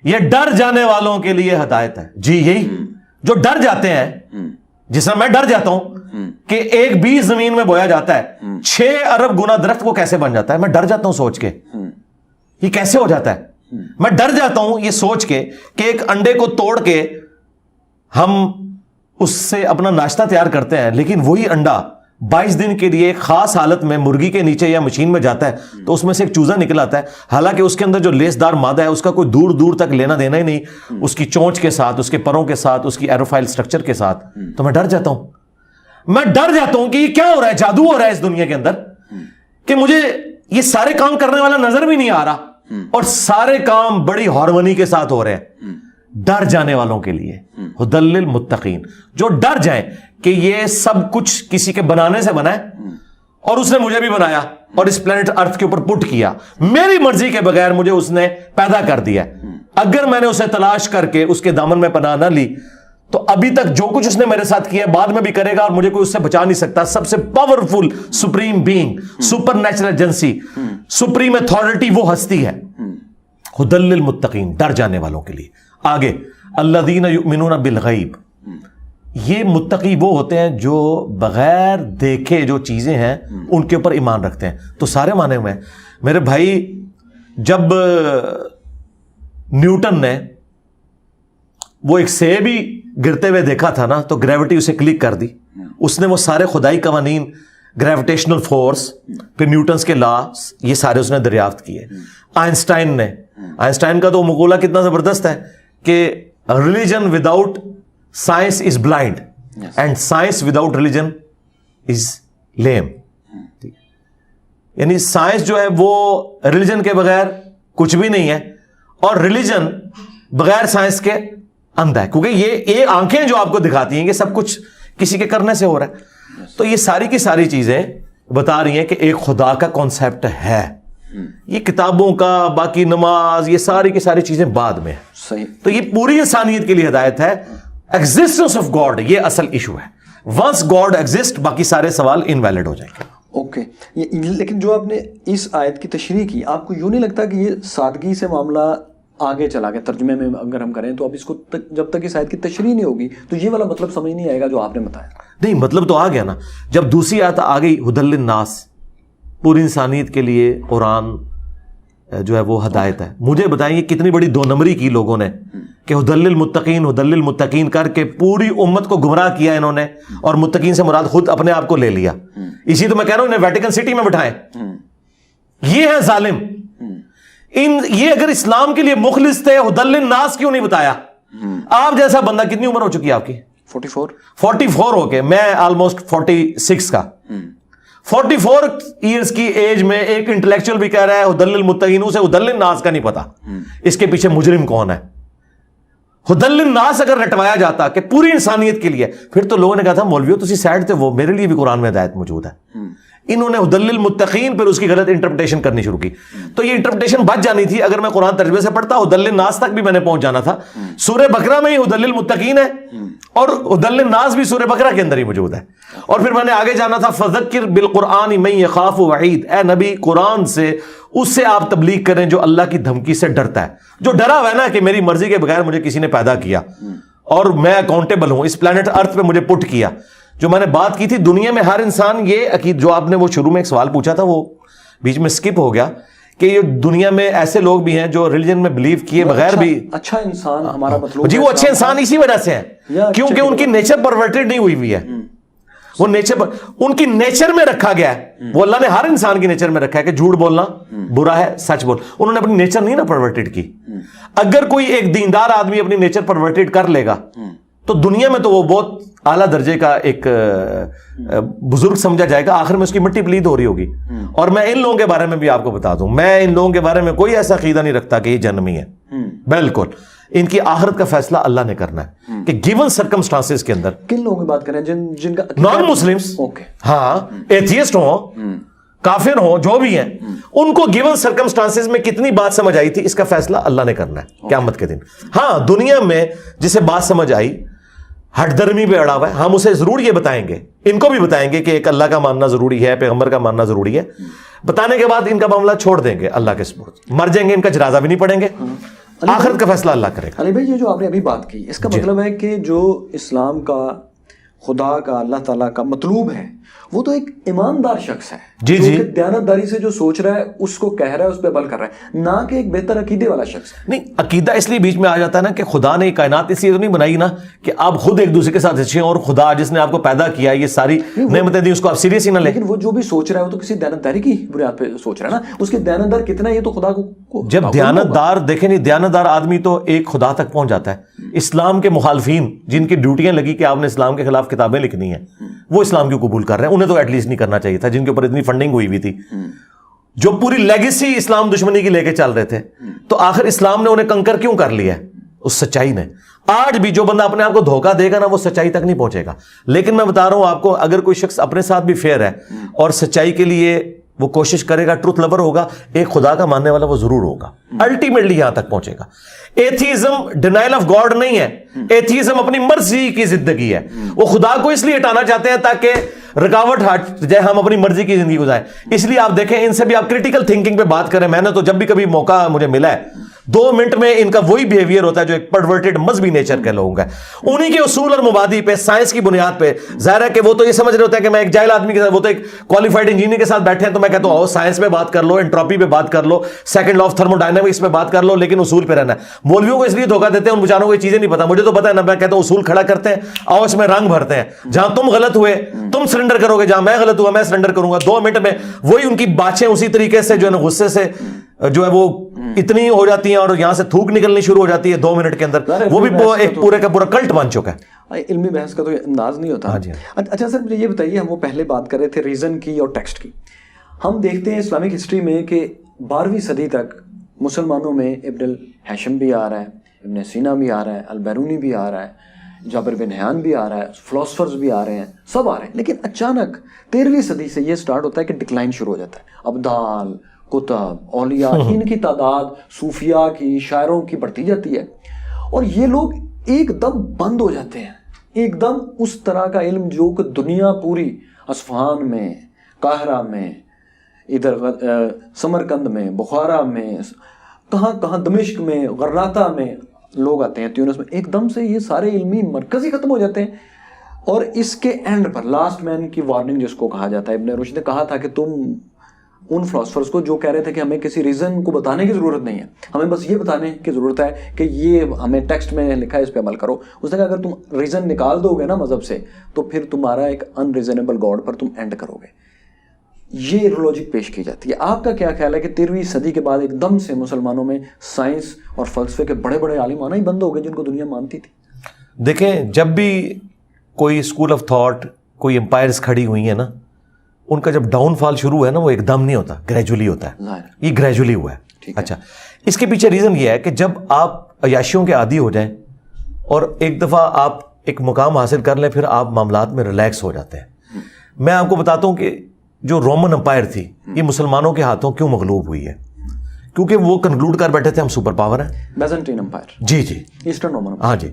یہ ڈر جانے والوں کے لیے ہدایت ہے۔ جی یہی جو ڈر جاتے ہیں، جس طرح میں ڈر جاتا ہوں کہ ایک بیج زمین میں بویا جاتا ہے 6 ارب گنا درخت کو کیسے بن جاتا ہے، میں ڈر جاتا ہوں سوچ کے یہ کیسے ہو جاتا ہے۔ میں ڈر جاتا ہوں یہ سوچ کے کہ ایک انڈے کو توڑ کے ہم اس سے اپنا ناشتہ تیار کرتے ہیں، لیکن وہی انڈا 22 دن کے لیے ایک خاص حالت میں مرغی کے نیچے یا مشین میں جاتا ہے تو اس میں سے ایک چوزا نکل آتا ہے، حالانکہ اس کے اندر جو لیس دار مادہ ہے اس کا کوئی دور دور تک لینا دینا ہی نہیں اس کی چونچ کے ساتھ، اس کے پروں کے ساتھ، اس کی ایروفائل سٹرکچر کے ساتھ۔ تو میں ڈر جاتا ہوں، میں ڈر جاتا ہوں کہ یہ کیا ہو رہا ہے، جادو ہو رہا ہے اس دنیا کے اندر، کہ مجھے یہ سارے کام کرنے والا نظر بھی نہیں آ رہا اور سارے کام بڑی ہارمونی کے ساتھ ہو رہے ہیں۔ ڈر جانے والوں کے لیے ھدی للمتقین، جو ڈر جائیں کہ یہ سب کچھ کسی کے بنانے سے بنا ہے اور اس نے مجھے بھی بنایا اور اس پلینٹ ارتھ کے اوپر پٹ کیا، میری مرضی کے بغیر مجھے اس نے پیدا کر دیا۔ اگر میں نے اسے تلاش کر کے اس کے دامن میں پناہ نہ لی تو ابھی تک جو کچھ اس نے میرے ساتھ کیا بعد میں بھی کرے گا اور مجھے کوئی اس سے بچا نہیں سکتا۔ سب سے powerful supreme being, super natural agency, supreme authority وہ ہستی ہے۔ ھدی للمتقین، ڈر جانے والوں کے لیے۔ آگے الذین یؤمنون بالغیب، یہ متقی وہ ہوتے ہیں جو بغیر دیکھے جو چیزیں ہیں ان کے اوپر ایمان رکھتے ہیں۔ تو سارے معنی میں میرے بھائی، جب نیوٹن نے وہ ایک سیب ہی گرتے ہوئے دیکھا تھا نا تو گریوٹی اسے کلک کر دی، اس نے وہ سارے خدائی قوانین، گریویٹیشنل فورس، پھر نیوٹنس کے لاز، یہ سارے اس نے دریافت کیے۔ آئنسٹائن کا تو مقولہ کتنا زبردست ہے کہ religion without science is blind and science without religion is lame, یعنی سائنس جو ہے وہ ریلیجن کے بغیر کچھ بھی نہیں ہے اور ریلیجن بغیر سائنس کے اندھا ہے، کیونکہ یہ آنکھیں جو آپ کو دکھاتی ہیں کہ سب کچھ کسی کے کرنے سے ہو رہا ہے۔ تو یہ ساری کی ساری چیزیں بتا رہی ہیں کہ ایک خدا کا کانسیپٹ ہے۔ یہ کتابوں کا، باقی نماز، یہ ساری کی ساری چیزیں بعد میں صحیح۔ تو یہ پوری انسانیت کے لیے ہدایت ہے۔ ایگزسٹنس آف گاڈ یہ اصل ایشو ہے، ونس گاڈ ایگزسٹ باقی سارے سوال انویلڈ ہو جائیں گے۔ اوکے، لیکن جو آپ نے اس آیت کی تشریح کی، آپ کو یوں نہیں لگتا کہ یہ سادگی سے معاملہ آگے چلا گیا؟ ترجمے میں اگر ہم کریں تو اب اس کو جب تک اس آیت کی تشریح نہیں ہوگی تو یہ والا مطلب سمجھ نہیں آئے گا جو آپ نے بتایا۔ نہیں، مطلب تو آ گیا نا، جب دوسری آیت آ گئی ھدی للناس، پوری انسانیت کے لیے قرآن جو ہے وہ ہدایت ہے۔ مجھے بتائیں یہ کتنی بڑی 2 نمبری کی لوگوں نے کہ ھدی للمتقین کر کے پوری امت کو گمراہ کیا انہوں نے، اور متقین سے مراد خود اپنے آپ کو لے لیا۔ اسی تو میں کہہ رہا ہوں انہیں ویٹیکن سٹی میں بٹھائیں، یہ ہے ظالم۔ یہ اگر اسلام کے لیے مخلص تھے ھدی للناس کیوں نہیں بتایا؟ آپ جیسا بندہ، کتنی عمر ہو چکی ہے آپ کی؟ 44 ہو کے، میں آلموسٹ 46 کا، 44 ایئرس کی ایج میں ایک انٹلیکچوئل بھی کہہ رہا ہے ھدی للمتقین، اسے ھدی للناس کا نہیں پتا اس کے پیچھے مجرم کون ہے۔ ھدی للناس اگر رٹوایا جاتا کہ پوری انسانیت کے لیے، پھر تو لوگوں نے کہا تھا مولویو تسی سائڈ تے، وہ میرے لیے بھی قرآن میں ہدایت موجود ہے۔ انہوں نے ہدی للمتقین پھر اس کی غلط انٹرپریٹیشن کرنی شروع کی. تو یہ انٹرپریٹیشن بچ جانی تھی اگر میں قرآن ترجمے سے پڑھتا. ہدی للناس تک بھی میں نے پہنچ جانا تھا. سورہ بقرہ میں ہی ہدی للمتقین ہے اور ہدی للناس بھی سورہ بقرہ کے اندر ہی موجود ہے. اور پھر میں نے آگے جانا تھا فذکر بالقرآن من یخاف وعید. اے نبی قرآن سے اس سے آپ تبلیغ کریں جو اللہ کی دھمکی سے ڈرتا ہے, جو ڈرا ہوا ہے نا کہ میری مرضی کے بغیر مجھے کسی نے پیدا کیا اور میں اکاؤنٹیبل ہوں, اس پلانٹ ارتھ پہ مجھے پٹ کیا. جو میں نے بات کی تھی دنیا میں ہر انسان یہ عقید, جو آپ نے وہ شروع میں ایک سوال پوچھا تھا وہ بیچ میں سکپ ہو گیا, کہ یہ دنیا میں ایسے لوگ بھی ہیں جو ریلیجن میں بلیو کیے بغیر بھی اچھا انسان ہمارا مطلب جی, وہ اچھے انسان اسی وجہ سے ہیں کیونکہ ان کی نیچر پرورٹڈ نہیں ہوئی ہے. وہ نیچر ان کی نیچر میں رکھا گیا ہے, وہ اللہ نے ہر انسان کی نیچر میں رکھا ہے کہ جھوٹ بولنا برا ہے, سچ بول. انہوں نے اپنی نیچر نہیں نا پرورٹڈ کی. اگر کوئی ایک دیندار آدمی اپنی نیچر پرورٹڈ کر لے گا تو دنیا میں تو وہ بہت اعلیٰ درجے کا ایک بزرگ سمجھا جائے گا, آخر میں اس کی مٹی پلید ہو رہی ہوگی. اور میں ان لوگوں کے بارے میں بھی آپ کو بتا دوں, میں ان لوگوں کے بارے میں کوئی ایسا عقیدہ نہیں رکھتا کہ یہ جہنمی ہے. بالکل ان کی آخرت کا فیصلہ اللہ نے کرنا ہے کہ گیون سرکمسٹانسز کے اندر. کن لوگوں کی بات کریں جن کا نان مسلمس, ہاں ایتھیسٹ ہوں, کافر ہوں, جو بھی ہیں, ان کو گیون سرکمسٹانسز میں کتنی بات سمجھ آئی تھی اس کا فیصلہ اللہ نے کرنا ہے قیامت کے دن. ہاں دنیا میں جسے بات سمجھ آئی ہٹ درمی پہ اڑا ہوا ہے, ہم اسے ضرور یہ بتائیں گے, ان کو بھی بتائیں گے کہ ایک اللہ کا ماننا ضروری ہے, پیغمبر کا ماننا ضروری ہے. بتانے کے بعد ان کا معاملہ چھوڑ دیں گے اللہ کے سپرد, مر جائیں گے, ان کا جنازہ بھی نہیں پڑھیں گے, آخرت کا فیصلہ اللہ کرے گا. علی بھائی یہ جو آپ نے ابھی بات کی اس کا مطلب ہے کہ جو اسلام کا, خدا کا, اللہ تعالیٰ کا مطلوب ہے وہ تو ایک ایماندار شخص ہے جی جو کہ دیانتداری سے جو سوچ رہا ہے اس کو کہہ رہا ہے, اس پہ عمل کر رہا ہے, نہ کہ ایک بہتر عقیدے والا شخص ہے. نہیں, عقیدہ اس لیے بیچ میں آ جاتا ہے نا کہ خدا نے کائنات اس لیے تو نہیں بنائی نا کہ آپ خود ایک دوسرے کے ساتھ اچھے ہیں, اور خدا جس نے آپ کو پیدا کیا یہ ساری نعمتیں دی اس کو آپ سیریس ہی نہ لیں. لیکن وہ جو بھی سوچ رہا ہے وہ تو کسی دیانتداری کی بنیاد پہ سوچ رہا ہے نا, اس کے دیانتدار کتنا یہ تو خدا کو جب دیانتدار دیکھیں نہیں, دیانتدار آدمی تو ایک خدا تک پہنچ جاتا ہے. اسلام کے مخالفین جن کی ڈیوٹیاں لگی کہ آپ نے اسلام کے خلاف کتابیں لکھنی ہیں, وہ اسلام کی قبول کر رہے ہیں, انہیں تو ایٹ لیسٹ نہیں کرنا چاہیے تھا جن کے اوپر اتنی فنڈنگ ہوئی ہوئی تھی, جو پوری لیگیسی اسلام دشمنی کی لے کے چل رہے تھے. تو آخر اسلام نے انہیں کنکر کیوں کر لیا ہے؟ اس سچائی نے. آج بھی جو بندہ اپنے آپ کو دھوکہ دے گا نا وہ سچائی تک نہیں پہنچے گا. لیکن میں بتا رہا ہوں آپ کو, اگر کوئی شخص اپنے ساتھ بھی فیئر ہے اور سچائی کے لیے وہ کوشش کرے گا, ٹروتھ لور ہوگا, ایک خدا کا ماننے والا وہ ضرور ہوگا, الٹیمیٹلی یہاں تک پہنچے گا. ایتھیزم ڈینائل آف گاڈ نہیں ہے, ایتھیزم اپنی مرضی کی زندگی ہے. وہ خدا کو اس لیے ہٹانا چاہتے ہیں تاکہ رکاوٹ ہٹ جائے, ہم اپنی مرضی کی زندگی گزاریں. اس لیے آپ دیکھیں ان سے بھی آپ کریٹیکل تھنکنگ پہ بات کریں. میں نے تو جب بھی کبھی موقع مجھے ملا ہے 2 منٹ میں ان کا وہی بیہیویئر ہوتا ہے جو ایک پرورٹڈ مذہبی نیچر کے لوگوں کا ہے. انہی کے اصول اور مبادی پہ, سائنس کی بنیاد پہ. ظاہر ہے کہ وہ تو یہ سمجھ رہے ہوتے ہیں کہ میں ایک جاہل آدمی کے ساتھ, وہ تو ایک کوالیفائڈ انجینئر کے ساتھ بیٹھے ہیں, تو میں کہتا ہوں سائنس پہ بات کر لو, انٹروپی پہ بات کر لو, second law of thermodynamics پہ بات کر لو, لیکن اصول پہ رہنا ہے. مولویوں کو اس لیے دھوکہ دیتے ہیں, ان بیچاروں کو یہ چیزیں نہیں پتا. مجھے تو پتا ہے نا, میں کہتا ہوں اصول کھڑا کرتے ہیں, آؤ اس میں رنگ بھرتے ہیں, جہاں تم غلط ہوئے تم سرنڈر کرو گے, جہاں میں غلط ہوا میں سرنڈر کروں گا. 2 منٹ میں وہی ان کی باتیں اسی طریقے سے جو ہے غصے سے جو ہے وہ اتنی ہو جاتی ہیں اور یہاں سے تھوک نکلنی شروع ہو جاتی ہے 2 منٹ کے اندر. وہ بھی ایک پورے کا پورا کلٹ بن چکا ہے. علمی بحث کا تو انداز نہیں ہوتا. اچھا سر مجھے یہ بتائیے, ہم وہ پہلے بات کر رہے تھے ریزن کی اور ٹیکسٹ کی. ہم دیکھتے ہیں اسلامک ہسٹری میں کہ 12ویں صدی تک مسلمانوں میں ابن الہیشم بھی آ رہا ہے, ابن سینا بھی آ رہا ہے, البیرونی بھی آ رہا ہے, جابر بن حیان بھی آ رہا ہے, فلاسفرز بھی آ رہے ہیں, سب آ رہے ہیں. لیکن اچانک 13ویں صدی سے یہ سٹارٹ ہوتا ہے کہ ڈکلائن شروع ہو جاتا ہے. ابدال, کتب, اولیاء, ان کی تعداد صوفیاء کی, شاعروں کی بڑھتی جاتی ہے, اور یہ لوگ ایک دم بند ہو جاتے ہیں. ایک دم اس طرح کا علم جو کہ دنیا پوری, اصفہان میں, قاہرہ میں, ادھر سمرقند میں, بخارا میں, کہاں کہاں, دمشق میں, غرناطہ میں لوگ آتے ہیں, تیونس میں, ایک دم سے یہ سارے علمی مرکز ہی ختم ہو جاتے ہیں. اور اس کے اینڈ پر لاسٹ مین کی وارننگ جس کو کہا جاتا ہے, ابن رشد نے کہا تھا کہ تم ان فلاسفرز کو جو کہہ رہے تھے کہ ہمیں کسی ریزن کو بتانے کی ضرورت نہیں ہے, ہمیں بس یہ بتانے کی ضرورت ہے کہ یہ ہمیں ٹیکسٹ میں لکھا ہے, اس پہ عمل کرو. اس نے کہا اگر تم ریزن نکال دو گے نا مذہب سے تو پھر تمہارا ایک انریزنیبل گاڈ پر تم اینڈ کرو گے. یہ لوجک پیش کی جاتی ہے. آپ کا کیا خیال ہے کہ 13ویں صدی کے بعد ایک دم سے مسلمانوں میں سائنس اور فلسفے کے بڑے بڑے عالم آنا ہی بند ہو گئے جن کو دنیا مانتی تھی؟ دیکھیں, جب بھی کوئی اسکول آف تھاٹ, کوئی امپائرز کھڑی ہوئی ہیں نا, ان کا جب ڈاؤن فال شروع ہے نا وہ ایک دم نہیں ہوتا, گریجولی ہوتا ہے. یہ گریجولی ہوا ہے. اچھا, اس کے پیچھے ریزن یہ ہے کہ جب آپ عیاشیوں کے عادی ہو جائیں اور ایک دفعہ آپ ایک مقام حاصل کر لیں, پھر آپ معاملات میں ریلیکس ہو جاتے ہیں. میں آپ کو بتاتا ہوں کہ جو رومن امپائر تھی یہ مسلمانوں کے ہاتھوں کیوں مغلوب ہوئی ہے؟ کیونکہ وہ کنکلوڈ کر بیٹھے تھے ہم سپر پاور ہیں. بیزنٹین امپائر, جی جی, ایسٹرن رومن, ہاں جی,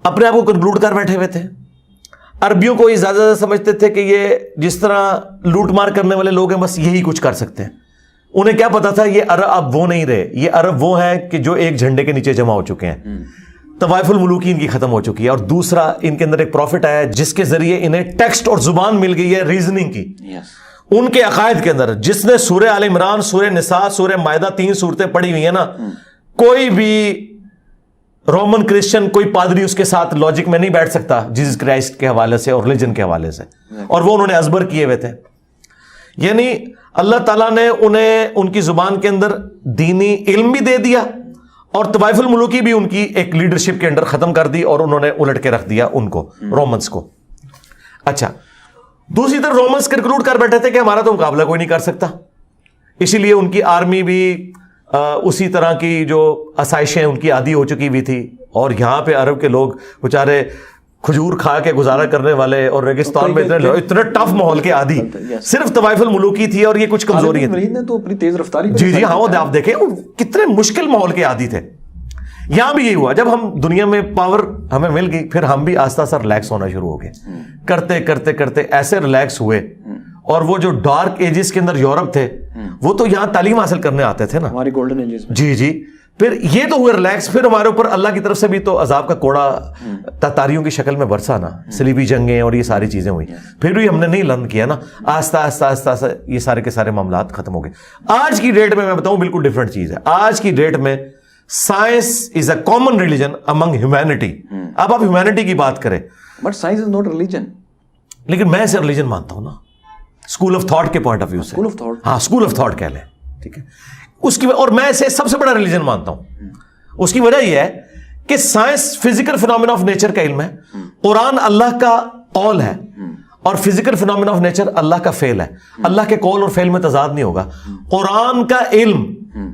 اپنے آپ کو کنکلوڈ کر بیٹھے ہوئے تھے. عربیوں کو یہ زیادہ سمجھتے تھے کہ یہ جس طرح لوٹ مار کرنے والے لوگ ہیں بس یہی کچھ کر سکتے ہیں. انہیں کیا پتا تھا یہ عرب اب وہ نہیں رہے, یہ عرب وہ ہیں کہ جو ایک جھنڈے کے نیچے جمع ہو چکے ہیں. طوائف الملوکی ان کی ختم ہو چکی ہے. اور دوسرا ان کے اندر ایک پروفٹ آیا جس کے ذریعے انہیں ٹیکسٹ اور زبان مل گئی ہے ریزننگ کی. ان کے عقائد کے اندر جس نے سورہ آل عمران, سورہ نساء, سورہ مائدہ 3 سورتیں پڑھی ہوئی ہیں نا, کوئی بھی رومن کرسچن, کوئی پادری اس کے ساتھ لاجک میں نہیں بیٹھ سکتا جیسس کرائسٹ کے حوالے سے اور ریلیجن کے حوالے سے. اور وہ انہوں نے ازبر کیے ہوئے تھے. یعنی اللہ تعالیٰ نے انہیں ان کی زبان کے اندر دینی علم بھی دے دیا اور طوائف الملوکی بھی ان کی ایک لیڈرشپ کے اندر ختم کر دی اور انہوں نے الٹ کے رکھ دیا ان کو, رومنس کو. اچھا, دوسری طرف رومنس کنکلوڈ کر بیٹھے تھے کہ ہمارا تو مقابلہ کوئی نہیں کر سکتا, اسی لیے ان کی آرمی بھی اسی طرح کی جو آسائشیں ان کی عادی ہو چکی ہوئی تھی. اور یہاں پہ عرب کے لوگ بیچارے کھجور کھا کے گزارا کرنے والے اور ریگستان میں اتنے ٹف ماحول کے عادی, صرف طوائف الملوکی تھی اور یہ کچھ کمزوری ہے تو اپنی تیز رفتاری. جی جی, ہاں, وہ آپ دیکھیں کتنے مشکل ماحول کے عادی تھے. یہاں بھی یہی ہوا, جب ہم دنیا میں پاور ہمیں مل گئی پھر ہم بھی آہستہ آہستہ ریلیکس ہونا شروع ہو گئے. کرتے کرتے کرتے ایسے ریلیکس ہوئے. اور وہ جو ڈارک ایجز کے اندر یورپ تھے وہ تو یہاں تعلیم حاصل کرنے آتے تھے نا, ہماری گولڈن ایجز. جی جی, پھر یہ تو ہوئے ریلیکس, پھر ہمارے اوپر اللہ کی طرف سے بھی تو عذاب کا کوڑا تاتاریوں کی شکل میں برسا نا, صلیبی جنگیں اور یہ ساری چیزیں ہوئی. پھر بھی ہم نے نہیں لرن کیا نا, آہستہ آہستہ آہستہ آہستہ یہ سارے کے سارے معاملات ختم ہو گئے. آج کی ڈیٹ میں بتاؤں بالکل ڈفرنٹ چیز ہے. آج کی ڈیٹ میں science is a common religion Umang humanity. اب آپ ہیومینٹی کی بات کریں, but science is not religion. لیکن میں اسے ریلیجن مانتا ہوں نا, اسکول آف تھاٹ کے پوائنٹ آف ویو سے. اسکول آف تھاٹ, ہاں, اسکول آف تھاٹ کہہ لیں, ٹھیک ہے, اس کی. اور میں اسے سب سے بڑا ریلیجن مانتا ہوں. اس کی وجہ یہ ہے کہ science physical phenomena of nature کا علم ہے. قرآن اللہ کا قول ہے اور فزیکل فینومینا آف نیچر اللہ کا فعل ہے. اللہ کے قول اور فعل میں تضاد نہیں ہوگا. قرآن کا علم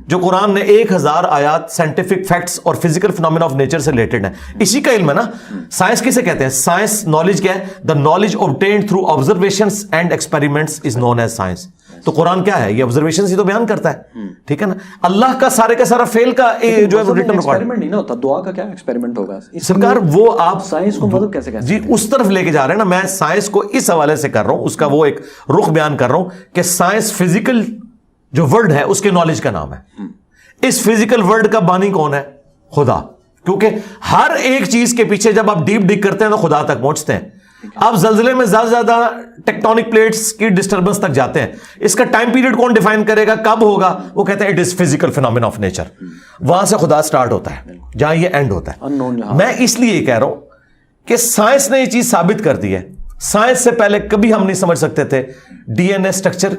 جو قرآن نے 1000 آیات سائنٹیفک فیکٹس اور فزیکل فینومینا آف نیچر سے ریلیٹڈ ہے, اسی کا علم ہے نا. سائنس کسے کہتے ہیں؟ سائنس نالج کیا ہے؟ The knowledge obtained through observations and experiments is known as science. تو قرآن کیا ہے؟ یہ observations ہی تو بیان کرتا ہے, ٹھیک ہے نا. اللہ کا سارے کا سارا فیل کا جو ہے ریٹن ایکسپیریمنٹ نہیں نا ہوتا. دعا کا کیا ایکسپیریمنٹ ہوگا سرکار؟ وہ آپ سائنس کو مطلب کیسے کہتے ہیں؟ جی اس طرف لے کے جا رہے ہیں نا. میں سائنس کو اس حوالے سے کر رہا ہوں, اس کا وہ ایک رخ بیان کر رہا ہوں کہ سائنس فزیکل جو ورلڈ ہے اس کے نالج کا نام ہے. اس فزیکل ورلڈ کا بانی کون ہے؟ خدا. کیونکہ ہر ایک چیز کے پیچھے جب آپ ڈیپ ڈگ کرتے ہیں تو خدا تک پہنچتے ہیں. آپ زلزلے میں زیادہ زیادہ ٹیکٹونک پلیٹس کی ڈسٹربنس تک جاتے ہیں, اس کا ٹائم پیریڈ کون ڈیفائن کرے گا, کب ہوگا؟ وہ کہتے ہیں it is physical phenomena of nature. وہاں سے خدا سٹارٹ ہوتا ہے جہاں یہ اینڈ ہوتا ہے. میں اس لیے کہہ رہا ہوں کہ سائنس نے یہ چیز ثابت کر دی ہے. سائنس سے پہلے کبھی ہم نہیں سمجھ سکتے تھے. ڈی این اے اسٹرکچر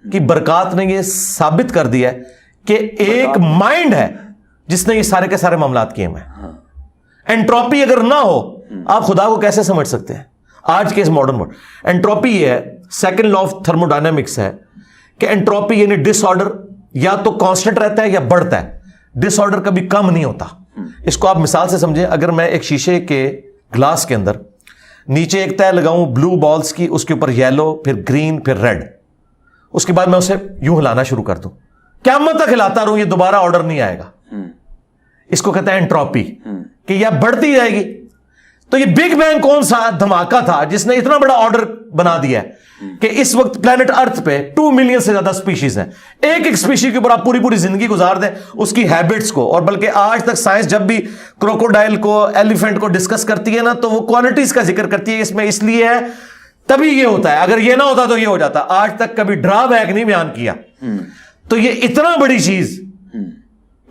کی برکات نے یہ ثابت کر دیا ہے کہ ایک مائنڈ ہے جس نے یہ سارے کے سارے معاملات کیے ہیں. انٹروپی اگر نہ ہو آپ خدا کو کیسے سمجھ سکتے ہیں آج کے اس ماڈرن ورلڈ؟ انٹروپی یہ ہے, second law of thermo dynamics ہے کہ انٹروپی یعنی ڈس آرڈر یا تو کانسٹنٹ رہتا ہے یا بڑھتا ہے, ڈس آرڈر کبھی کم نہیں ہوتا. اس کو آپ مثال سے سمجھیں, اگر میں ایک شیشے کے گلاس کے اندر نیچے ایک تہ لگاؤں بلو بالز کی, اس کے اوپر یلو, پھر گرین, پھر ریڈ, اس کے بعد میں اسے یوں ہلانا شروع کر دوں, قیامت تک ہلاتا رہوں, یہ دوبارہ آرڈر نہیں آئے گا. اس کو کہتے ہیں انٹروپی, کہ یہ بڑھتی جائے گی. تو یہ بگ بینگ کون سا دھماکہ تھا جس نے اتنا بڑا آرڈر بنا دیا ہے کہ اس وقت پلانٹ ارتھ پہ 2 ملین سے زیادہ سپیشیز ہیں. ایک ایک سپیشیز کے اوپر آپ پوری پوری زندگی گزار دیں, اس کی ہیبٹس کو. اور بلکہ آج تک سائنس جب بھی کروکوڈائل کو, ایلیفینٹ کو ڈسکس کرتی ہے نا, تو وہ کوالٹیز کا ذکر کرتی ہے. اس میں اس لیے ہے تبھی یہ ہوتا ہے, اگر یہ نہ ہوتا تو یہ ہو جاتا. آج تک کبھی ڈرا بیک نہیں بیان کیا. تو یہ اتنا بڑی چیز,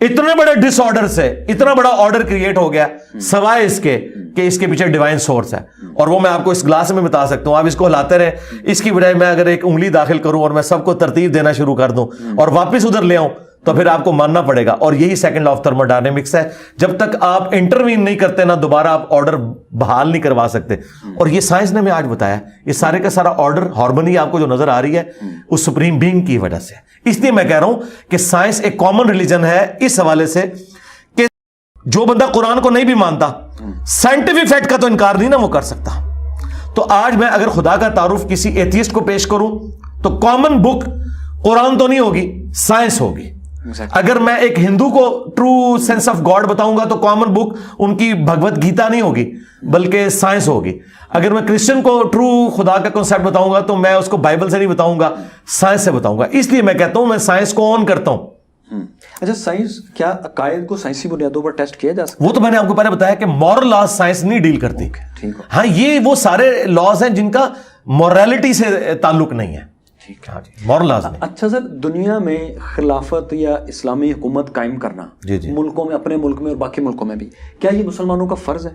اتنے بڑے ڈس آرڈر سے اتنا بڑا آرڈر کریٹ ہو گیا, سوائے اس کے کہ اس کے پیچھے ڈیوائن سورس ہے. اور وہ میں آپ کو اس گلاس میں بتا سکتا ہوں, آپ اس کو ہلاتے رہے, اس کی بجائے میں اگر ایک انگلی داخل کروں اور میں سب کو ترتیب دینا شروع کر دوں اور واپس ادھر لے آؤں تو پھر آپ کو ماننا پڑے گا. اور یہی سیکنڈ لا آف تھرموڈائنمکس ہے, جب تک آپ انٹروین نہیں کرتے نا دوبارہ آپ آرڈر بحال نہیں کروا سکتے. اور یہ سائنس نے ہمیں آج بتایا, یہ سارے کا سارا آرڈر, ہارمونی آپ کو جو نظر آ رہی ہے اس سپریم بینگ کی وجہ سے. اس لیے میں کہہ رہا ہوں کہ سائنس ایک کامن ریلیجن ہے اس حوالے سے کہ جو بندہ قرآن کو نہیں بھی مانتا, سائنٹیفک فیکٹ کا تو انکار نہیں نا وہ کر سکتا. تو آج میں اگر خدا کا تعارف کسی ایتھیسٹ کو پیش کروں تو کامن بک قرآن تو نہیں ہوگی، سائنس ہوگی. اگر میں ایک ہندو کو ٹرو سینس آف گاڈ بتاؤں گا تو کامن بک ان کی بھگوت گیتا نہیں ہوگی بلکہ سائنس ہوگی. اگر میں کرسچن کو ٹرو خدا کا کنسیپٹ بتاؤں گا تو میں اس کو بائبل سے نہیں بتاؤں گا، سائنس سے بتاؤں گا. اس لیے میں کہتا ہوں میں سائنس کو آن کرتا ہوں. اچھا، سائنس کیا عقائد کو سائنسی بنیادوں پر ٹیسٹ کیا جا سکتا؟ وہ تو میں نے آپ کو پہلے بتایا کہ مورل لاز سائنس نہیں ڈیل کرتی. ہاں، یہ وہ سارے لاز ہیں جن کا موریلٹی سے تعلق نہیں ہے. ٹھیک ہے، مورل لاز نہیں. اچھا سر، دنیا میں خلافت یا اسلامی حکومت قائم کرنا ملکوں میں، اپنے ملک میں اور باقی ملکوں میں بھی، کیا یہ مسلمانوں کا فرض ہے؟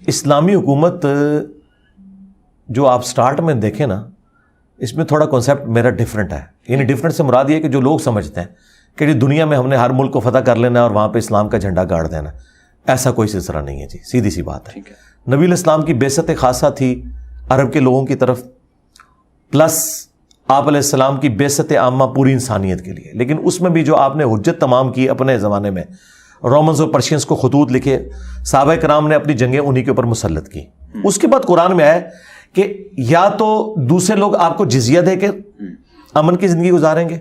اسلامی حکومت جو آپ سٹارٹ میں دیکھیں نا، اس میں تھوڑا کانسیپٹ میرا ڈیفرنٹ ہے. یعنی ڈیفرنٹ سے مراد یہ ہے کہ جو لوگ سمجھتے ہیں کہ دنیا میں ہم نے ہر ملک کو فتح کر لینا ہے اور وہاں پہ اسلام کا جھنڈا گاڑ دینا، ایسا کوئی سلسلہ نہیں ہے جی. سیدھی سی بات ہے. نبی الاسلام کی بعثت خاصہ تھی عرب کے لوگوں کی طرف، پلس آپ علیہ السلام کی بعثت عامہ پوری انسانیت کے لیے. لیکن اس میں بھی جو آپ نے حجت تمام کی اپنے زمانے میں، رومنز اور پرشینز کو خطوط لکھے، صحابہ کرام نے اپنی جنگیں انہی کے اوپر مسلط کی. اس کے بعد قرآن میں آیا کہ یا تو دوسرے لوگ آپ کو جزیہ دے کے امن کی زندگی گزاریں گے،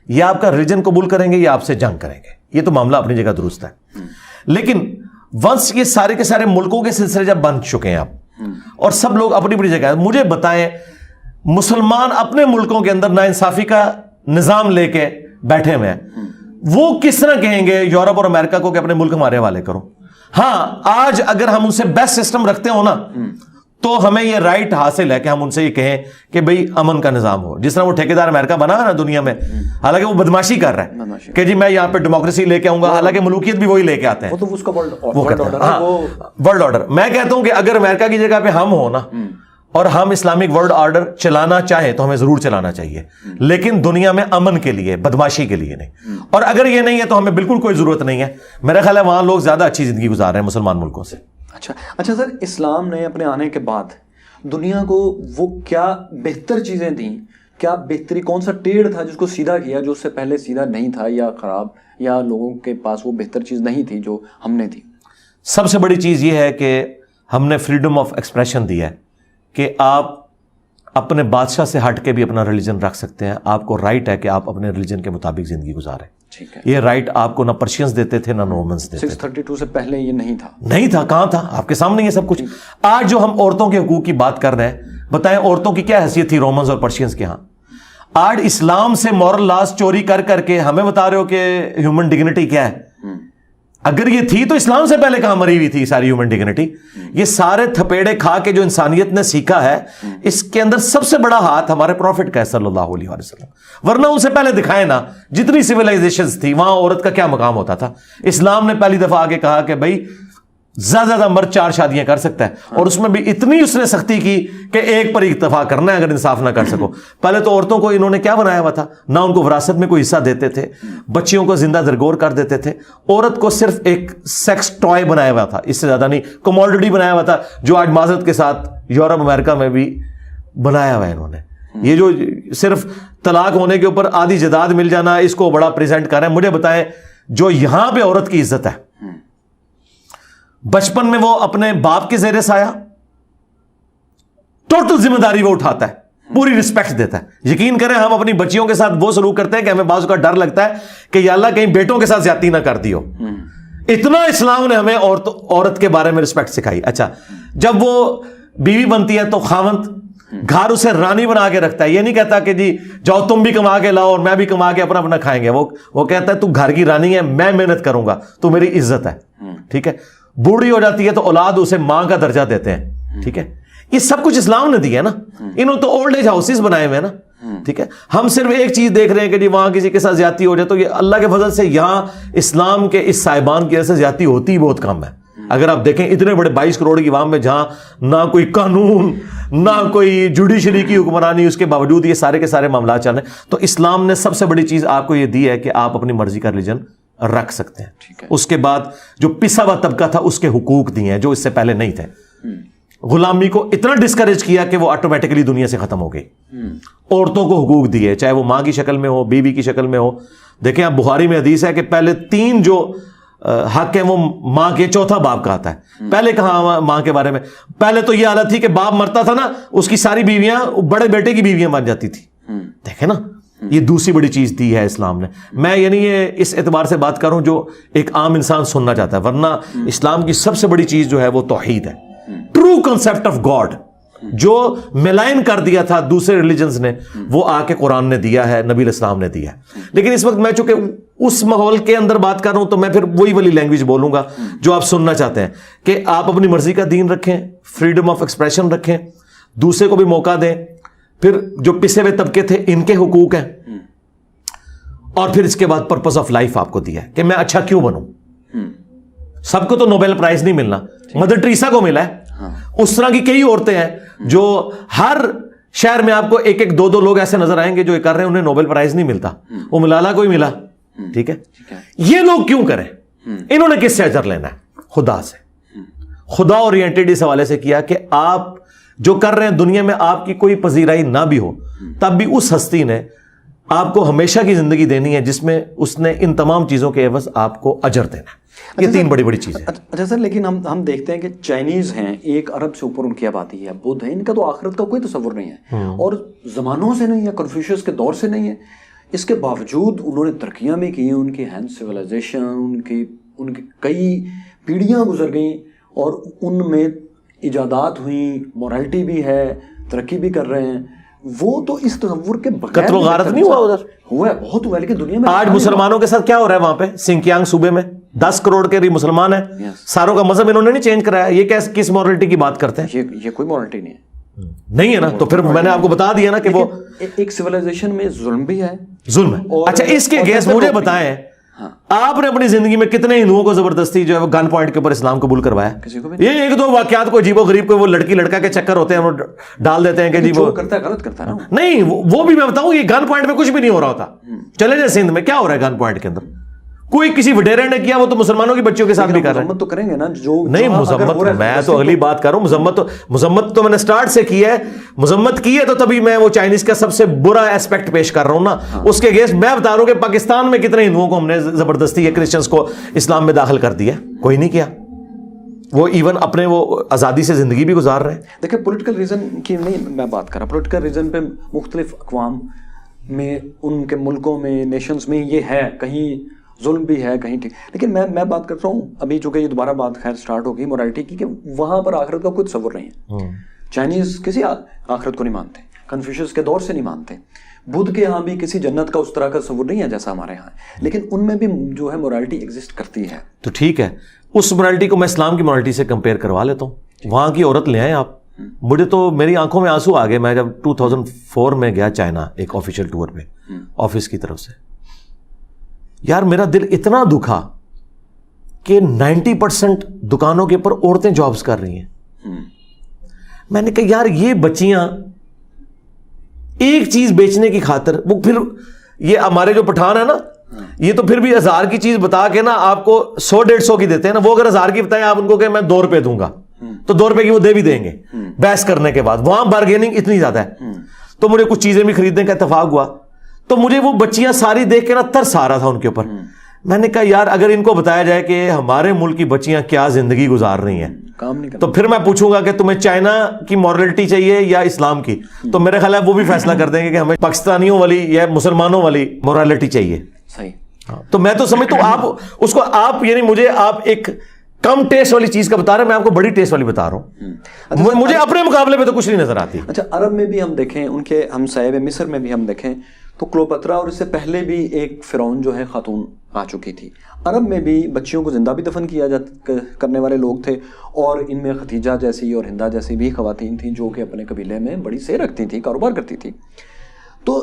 یا آپ کا ریلیجن قبول کریں گے، یا آپ سے جنگ کریں گے. یہ تو معاملہ اپنی جگہ درست ہے. لیکن ونس یہ سارے کے سارے ملکوں کے سلسلے جب بن چکے ہیں آپ، اور سب لوگ اپنی اپنی جگہ، مجھے بتائیں مسلمان اپنے ملکوں کے اندر ناانصافی کا نظام لے کے بیٹھے ہوئے ہیں، وہ کس طرح کہیں گے یورپ اور امریکہ کو کہ اپنے ملک ہمارے حوالے کرو؟ ہاں، آج اگر ہم ان سے بیسٹ سسٹم رکھتے ہو نا تو ہمیں یہ رائٹ حاصل ہے کہ ہم ان سے یہ کہیں کہ بھئی امن کا نظام ہو. جس طرح وہ ٹھیکیدار امریکہ بنا ہے نا دنیا میں، حالانکہ وہ بدماشی کر رہا ہے کہ جی میں یہاں پہ ڈیموکریسی لے کے آؤں گا، حالانکہ ملوکیت بھی وہی لے کے آتے ہیں. وہ تو اس کا ورلڈ آرڈر. میں کہتا ہوں کہ اگر امریکہ کی جگہ پہ ہم ہو نا اور ہم اسلامک ورلڈ آرڈر چلانا چاہیں تو ہمیں ضرور چلانا چاہیے، لیکن دنیا میں امن کے لیے، بدماشی کے لیے نہیں. اور اگر یہ نہیں ہے تو ہمیں بالکل کوئی ضرورت نہیں ہے. میرا خیال ہے وہاں لوگ زیادہ اچھی زندگی گزار رہے ہیں مسلمان ملکوں سے. اچھا سر، اسلام نے اپنے آنے کے بعد دنیا کو وہ کیا بہتر چیزیں دیں؟ کیا بہتری، کون سا ٹیڑھ تھا جس کو سیدھا کیا جو اس سے پہلے سیدھا نہیں تھا، یا خراب، یا لوگوں کے پاس وہ بہتر چیز نہیں تھی جو ہم نے دی؟ سب سے بڑی چیز یہ ہے کہ ہم نے فریڈم آف ایکسپریشن دی ہے کہ آپ اپنے بادشاہ سے ہٹ کے بھی اپنا ریلیجن رکھ سکتے ہیں. آپ کو رائٹ ہے کہ آپ اپنے ریلیجن کے مطابق زندگی گزاریں. یہ رائٹ آپ کو نہ پرشینز دیتے تھے نہ رومنز دیتے تھے. 632 سے پہلے یہ نہیں تھا. کہاں تھا؟ آپ کے سامنے یہ سب کچھ. آج جو ہم عورتوں کے حقوق کی بات کر رہے ہیں، بتائیں عورتوں کی کیا حیثیت تھی رومنز اور پرشینز کے ہاں؟ آج اسلام سے مورل لاز چوری کر کر کے ہمیں بتا رہے ہو کہ ہیومن ڈگنیٹی کیا ہے. اگر یہ تھی تو اسلام سے پہلے کہاں مری ہوئی تھی ساری ہیومن ڈگنیٹی؟ یہ سارے تھپیڑے کھا کے جو انسانیت نے سیکھا ہے، اس کے اندر سب سے بڑا ہاتھ ہمارے پروفٹ کا ہے صلی اللہ علیہ وسلم. ورنہ ان سے پہلے دکھائے نا جتنی سویلائزیشنز تھی وہاں عورت کا کیا مقام ہوتا تھا. اسلام نے پہلی دفعہ آگے کہا کہ بھائی زیادہ مرد 4 شادیاں کر سکتا ہے، اور اس میں بھی اتنی اس نے سختی کی کہ ایک پر اکتفا کرنا ہے اگر انصاف نہ کر سکو. پہلے تو عورتوں کو انہوں نے کیا بنایا ہوا تھا؟ نہ ان کو وراثت میں کوئی حصہ دیتے تھے، بچیوں کو زندہ درگور کر دیتے تھے. عورت کو صرف ایک سیکس ٹوائے بنایا ہوا تھا، اس سے زیادہ نہیں. کموڈٹی بنایا ہوا تھا جو آج معذرت کے ساتھ یورپ امریکہ میں بھی بنایا ہوا ہے انہوں نے. یہ جو صرف طلاق ہونے کے اوپر آدھی جائیداد مل جانا، اس کو بڑا پریزنٹ کر رہے ہیں. مجھے بتائیں جو یہاں پہ عورت کی عزت ہے، بچپن میں وہ اپنے باپ کے زیر سایہ ٹوٹل ذمہ داری وہ اٹھاتا ہے، پوری رسپیکٹ دیتا ہے. یقین کریں ہم اپنی بچیوں کے ساتھ وہ سلوک کرتے ہیں کہ ہمیں بعض کا ڈر لگتا ہے کہ یا اللہ کہیں بیٹوں کے ساتھ زیادتی نہ کر دیو. اتنا اسلام نے ہمیں عورت کے بارے میں رسپیکٹ سکھائی. اچھا، جب وہ بیوی بنتی ہے تو خاوند گھر اسے رانی بنا کے رکھتا ہے. یہ نہیں کہتا کہ جی جاؤ تم بھی کما کے لاؤ اور میں بھی کما کے اپنا اپنا کھائیں گے. وہ کہتا ہے تو گھر کی رانی ہے، میں محنت کروں گا، تو میری عزت ہے. ٹھیک ہے. بوڑھی ہو جاتی ہے تو اولاد اسے ماں کا درجہ دیتے ہیں. ٹھیک ہے. یہ سب کچھ اسلام نے دیا ہے نا. انہوں تو اولڈ ایج ہاؤسز بنائے ہوئے ہیں نا. ٹھیک ہے. ہم صرف ایک چیز دیکھ رہے ہیں کہ جی وہاں کسی کے ساتھ زیادتی ہو جائے، تو یہ اللہ کے فضل سے یہاں اسلام کے اس صاحبان کی وجہ سے زیادتی ہوتی ہی بہت کم ہے. اگر آپ دیکھیں اتنے بڑے 22 کروڑ کی عوام میں جہاں نہ کوئی قانون نہ کوئی جوڈیشری کی حکمرانی، اس کے باوجود یہ سارے کے سارے معاملات چل رہے ہیں. تو اسلام نے سب سے بڑی چیز آپ کو یہ دی ہے کہ آپ اپنی مرضی کا ریلیجن رکھ سکتے ہیں. اس کے بعد جو پسا ہوا طبقہ تھا اس کے حقوق دیے ہیں جو اس سے پہلے نہیں تھے. غلامی کو اتنا ڈسکریج کیا کہ وہ آٹومیٹکلی دنیا سے ختم ہو گئی. عورتوں کو حقوق دیے، چاہے وہ ماں کی شکل میں ہو، بیوی کی شکل میں ہو. دیکھیں آپ بخاری میں حدیث ہے کہ پہلے 3 جو حق ہے وہ ماں کے چوتھا باپ کا آتا ہے. پہلے کہاں ماں کے بارے میں؟ پہلے تو یہ حالت تھی کہ باپ مرتا تھا نا, اس کی ساری بیویاں بڑے بیٹے کی بیویاں بن جاتی تھی. دیکھیں نا, یہ دوسری بڑی چیز دی ہے اسلام نے. میں یعنی یہ اس اعتبار سے بات کروں جو ایک عام انسان سننا چاہتا ہے, ورنہ اسلام کی سب سے بڑی چیز جو ہے وہ توحید ہے, ٹرو کنسپٹ آف گاڈ. جو ملائن کر دیا تھا دوسرے ریلیجنز نے, وہ آ کے قرآن نے دیا ہے, نبی علیہ السلام نے دیا ہے. لیکن اس وقت میں چونکہ اس ماحول کے اندر بات کر رہا ہوں تو میں پھر وہی والی لینگویج بولوں گا جو آپ سننا چاہتے ہیں, کہ آپ اپنی مرضی کا دین رکھیں, فریڈم آف ایکسپریشن رکھیں, دوسرے کو بھی موقع دیں. پھر جو پسے ہوئے طبقے تھے ان کے حقوق ہیں, اور پھر اس کے بعد پرپز آف لائف آپ کو دیا ہے کہ میں اچھا کیوں بنوں. سب کو تو نوبیل پرائز نہیں ملنا, مدر ٹریسا کو ملا ہے. اس طرح کی کئی عورتیں ہیں جو ہر شہر میں آپ کو ایک ایک دو لوگ ایسے نظر آئیں گے جو یہ کر رہے ہیں, انہیں نوبیل پرائز نہیں ملتا, وہ ملالا کو ہی ملا. ٹھیک ہے, یہ لوگ کیوں کریں؟ انہوں نے کس سے اجر لینا ہے؟ خدا سے. خدا اورینٹڈ اس حوالے سے کیا کہ آپ جو کر رہے ہیں دنیا میں آپ کی کوئی پذیرائی نہ بھی ہو, تب بھی اس ہستی نے آپ کو ہمیشہ کی زندگی دینی ہے جس میں اس نے ان تمام چیزوں کے عوض آپ کو اجر دینا ہے. یہ تین بڑی بڑی چیزیں. اچھا سر, لیکن ہم دیکھتے ہیں کہ چائنیز ہیں, 1 ارب سے اوپر ان کی آبادی ہے, بدھ ہیں, ان کا تو آخرت کا کوئی تصور نہیں ہے, اور زمانوں سے نہیں ہے, کنفیوشس کے دور سے نہیں ہے. اس کے باوجود انہوں نے ترقیاں بھی کی ہیں, ان کی ہینڈ سویلائزیشن, ان کی کئی پیڑھیاں گزر گئیں, اور ان میں ایجادات ہوئیں, مورالٹی بھی ہے, ترقی بھی کر رہے ہیں. وہ تو اس تصور کے بغیر قتل و غارت نہیں ہوا ادھر؟ ہوا ہے, بہت ہوا ہے, لیکن دنیا میں آج مسلمانوں کے ساتھ کیا ہو رہا ہے وہاں پہ سنکیانگ صوبے میں؟ 10 کروڑ کے مسلمان ہیں, ساروں کا مذہب انہوں نے نہیں چینج کرایا. یہ کس مورالٹی کی بات کرتے ہیں؟ یہ کوئی مورالٹی نہیں ہے. نہیں ہے نا, تو پھر میں نے آپ کو بتا دیا نا کہ وہ ایک سویلائزیشن میں ظلم بھی ہے, ظلم ہے. اچھا اس کے اگینسٹ مجھے بتائیں, آپ نے اپنی زندگی میں کتنے ہندوؤں کو زبردستی جو ہے وہ گن پوائنٹ کے اوپر اسلام قبول کروایا؟ یہ 1-2 واقعات کو عجیب و غریب کو وہ لڑکی لڑکا کے چکر ہوتے ہیں, وہ ڈال دیتے ہیں کہ جی وہ کرتا ہے غلط کرتا ہے نا. نہیں, وہ بھی میں بتاؤں, یہ گن پوائنٹ میں کچھ بھی نہیں ہو رہا ہوتا. چلے جائیں سندھ میں, کیا ہو رہا ہے گن پوائنٹ کے اندر؟ کوئی کسی وڈیرے نے کیا, وہ تو مسلمانوں کی بچیوں کے ساتھ بھی کر رہے ہیں. مذمت تو کریں گے نا جو نہیں مذمت, میں تو اگلی بات کر رہا ہوں. مذمت تو میں نے سٹارٹ سے کی ہے, مذمت کی ہے تو تبھی میں وہ چائنیز کا سب سے برا ایسپیکٹ پیش کر رہا ہوں نا. اس کے اگینسٹ میں بتا رہا ہوں کہ پاکستان میں کتنے ہندوؤں کو ہم نے زبردستی یا کرسچنس کو اسلام میں داخل کر دیا, کوئی نہیں کیا. وہ ایون اپنے وہ آزادی سے زندگی بھی گزار رہے ہیں. دیکھیں پولیٹیکل ریزن کی نہیں میں بات کر رہا, پولیٹیکل ریزن پہ مختلف اقوام میں, ان کے ملکوں میں, نیشنز میں یہ ہے, کہیں ظلم بھی ہے, کہیں ٹھیک. لیکن میں بات کر رہا ہوں ابھی, چونکہ یہ دوبارہ بات خیر سٹارٹ ہوگی مورالٹی کی, کہ وہاں پر آخرت کا کوئی تصور نہیں ہے. چائنیز کسی آخرت کو نہیں مانتے, کنفیوشس کے دور سے نہیں مانتے, بدھ کے یہاں بھی کسی جنت کا اس طرح کا تصور نہیں ہے جیسا ہمارے یہاں ہے, لیکن ان میں بھی جو ہے مورالٹی ایگزسٹ کرتی ہے. تو ٹھیک ہے, اس مورالٹی کو میں اسلام کی مورالٹی سے کمپیئر کروا لیتا ہوں. وہاں کی عورت لے آئیں آپ, مجھے تو میری آنکھوں میں آنسو آ گئے. میں جب 2004 میں گیا چائنا ایک آفیشیل ٹور پہ آفس کی طرف سے, یار میرا دل اتنا دکھا کہ 90% دکانوں کے اوپر عورتیں جابز کر رہی ہیں. میں نے کہا یار یہ بچیاں ایک چیز بیچنے کی خاطر, وہ پھر یہ ہمارے جو پٹھان ہے نا, یہ تو پھر بھی 1000 کی چیز بتا کے نا آپ کو 100-150 کی دیتے ہیں نا. وہ اگر 1000 کی بتائیں آپ ان کو کہ میں 2 روپے دوں گا, تو 2 روپے کی وہ دے بھی دیں گے بحث کرنے کے بعد. وہاں بارگیننگ اتنی زیادہ ہے. تو مجھے کچھ چیزیں بھی خریدنے کا اتفاق ہوا, تو مجھے وہ بچیاں ساری دیکھ کے نا ترس آ رہا تھا ان کے اوپر. میں نے کہا یار اگر ان کو بتایا جائے کہ ہمارے ملک کی بچیاں کیا زندگی گزار رہی ہیں, کام نہیں تو پھر میں پوچھوں گا کہ تمہیں چائنا کی مورالٹی چاہیے یا اسلام کی, تو میرے خیال ہے وہ بھی فیصلہ کر دیں گے کہ ہمیں پاکستانیوں والی یا مسلمانوں والی مورالٹی چاہیے. صحیح. تو میں تو سمجھتا ہوں آپ اس کو آپ یعنی مجھے آپ ایک کم ٹیسٹ والی چیز کا بتا رہے ہیں, میں آپ کو بڑی ٹیسٹ والی بتا رہا ہوں. مجھے اپنے مقابلے میں تو کچھ نہیں نظر آتی. اچھا عرب میں بھی ہم دیکھیں, ان کے ہمسائے مصر میں بھی ہم دیکھیں تو کلوپترا اور اس سے پہلے بھی ایک فرعون جو ہے خاتون آ چکی تھی. عرب میں بھی بچیوں کو زندہ بھی دفن کیا کرنے والے لوگ تھے, اور ان میں ختیجہ جیسی اور ہندا جیسی بھی خواتین تھیں جو کہ اپنے قبیلے میں بڑی سیر رکھتی تھیں, کاروبار کرتی تھیں. تو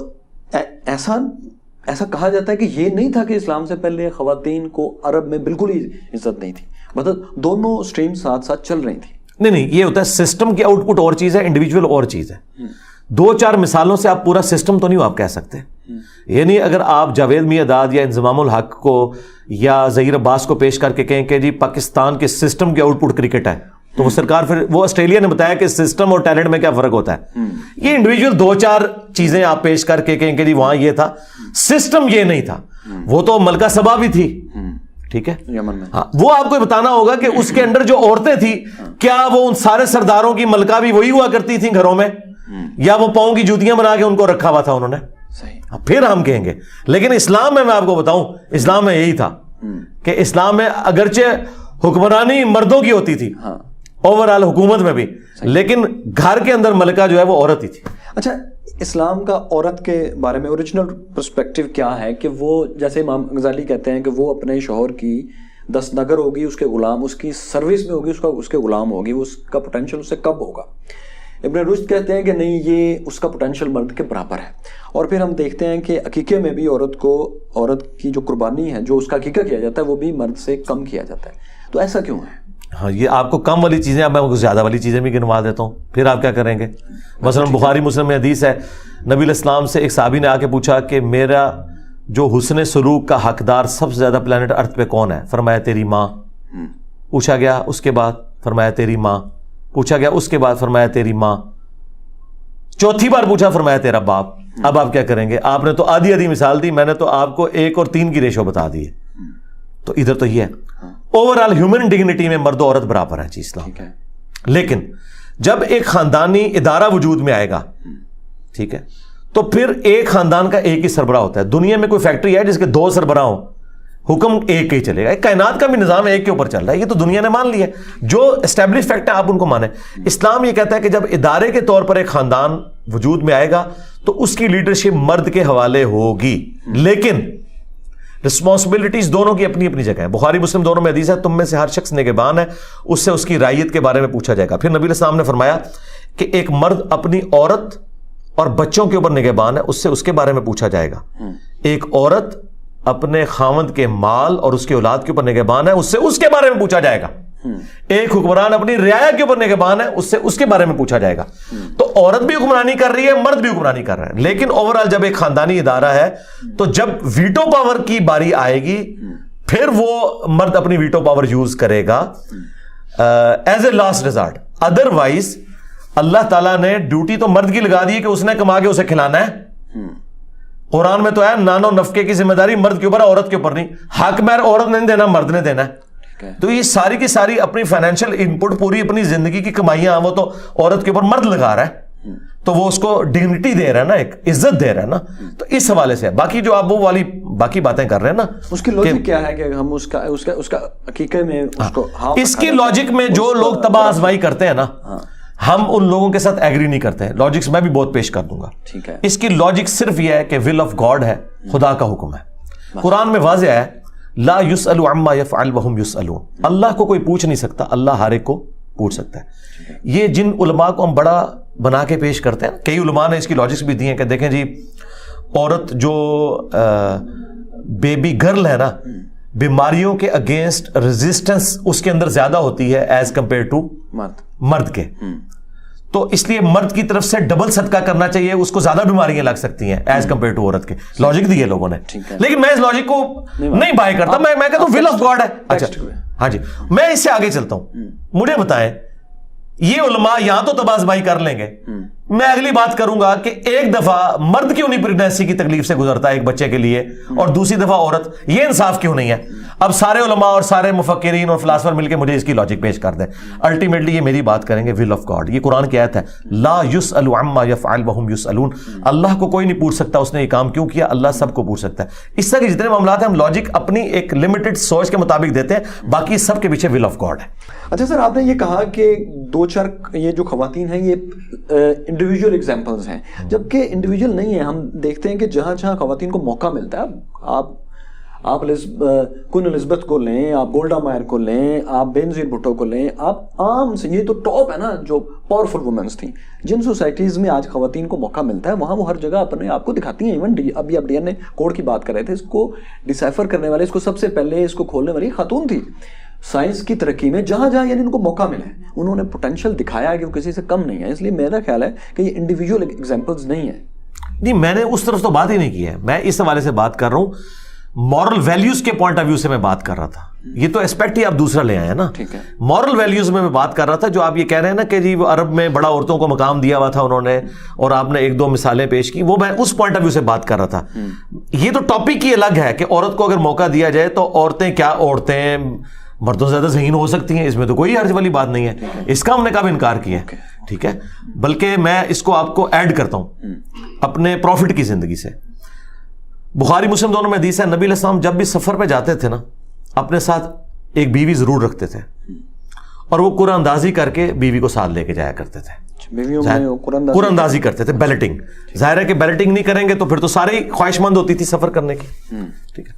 ایسا کہا جاتا ہے کہ یہ نہیں تھا کہ اسلام سے پہلے خواتین کو عرب میں بالکل ہی عزت نہیں تھی, مطلب دونوں اسٹریم ساتھ ساتھ چل رہی تھیں. نہیں, یہ ہوتا ہے سسٹم کی آؤٹ پٹ اور چیز ہے, انڈیویجول اور چیز ہے. 2-4 مثالوں سے آپ پورا سسٹم تو نہیں آپ کہہ سکتے. یعنی اگر آپ جاوید میاں یا انضمام الحق کو یا ظہیر عباس کو پیش کر کے کہیں کہ جی پاکستان کے سسٹم کی آؤٹ پٹ کرکٹ ہے, تو وہ سرکار پھر وہ آسٹریلیا نے بتایا کہ سسٹم اور ٹیلنٹ میں کیا فرق ہوتا ہے. یہ انڈیویجول 2-4 چیزیں آپ پیش کر کے کہیں کہ جی وہاں یہ تھا, سسٹم یہ نہیں تھا. وہ تو ملکہ سبا بھی تھی, ٹھیک ہے یمن میں. ہاں وہ آپ کو بتانا ہوگا کہ اس کے اندر جو عورتیں تھیں کیا وہ ان سارے سرداروں کی ملکہ بھی وہی ہوا کرتی تھیں گھروں میں, یا وہ پاؤں کی جوتیاں بنا کے ان کو رکھا ہوا تھا انہوں نے؟ صحیح. پھر ہم کہیں گے. لیکن اسلام میں آپ کو بتاؤں, اسلام میں یہی تھا کہ اسلام میں اگرچہ حکمرانی مردوں کی ہوتی تھی اوور آل حکومت میں بھی, لیکن گھر کے اندر ملکہ جو ہے وہ عورت ہی تھی. اچھا, اسلام کا عورت کے بارے میں اوریجنل پرسپیکٹو کیا ہے کہ وہ جیسے امام غزالی کہتے ہیں کہ وہ اپنے شوہر کی دستنگر ہوگی, اس کے غلام, اس کی سروس میں ہوگی, اس کے غلام ہوگی, اس کا پوٹینشیل اس سے کب ہوگا. ابن رشد کہتے ہیں کہ نہیں, یہ اس کا پوٹینشیل مرد کے برابر ہے. اور پھر ہم دیکھتے ہیں کہ عقیقے میں بھی عورت کی جو قربانی ہے, جو اس کا عقیقہ کیا جاتا ہے, وہ بھی مرد سے کم کیا جاتا ہے. تو ایسا کیوں ہے؟ ہاں یہ آپ کو کم والی چیزیں, اب میں کو زیادہ والی چیزیں بھی گنوا دیتا ہوں, پھر آپ کیا کریں گے؟ مثلا بخاری مسلم میں حدیث ہے, نبی علیہ السلام سے ایک صحابی نے آ کے پوچھا کہ میرا جو حسن سلوک کا حقدار سب سے زیادہ پلانٹ ارتھ پہ کون ہے؟ فرمایا تیری ماں. پوچھا گیا اس کے بعد, فرمایا تیری ماں. پوچھا گیا اس کے بعد, فرمایا تیری ماں. چوتھی بار پوچھا, فرمایا تیرا باپ. اب آپ کیا کریں گے؟ آپ نے تو آدھی مثال دی, میں نے تو آپ کو 1 اور 3 کی ریشو بتا دی ہے. تو ادھر تو یہ ہے اوور آل ہیومن ڈگنیٹی میں مرد و عورت برابر ہے جی اسلام. لیکن جب ایک خاندانی ادارہ وجود میں آئے گا, ٹھیک ہے, تو پھر ایک خاندان کا ایک ہی سربراہ ہوتا ہے. دنیا میں کوئی فیکٹری ہے جس کے 2 سربراہ ہوں, حکم ایک کا ہی چلے گا. کائنات کا بھی نظام ایک کے اوپر چل رہا ہے, یہ تو دنیا نے مان لیا ہے. جو اسٹیبلش فیکٹ ہے آپ ان کو مانیں. اسلام یہ کہتا ہے کہ جب ادارے کے طور پر ایک خاندان وجود میں آئے گا تو اس کی لیڈرشپ مرد کے حوالے ہوگی, لیکن رسپانسبلٹیز دونوں کی اپنی اپنی جگہ ہے. بخاری مسلم دونوں میں حدیث ہے, تم میں سے ہر شخص نگہبان ہے, اس سے اس کی رعیت کے بارے میں پوچھا جائے گا. پھر نبی علیہ السلام نے فرمایا کہ ایک مرد اپنی عورت اور بچوں کے اوپر نگہبان ہے, اس سے اس کے بارے میں پوچھا جائے گا. ایک عورت اپنے خاوند کے مال اور اس کی اولاد کے اوپر نگہبان ہے, اس سے اس کے بارے میں پوچھا جائے گا. ایک حکمران اپنی رعایا کے اوپر نگہبان ہے, اس سے اس کے بارے میں پوچھا جائے گا. تو عورت بھی حکمرانی کر رہی ہے, مرد بھی حکمرانی کر رہا ہے. لیکن اوور آل جب ایک خاندانی ادارہ ہے تو جب ویٹو پاور کی باری آئے گی, پھر وہ مرد اپنی ویٹو پاور یوز کرے گا as a last resort. Otherwise اللہ تعالیٰ نے ڈیوٹی تو مرد کی لگا دی ہے کہ اس نے کما کے اسے کھلانا ہے. قرآن میں تو ہے نان و نفقے کی ذمہ داری مرد کے اوپر, عورت کے اوپر نہیں. حق مہر عورت نے دینا, مرد نے دینا ہے. تو یہ ساری کی ساری اپنی فائنینشیل انپٹ, پوری اپنی زندگی کی کمائیاں وہ تو عورت کے اوپر مرد لگا رہا ہے, تو وہ اس کو ڈگنیٹی دے رہا ہے نا, ایک عزت دے رہا ہے نا. تو اس حوالے سے باقی جو آپ وہ والی باقی باتیں کر رہے ہیں نا, اس کی لاجک کیا ہے کہ ہم اس کا حقیقت میں اس کی لاجک میں جو لوگ تباہ آزمائی کرتے ہیں نا, ہم ان لوگوں کے ساتھ ایگری نہیں کرتے ہیں. لاجکس میں بھی بہت پیش کر دوں گا. ٹھیک ہے, اس کی لاجک صرف یہ ہے کہ ول آف گاڈ ہے, خدا کا حکم ہے. قرآن میں واضح ہے لا یسأل عما یفعل وہم یسألون. اللہ کو کوئی پوچھ نہیں سکتا, اللہ ہر ایک کو پوچھ سکتا ہے. یہ جن علماء کو ہم بڑا بنا کے پیش کرتے ہیں, کئی علماء نے اس کی لاجکس بھی دی ہیں کہ دیکھیں جی, عورت جو بیبی گرل ہے نا, بیماریوں کے اگینسٹ ریزسٹنس اس کے اندر زیادہ ہوتی ہے ایز کمپیئر ٹو مرد کے. تو اس لیے مرد کی طرف سے ڈبل صدقہ کرنا چاہیے, اس کو زیادہ بیماریاں لگ سکتی ہیں ایز کمپیئر ٹو عورت کے. لاجک دی ہے لوگوں نے, لیکن میں اس لاجک کو نہیں بائی کرتا. میں کہتا ہوں ول آف گاڈ ہے. اچھا ہاں جی, میں اس سے آگے چلتا ہوں. مجھے بتائیں, یہ علماء یہاں تو تباہ آزمائی کر لیں گے, میں اگلی بات کروں گا کہ ایک دفعہ مرد کیوں نہیں پریگنینسی کی تکلیف سے گزرتا ہے ایک بچے کے لیے, اور دوسری دفعہ عورت, یہ انصاف کیوں نہیں ہے؟ اب سارے علماء اور سارے مفکرین اور فلاسفر مل کے مجھے اس کی لاجک پیش کر دیں. الٹیمیٹلی یہ میری بات کریں گے ول آف گاڈ. یہ قرآن کی آیت ہے, لا یسأل عما یفعل وہم یسألون. اللہ کو کوئی نہیں پوچھ سکتا اس نے یہ کام کیوں کیا, اللہ سب کو پوچھ سکتا ہے. اس طرح کے جتنے معاملات ہیں ہم لاجک اپنی ایک لمیٹڈ سوچ کے مطابق دیتے ہیں, باقی سب کے پیچھے ول آف گاڈ ہے. اچھا سر, آپ نے یہ کہا کہ 2-4 یہ جو خواتین ہیں یہ انڈیویجول ایگزامپلز ہیں, جبکہ انڈیویجول نہیں ہیں. ہم دیکھتے ہیں کہ جہاں جہاں خواتین کو موقع ملتا ہے, آپ کن الزبتھ کو لیں, آپ گولڈا مائر کو لیں, آپ بینظیر بھٹو کو لیں, آپ عام سے, یہ تو ٹاپ ہے نا جو پاورفل وومنس تھیں. جن سوسائٹیز میں آج خواتین کو موقع ملتا ہے وہاں وہ ہر جگہ اپنے آپ کو دکھاتی ہیں. ایون ابھی آپ ڈی این اے کوڈ کی بات کر رہے تھے, اس کو ڈیسائفر کرنے والے, اس کو سب سے پہلے اس کو کھولنے والی خاتون تھی. سائنس کی ترقی میں جہاں جہاں یعنی ان کو موقع ملا ہے, انہوں نے پوٹینشیل دکھایا کہ وہ کسی سے کم نہیں ہے. اس لیے میرا خیال ہے کہ یہ انڈیویجول ایگزامپلز نہیں ہیں. نہیں, میں نے اس طرف تو بات ہی نہیں کی ہے. میں اس حوالے سے بات کر رہا ہوں مورل ویلیوز کے پوائنٹ آف ویو سے میں بات کر رہا تھا. یہ تو اسپیکٹ ہی آپ دوسرا لے آئے ہیں نا. مورل ویلیوز میں بات کر رہا تھا. جو آپ یہ کہہ رہے ہیں نا کہ جی وہ عرب میں بڑا عورتوں کو مقام دیا ہوا تھا انہوں نے, اور آپ نے ایک دو مثالیں پیش کی, وہ میں اس پوائنٹ آف ویو سے بات کر رہا تھا. یہ تو ٹاپک ہی الگ ہے کہ عورت کو اگر موقع دیا جائے تو عورتیں کیا, عورتیں مردوں سے زیادہ ذہین ہو سکتی ہیں, اس میں تو کوئی حرج والی بات نہیں ہے. اس کا ہم نے کب انکار کیا ہے؟ ٹھیک ہے, بلکہ میں اس کو آپ کو ایڈ کرتا ہوں اپنے پروفٹ کی زندگی سے. بخاری مسلم دونوں میں حدیث ہے, نبی علیہ السلام جب بھی سفر پہ جاتے تھے نا, اپنے ساتھ ایک بیوی ضرور رکھتے تھے, اور وہ قرآن اندازی کر کے بیوی کو ساتھ لے کے جایا کرتے تھے. قرآن اندازی کرتے تھے, بیلٹنگ. ظاہر ہے کہ بیلٹنگ نہیں کریں گے تو پھر تو سارے ہی خواہش مند ہوتی تھی سفر کرنے کی. ٹھیک ہے,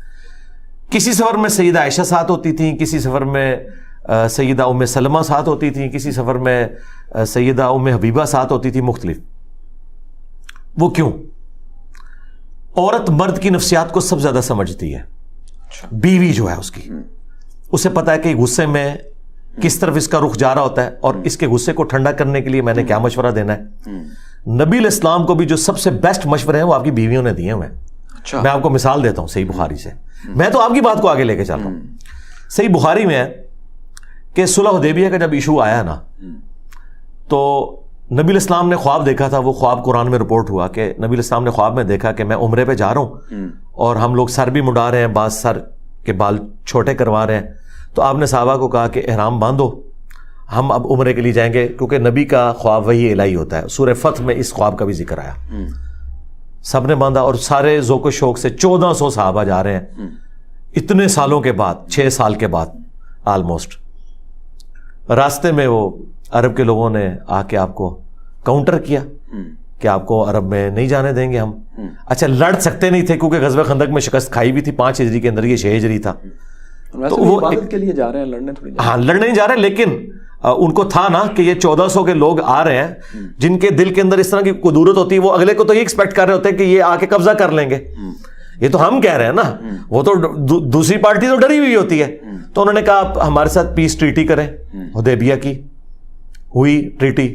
کسی سفر میں سیدہ عائشہ ساتھ ہوتی تھیں, کسی سفر میں سیدہ ام سلمہ ساتھ ہوتی تھیں, کسی سفر میں سیدہ ام حبیبہ ساتھ ہوتی تھی, مختلف. وہ کیوں؟ عورت مرد کی نفسیات کو سب زیادہ سمجھتی ہے. بیوی جو ہے اس کی, اسے پتا ہے کہ غصے میں کس طرف اس کا رخ جا رہا ہوتا ہے, اور اس کے غصے کو ٹھنڈا کرنے کے لیے میں نے کیا مشورہ دینا ہے. نبی علیہ السلام کو بھی جو سب سے بیسٹ مشورے ہیں وہ آپ کی بیویوں نے دیے ہوئے ہیں. میں آپ کو مثال دیتا ہوں صحیح بخاری سے. میں تو آپ کی بات کو آگے لے کے چل رہا ہوں. صحیح بخاری میں ہے کہ صلح حدیبیہ کا جب ایشو آیا نا, تو نبی علیہ السلام نے خواب دیکھا تھا. وہ خواب قرآن میں رپورٹ ہوا کہ نبی علیہ السلام نے خواب میں دیکھا کہ میں عمرے پہ جا رہا ہوں, اور ہم لوگ سر بھی مڈا رہے ہیں, بعض سر کے بال چھوٹے کروا رہے ہیں. تو آپ نے صحابہ کو کہا کہ احرام باندھو, ہم اب عمرے کے لیے جائیں گے, کیونکہ نبی کا خواب وہی الہی ہوتا ہے. سورہ فتح میں اس خواب کا بھی ذکر آیا. سب نے باندھا, اور سارے ذوق و شوق سے 1400 صحابہ جا رہے ہیں اتنے سالوں کے بعد, 6 سال کے بعد آلموسٹ. راستے میں وہ عرب کے لوگوں نے آ کے آپ کو کاؤنٹر کیا کہ آپ کو عرب میں نہیں جانے دیں گے ہم. اچھا, لڑ سکتے نہیں تھے کیونکہ غزوہ خندق میں شکست کھائی بھی تھی 5 ہجری کے اندر, یہ 6 ہجری تھا. تو وہ عبادت کے لیے جا رہے ہیں, لڑنے تھوڑی, ہاں لڑنے نہیں جا رہے, لیکن ان کو تھا نا کہ یہ 1400 کے لوگ آ رہے ہیں جن کے دل کے اندر اس طرح کی قدرت ہوتی ہے, وہ اگلے کو تو یہ ایکسپیکٹ کر رہے ہوتے ہیں کہ یہ آ کے قبضہ کر لیں گے. یہ تو ہم کہہ رہے ہیں نا, وہ تو دوسری پارٹی تو ڈری ہوئی ہوتی ہے. تو انہوں نے کہا آپ ہمارے ساتھ پیس ٹریٹی کریں. حدیبیہ کی ہوئی ٹریٹی,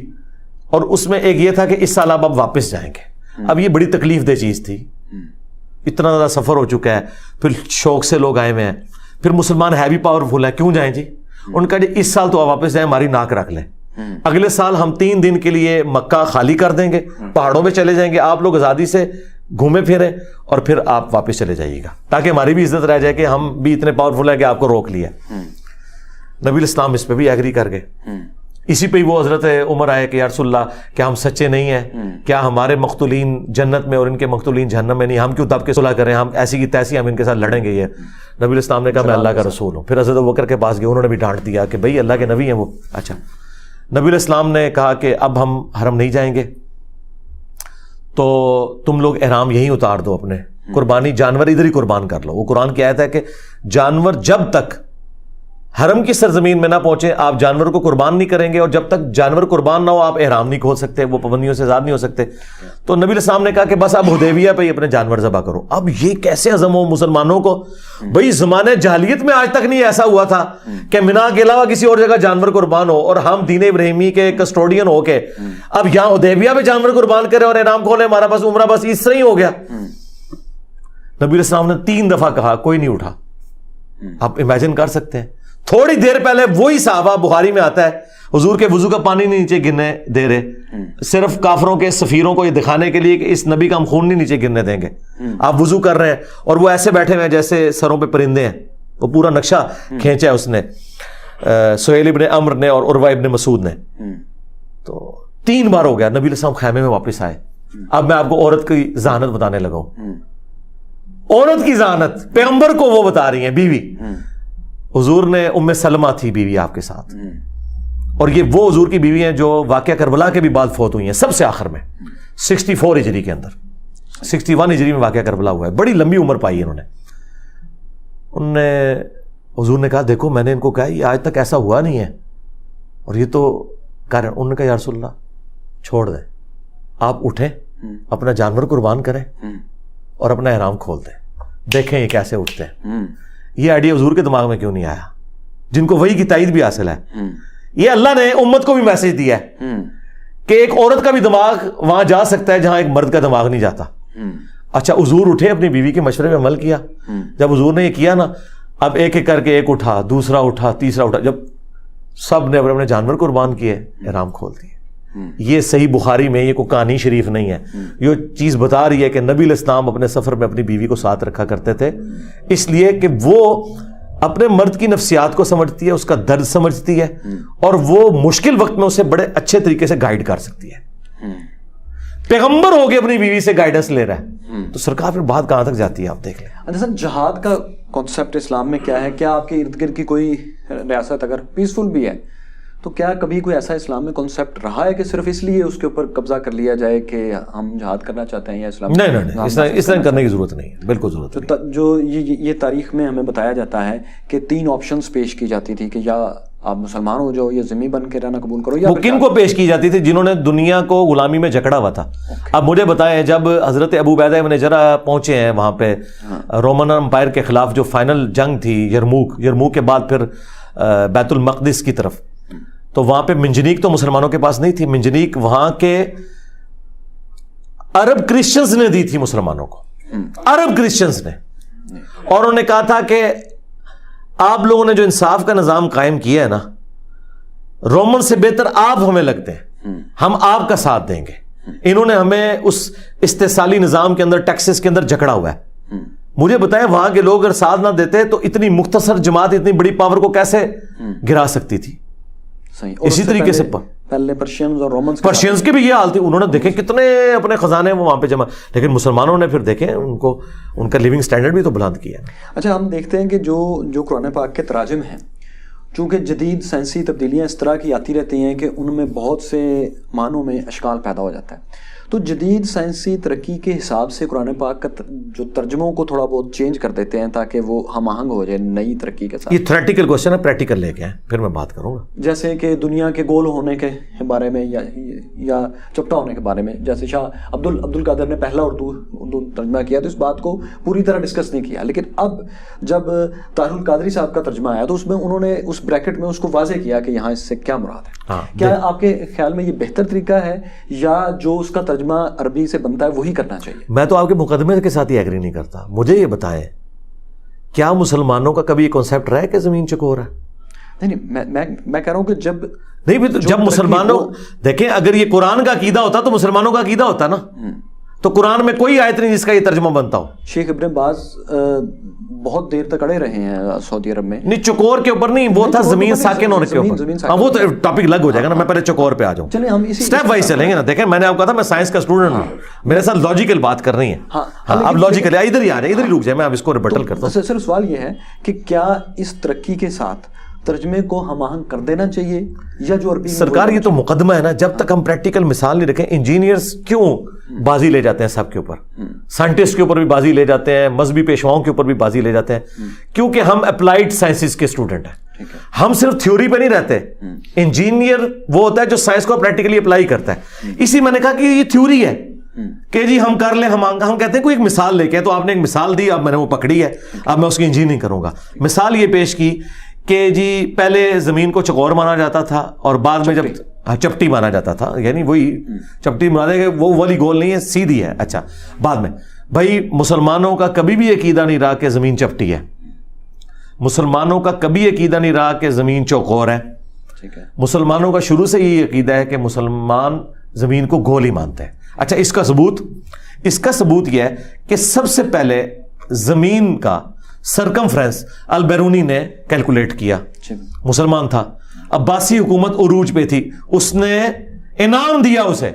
اور اس میں ایک یہ تھا کہ اس سال آپ واپس جائیں گے. اب یہ بڑی تکلیف دہ چیز تھی, اتنا زیادہ سفر ہو چکا ہے, پھر شوق سے لوگ آئے ہوئے ہیں, پھر مسلمان ہے بھی پاورفل ہے, کیوں جائیں جی. ان کا اس سال تو آپ واپس جائیں, ہماری ناک رکھ لیں, اگلے سال ہم 3 دن کے لیے مکہ خالی کر دیں گے, پہاڑوں میں چلے جائیں گے, آپ لوگ آزادی سے گھومے پھریں, اور پھر آپ واپس چلے جائیے گا, تاکہ ہماری بھی عزت رہ جائے کہ ہم بھی اتنے پاورفل ہیں کہ آپ کو روک لیا. نبی علیہ السلام اس پہ بھی ایگری کر گئے. اسی پہ وہ حضرت عمر آئے کہ یا رسول اللہ, کیا ہم سچے نہیں ہیں؟ کیا ہمارے مقتولین جنت میں اور ان کے مقتولین جہنم میں نہیں؟ ہم کیوں دب کے صلح کریں, ہم ایسی کی تیسی ہم ان کے ساتھ لڑیں گے. یہ نبی علیہ السلام نے کہا میں اللہ کا رسول ہوں. پھر حضرت ابوبکر کے پاس گئے, انہوں نے بھی ڈانٹ دیا کہ بھائی اللہ کے نبی ہیں وہ. اچھا, نبی علیہ السلام نے کہا کہ اب ہم حرم نہیں جائیں گے, تو تم لوگ احرام یہیں اتار دو, اپنے قربانی جانور ادھر ہی قربان کر لو. وہ قرآن کی آیت ہے کہ جانور جب تک حرم کی سرزمین میں نہ پہنچے آپ جانور کو قربان نہیں کریں گے, اور جب تک جانور قربان نہ ہو آپ احرام نہیں کھول سکتے, وہ پابندیوں سے آزاد نہیں ہو سکتے. تو نبی علیہ السلام نے کہا کہ بس اب حدیبیہ پہ ہی اپنے جانور ذبح کرو. اب یہ کیسے ہضم ہو مسلمانوں کو؟ بھائی زمانے جاہلیت میں آج تک نہیں ایسا ہوا تھا کہ مینا کے علاوہ کسی اور جگہ جانور قربان ہو, اور ہم دین ابراہیمی کے کسٹوڈین ہو کے اب یہاں حدیبیہ پہ جانور قربان کریں اور احرام کھولیں, ہمارا بس عمرہ بس اس طرح ہی ہو گیا. نبی علیہ السلام نے 3 دفعہ کہا, کوئی نہیں اٹھا. آپ امیجن کر سکتے ہیں, تھوڑی دیر پہلے وہی صحابہ, بخاری میں آتا ہے, حضور کے وضو کا پانی نہیں نیچے گرنے دے رہے, صرف کافروں کے سفیروں کو یہ دکھانے کے لیے کہ اس نبی کا ہم خون نہیں نیچے گرنے دیں گے. آپ وضو کر رہے ہیں اور وہ ایسے بیٹھے ہوئے ہیں جیسے سروں پہ پرندے ہیں. وہ پورا نقشہ کھینچا ہے اس نے, سہیل ابن عمر نے اور عروہ ابن مسعود نے. تو 3 بار ہو گیا. نبی علیہ السلام خیمے میں واپس آئے. اب میں آپ کو عورت کی ذہانت بتانے لگا ہوں. عورت کی ذہانت پیغمبر کو وہ بتا رہی ہیں, بیوی. حضور نے ام سلمہ تھی بیوی آپ کے ساتھ, اور یہ وہ حضور کی بیوی ہیں جو واقعہ کربلا کے بھی بعد فوت ہوئی ہیں سب سے آخر میں 64 ہجری کے اندر. 61 ہجری میں واقعہ کربلا ہوا ہے. بڑی لمبی عمر پائی انہوں نے. حضور نے کہا دیکھو میں نے ان کو کہا یہ آج تک ایسا ہوا نہیں ہے, اور یہ تو کر. انہوں نے کہا یا رسول اللہ چھوڑ دیں, آپ اٹھیں, اپنا جانور قربان کریں اور اپنا احرام کھول دیں, دیکھیں یہ کیسے اٹھتے ہیں. یہ آئیڈیا حضور کے دماغ میں کیوں نہیں آیا, جن کو وحی کی تائید بھی حاصل ہے. یہ اللہ نے امت کو بھی میسج دیا ہے کہ ایک عورت کا بھی دماغ وہاں جا سکتا ہے جہاں ایک مرد کا دماغ نہیں جاتا. اچھا حضور اٹھے, اپنی بیوی کے مشورے میں عمل کیا. جب حضور نے یہ کیا نا, اب ایک ایک کر کے ایک اٹھا, دوسرا اٹھا, تیسرا اٹھا, جب سب نے اپنے جانور قربان کیے, احرام کھول دیے. یہ صحیح بخاری میں, یہ کوئی کہانی شریف نہیں ہے, یہ چیز بتا رہی ہے کہ نبی علیہ السلام اپنے سفر میں اپنی بیوی کو ساتھ رکھا کرتے تھے, اس لیے کہ وہ اپنے مرد کی نفسیات کو سمجھتی ہے, اس کا درد سمجھتی ہے, اور وہ مشکل وقت میں اسے بڑے اچھے طریقے سے گائیڈ کر سکتی ہے. پیغمبر ہو کے اپنی بیوی سے گائیڈنس لے رہا ہے, تو سرکار پھر بات کہاں تک جاتی ہے آپ دیکھ لیں. اچھا سر, جہاد کا کانسیپٹ اسلام میں کیا ہے؟ کیا آپ کے ارد گرد کی کوئی ریاست اگر پیسفل بھی ہے تو کیا کبھی کوئی ایسا اسلام میں کانسیپٹ رہا ہے کہ صرف اس لیے اس کے اوپر قبضہ کر لیا جائے کہ ہم جہاد کرنا چاہتے ہیں, یا اسلام نہیں, اس طرح کرنے کی ضرورت نہیں ہے, بالکل ضرورت نہیں. جو یہ تاریخ میں ہمیں بتایا جاتا ہے کہ 3 آپشنز پیش کی جاتی تھی کہ یا آپ مسلمان ہو جاؤ, یا ذمہ بن کے رہنا قبول کرو, یا وہ کن کو پیش کی جاتی تھی؟ جنہوں نے دنیا کو غلامی میں جکڑا ہوا تھا. اب مجھے بتائیں, جب حضرت ابو عبیدہ ابن جرح پہنچے ہیں وہاں پہ رومن امپائر کے خلاف, جو فائنل جنگ تھی یرموک کے بعد پھر بیت المقدس کی طرف, تو وہاں پہ منجنیق تو مسلمانوں کے پاس نہیں تھی, منجنیق وہاں کے عرب کرسچنز نے دی تھی مسلمانوں کو, عرب کرسچنز نے, اور انہوں نے کہا تھا کہ آپ لوگوں نے جو انصاف کا نظام قائم کیا ہے نا, رومن سے بہتر آپ ہمیں لگتے ہیں, ہم آپ کا ساتھ دیں گے. انہوں نے ہمیں اس استحصالی نظام کے اندر, ٹیکسس کے اندر جکڑا ہوا ہے. مجھے بتائیں, وہاں کے لوگ اگر ساتھ نہ دیتے تو اتنی مختصر جماعت اتنی بڑی پاور کو کیسے گرا سکتی تھی؟ اسی طریقے سے پہلے پرشینز اور رومنز, پرشینز کی بھی یہ حال تھی, انہوں نے دیکھیں کتنے اپنے خزانے وہ وہاں پہ جمع, لیکن مسلمانوں نے پھر دیکھیں ان کا لیونگ سٹینڈرڈ بھی تو بلند کیا. اچھا, ہم دیکھتے ہیں کہ جو قرآن پاک کے تراجم ہیں, چونکہ جدید سائنسی تبدیلیاں اس طرح کی آتی رہتی ہیں کہ ان میں بہت سے معنوں میں اشکال پیدا ہو جاتا ہے, تو جدید سائنسی ترقی کے حساب سے قرآن پاک کا جو ترجموں کو تھوڑا بہت چینج کر دیتے ہیں تاکہ وہ ہم آہنگ ہو جائے نئی ترقی کے ساتھ. یہ تھیوریٹیکل کوشچن ہے, پریکٹیکل لے کے ہیں, پھر میں بات کروں گا. جیسے کہ دنیا کے گول ہونے کے بارے میں یا چپٹا ہونے کے بارے میں, جیسے شاہ عبد القادر نے پہلا اردو ترجمہ کیا تو اس بات کو پوری طرح ڈسکس نہیں کیا, لیکن اب جب طاہر القادری صاحب کا ترجمہ آیا تو اس میں انہوں نے اس بریکٹ میں اس کو واضح کیا کہ یہاں اس سے کیا مراد ہے. کیا آپ کے خیال میں یہ بہتر طریقہ ہے, یا جو اس کا ترجمہ عربی سے بنتا ہے وہی کرنا چاہیے؟ میں تو آپ کے مقدمے کے ساتھ ہی ایگری نہیں کرتا. مجھے یہ بتائیں, کیا مسلمانوں کا کبھی یہ کانسیپٹ رہا ہے کہ زمین چکور ہے؟ نہیں, میں کہہ رہا ہوں کہ جب مسلمانوں, دیکھیں اگر یہ قرآن کا عقیدہ ہوتا تو مسلمانوں کا عقیدہ ہوتا نا, تو قرآن میں کوئی آیت نہیں جس کا یہ ترجمہ بنتا ہو. شیخ ابن باز بہت دیر تک اڑے رہے ہیں سعودی عرب میں. نہیں, چکور کے اوپر نہیں, وہ تھا زمین ساکن ہونے کے اوپر. ہاں, وہ تو ٹاپک الگ ہو جائے گا نا, میں پہلے چکور پہ آ جاؤں. چلیں ہم اسی اسٹیپ وائز چلیں گے نا. دیکھیں, میں نے آپ کہا تھا میں سائنس کا اسٹوڈنٹ ہوں, میرے ساتھ لاجیکل بات کر رہی ہیں. ہاں, اب لاجیکل ادھر ہی آ رہے ہیں, ادھر ہی رک جائیں, میں اب اس کو ریبٹل کرتا ہوں. صرف سوال یہ ہے کہ کیا اس ترقی کے ساتھ ترجمے کو ہم آہنگ کر دینا چاہیے, یا جو عربی سرکار یہ تو مقدمہ ہے نا, جب تک ہم پریکٹیکل مثال نہیں رکھیں. انجینئرز کیوں بازی لے جاتے ہیں سب کے اوپر, سائنٹسٹ کے اوپر بھی بازی لے جاتے ہیں, مذہبی پیشواؤں کے اوپر بھی بازی لے جاتے ہیں, کیونکہ ہم اپلائیڈ سائنسز کے اسٹوڈنٹ ہیں. ہم صرف تھیوری پہ نہیں رہتے. انجینئر وہ ہوتا ہے جو سائنس کو پریکٹیکلی اپلائی کرتا ہے. اسی میں نے کہا کہ یہ تھیوری ہے کہ جی ہم کر لیں, ہم کہتے ہیں کوئی ایک مثال لے کے, تو آپ نے ایک مثال دی, اب میں نے وہ پکڑی ہے, اب میں اس کی انجینئرنگ کروں گا. مثال یہ پیش کی کہ جی پہلے زمین کو چکور مانا جاتا تھا, اور بعد میں جب چپٹی مانا جاتا تھا, یعنی وہی چپٹی مانا کہ وہ والی گول نہیں ہے, سیدھی ہے. اچھا, بعد میں بھائی مسلمانوں کا کبھی بھی عقیدہ نہیں رہا کہ زمین چپٹی ہے, مسلمانوں کا کبھی عقیدہ نہیں رہا کہ زمین چوکور ہے. مسلمانوں کا شروع سے یہ عقیدہ ہے کہ مسلمان زمین کو گول ہی مانتے ہیں. اچھا, اس کا ثبوت یہ ہے کہ سب سے پہلے زمین کا سرکمفرنس البیرونی نے کیلکولیٹ کیا, مسلمان تھا, عباسی حکومت عروج پہ تھی, اس نے انعام دیا اسے.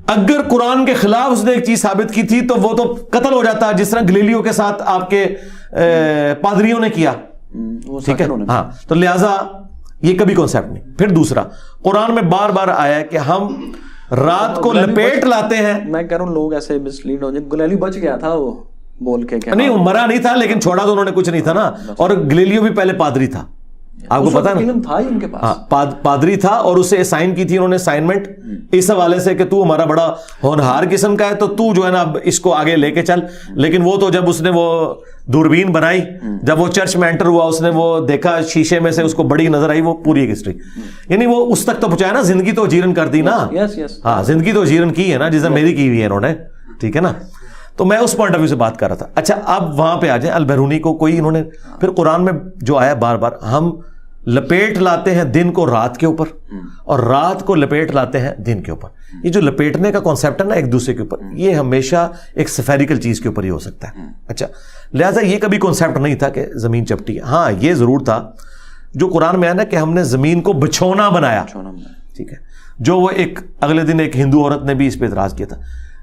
اگر قرآن کے خلاف اس نے ایک چیز ثابت کی تھی تو وہ تو قتل ہو جاتا, جس طرح گلیلیو کے ساتھ آپ کے پادریوں نے کیا. ٹھیک ہے, ہاں, تو لہذا یہ کبھی کانسیپٹ نہیں. پھر دوسرا, قرآن میں بار بار آیا ہے کہ ہم رات کو لپیٹ لاتے ہیں. میں کہہ رہا ہوں لوگ ایسے مسلیڈ ہو جائے, گلیلیو بچ گیا تھا وہ بول کے, نہیں مرا نہیں تھا, لیکن چھوڑا تو انہوں نے کچھ نہیں تھا نا. اور گلیلیو بھی پہلے پادری تھا, آپ کو پتا نا, پادری تھا, اور اسے سائن کی تھی انہوں نے اسائنمنٹ اس حوالے سے کہ تو ہمارا بڑا ہونہار قسم کا ہے, تو تو جو ہے نا اس کو آگے لے کے چل. لیکن وہ تو جب اس نے وہ دوربین بنائی, جب وہ چرچ میں انٹر ہوا, اس نے وہ دیکھا شیشے میں سے, اس کو بڑی نظر آئی, وہ پوری ایک ہسٹری, یعنی وہ اس تک تو پہنچایا نا, زندگی تو اجیرن کر دی نا. ہاں, زندگی تو اجیرن کی ہے نا, جس نے میری کی ہوئی ہے انہوں نے. ٹھیک ہے نا. تو میں اس پوائنٹ آف ویو سے بات کر رہا تھا. اچھا اب وہاں پہ آ جائیں, البیرونی کو کوئی انہوں نے پھر قرآن میں جو آیا بار بار, ہم لپیٹ لاتے ہیں دن کو رات کے اوپر اور رات کو لپیٹ لاتے ہیں دن کے اوپر. یہ جو لپیٹنے کا کانسیپٹ ہے نا ایک دوسرے کے اوپر, یہ ہمیشہ ایک سفیریکل چیز کے اوپر ہی ہو سکتا ہے. اچھا لہٰذا یہ کبھی کانسیپٹ نہیں تھا کہ زمین چپٹی ہے. ہاں یہ ضرور تھا جو قرآن میں ہے نا کہ ہم نے زمین کو بچھونا بنایا, ٹھیک ہے, جو وہ ایک اگلے دن ایک ہندو عورت نے بھی اس پہ اعتراض کیا تھا.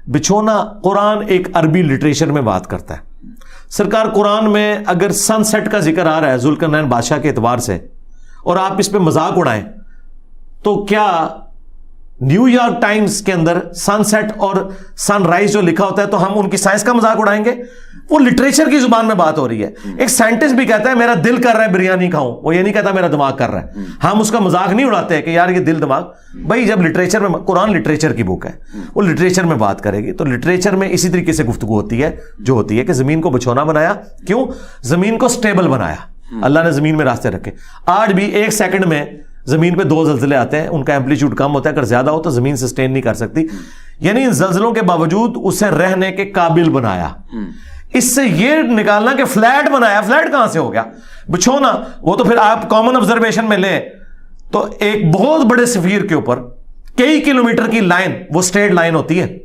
بچھونا قرآن ایک عربی لٹریچر میں بات کرتا ہے. سرکار قرآن میں اگر سن سیٹ کا ذکر آ رہا ہے ذوالقرنین بادشاہ کے اعتبار سے اور آپ اس پہ مذاق اڑائیں, تو کیا نیو یارک ٹائمز کے اندر سن سیٹ اور سن رائز جو لکھا ہوتا ہے تو ہم ان کی سائنس کا مذاق اڑائیں گے؟ وہ لٹریچر کی زبان میں بات ہو رہی ہے. ایک سائنٹسٹ بھی کہتا ہے میرا دل کر رہا ہے بریانی کھاؤں, وہ یہ نہیں کہتا میرا دماغ کر رہا ہے. ہم اس کا مذاق نہیں اڑاتے کہ یار یہ دل دماغ. بھائی جب لٹریچر میں, قرآن لٹریچر کی بک ہے, وہ لٹریچر میں بات کرے گی, تو لٹریچر میں اسی طریقے سے گفتگو ہوتی ہے جو ہوتی ہے کہ زمین کو بچھونا بنایا. کیوں؟ زمین کو سٹیبل بنایا. اللہ نے زمین میں راستے رکھے. آج بھی ایک سیکنڈ میں زمین پہ 2 زلزلے آتے ہیں, ان کا ایمپلیٹیوڈ کم ہوتا ہے, اگر زیادہ ہو تو زمین سسٹین نہیں کر سکتی. یعنی ان زلزلوں کے باوجود اسے رہنے کے قابل بنایا. اس سے یہ نکالنا کہ فلیٹ بنایا, فلیٹ کہاں سے ہو گیا؟ بچھونا. وہ تو پھر آپ کامن آبزرویشن میں لیں تو ایک بہت بڑے سفیر کے اوپر کئی کلومیٹر کی لائن, وہ اسٹریٹ لائن ہوتی ہے,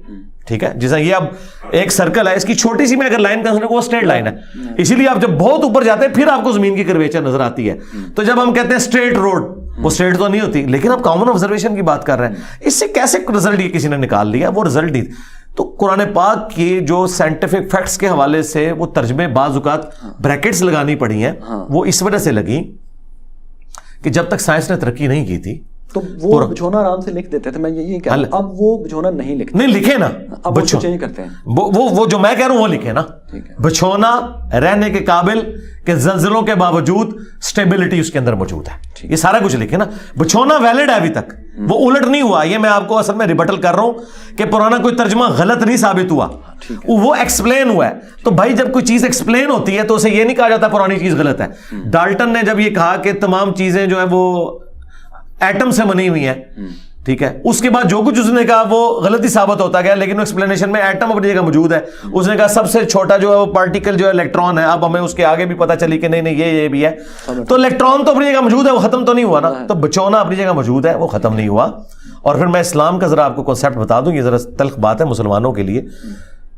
ٹھیک ہے, جیسا یہ اب ایک سرکل ہے, اس کی چھوٹی سی میں اگر لائن کنسیڈر کروں وہ اسٹریٹ لائن ہے. اسی لیے آپ جب بہت اوپر جاتے ہیں پھر آپ کو زمین کی کرویچر نظر آتی ہے. تو جب ہم کہتے ہیں اسٹریٹ روڈ, وہ اسٹریٹ تو نہیں ہوتی, لیکن آپ کامن آبزرویشن کی بات کر رہے ہیں. اس سے کیسے رزلٹ یہ کسی نے نکال لیا؟ وہ رزلٹ نہیں. تو قرآن پاک کی جو سائنٹیفک فیکٹس کے حوالے سے وہ ترجمے بعض اوقات بریکٹس لگانی پڑی ہیں, وہ اس وجہ سے لگی کہ جب تک سائنس نے ترقی نہیں کی تھی تو وہ بچھونا آرام سے لکھ دیتے تھے. میں یہی کہہ رہا ہوں, اب وہ بچھونا نہیں لکھتے. نہیں لکھے نا, اب وہ چینج کرتے ہیں. وہ جو میں کہہ رہا ہوں وہ لکھے نا. بچھونا رہنے کے قابل کہ زلزلوں کے باوجود سٹیبلٹی اس کے اندر موجود ہے, یہ سارا کچھ لکھے نا. بچھونا ویلڈ ہے ابھی تک, وہ الٹ نہیں ہوا. یہ میں آپ کو اصل میں ریبٹل کر رہا ہوں کہ پرانا کوئی ترجمہ غلط نہیں ثابت ہوا, وہ ایکسپلین ہوا ہے. تو بھائی جب کوئی چیز ایکسپلین ہوتی ہے تو اسے یہ نہیں کہا جاتا پرانی چیز غلط ہے. ڈالٹن نے جب یہ کہا کہ تمام چیزیں جو ہے وہ ایٹم سے بنی ہوئی ہیں, ٹھیک ہے, اس کے بعد جو کچھ اس نے کہا وہ غلطی ثابت ہوتا گیا, لیکن ایکسپلینیشن میں ایٹم اپنی جگہ موجود ہے. اس نے کہا سب سے چھوٹا جو ہے وہ پارٹیکل جو ہے الیکٹران ہے. اب ہمیں اس کے آگے بھی پتا چلی کہ نہیں یہ بھی ہے. تو الیکٹران تو اپنی جگہ موجود ہے, وہ ختم تو نہیں ہوا نا. تو بچونا اپنی جگہ موجود ہے, وہ ختم نہیں ہوا. اور پھر میں اسلام کا ذرا آپ کو کانسیپٹ بتا دوں, یہ ذرا تلخ بات ہے مسلمانوں کے لیے.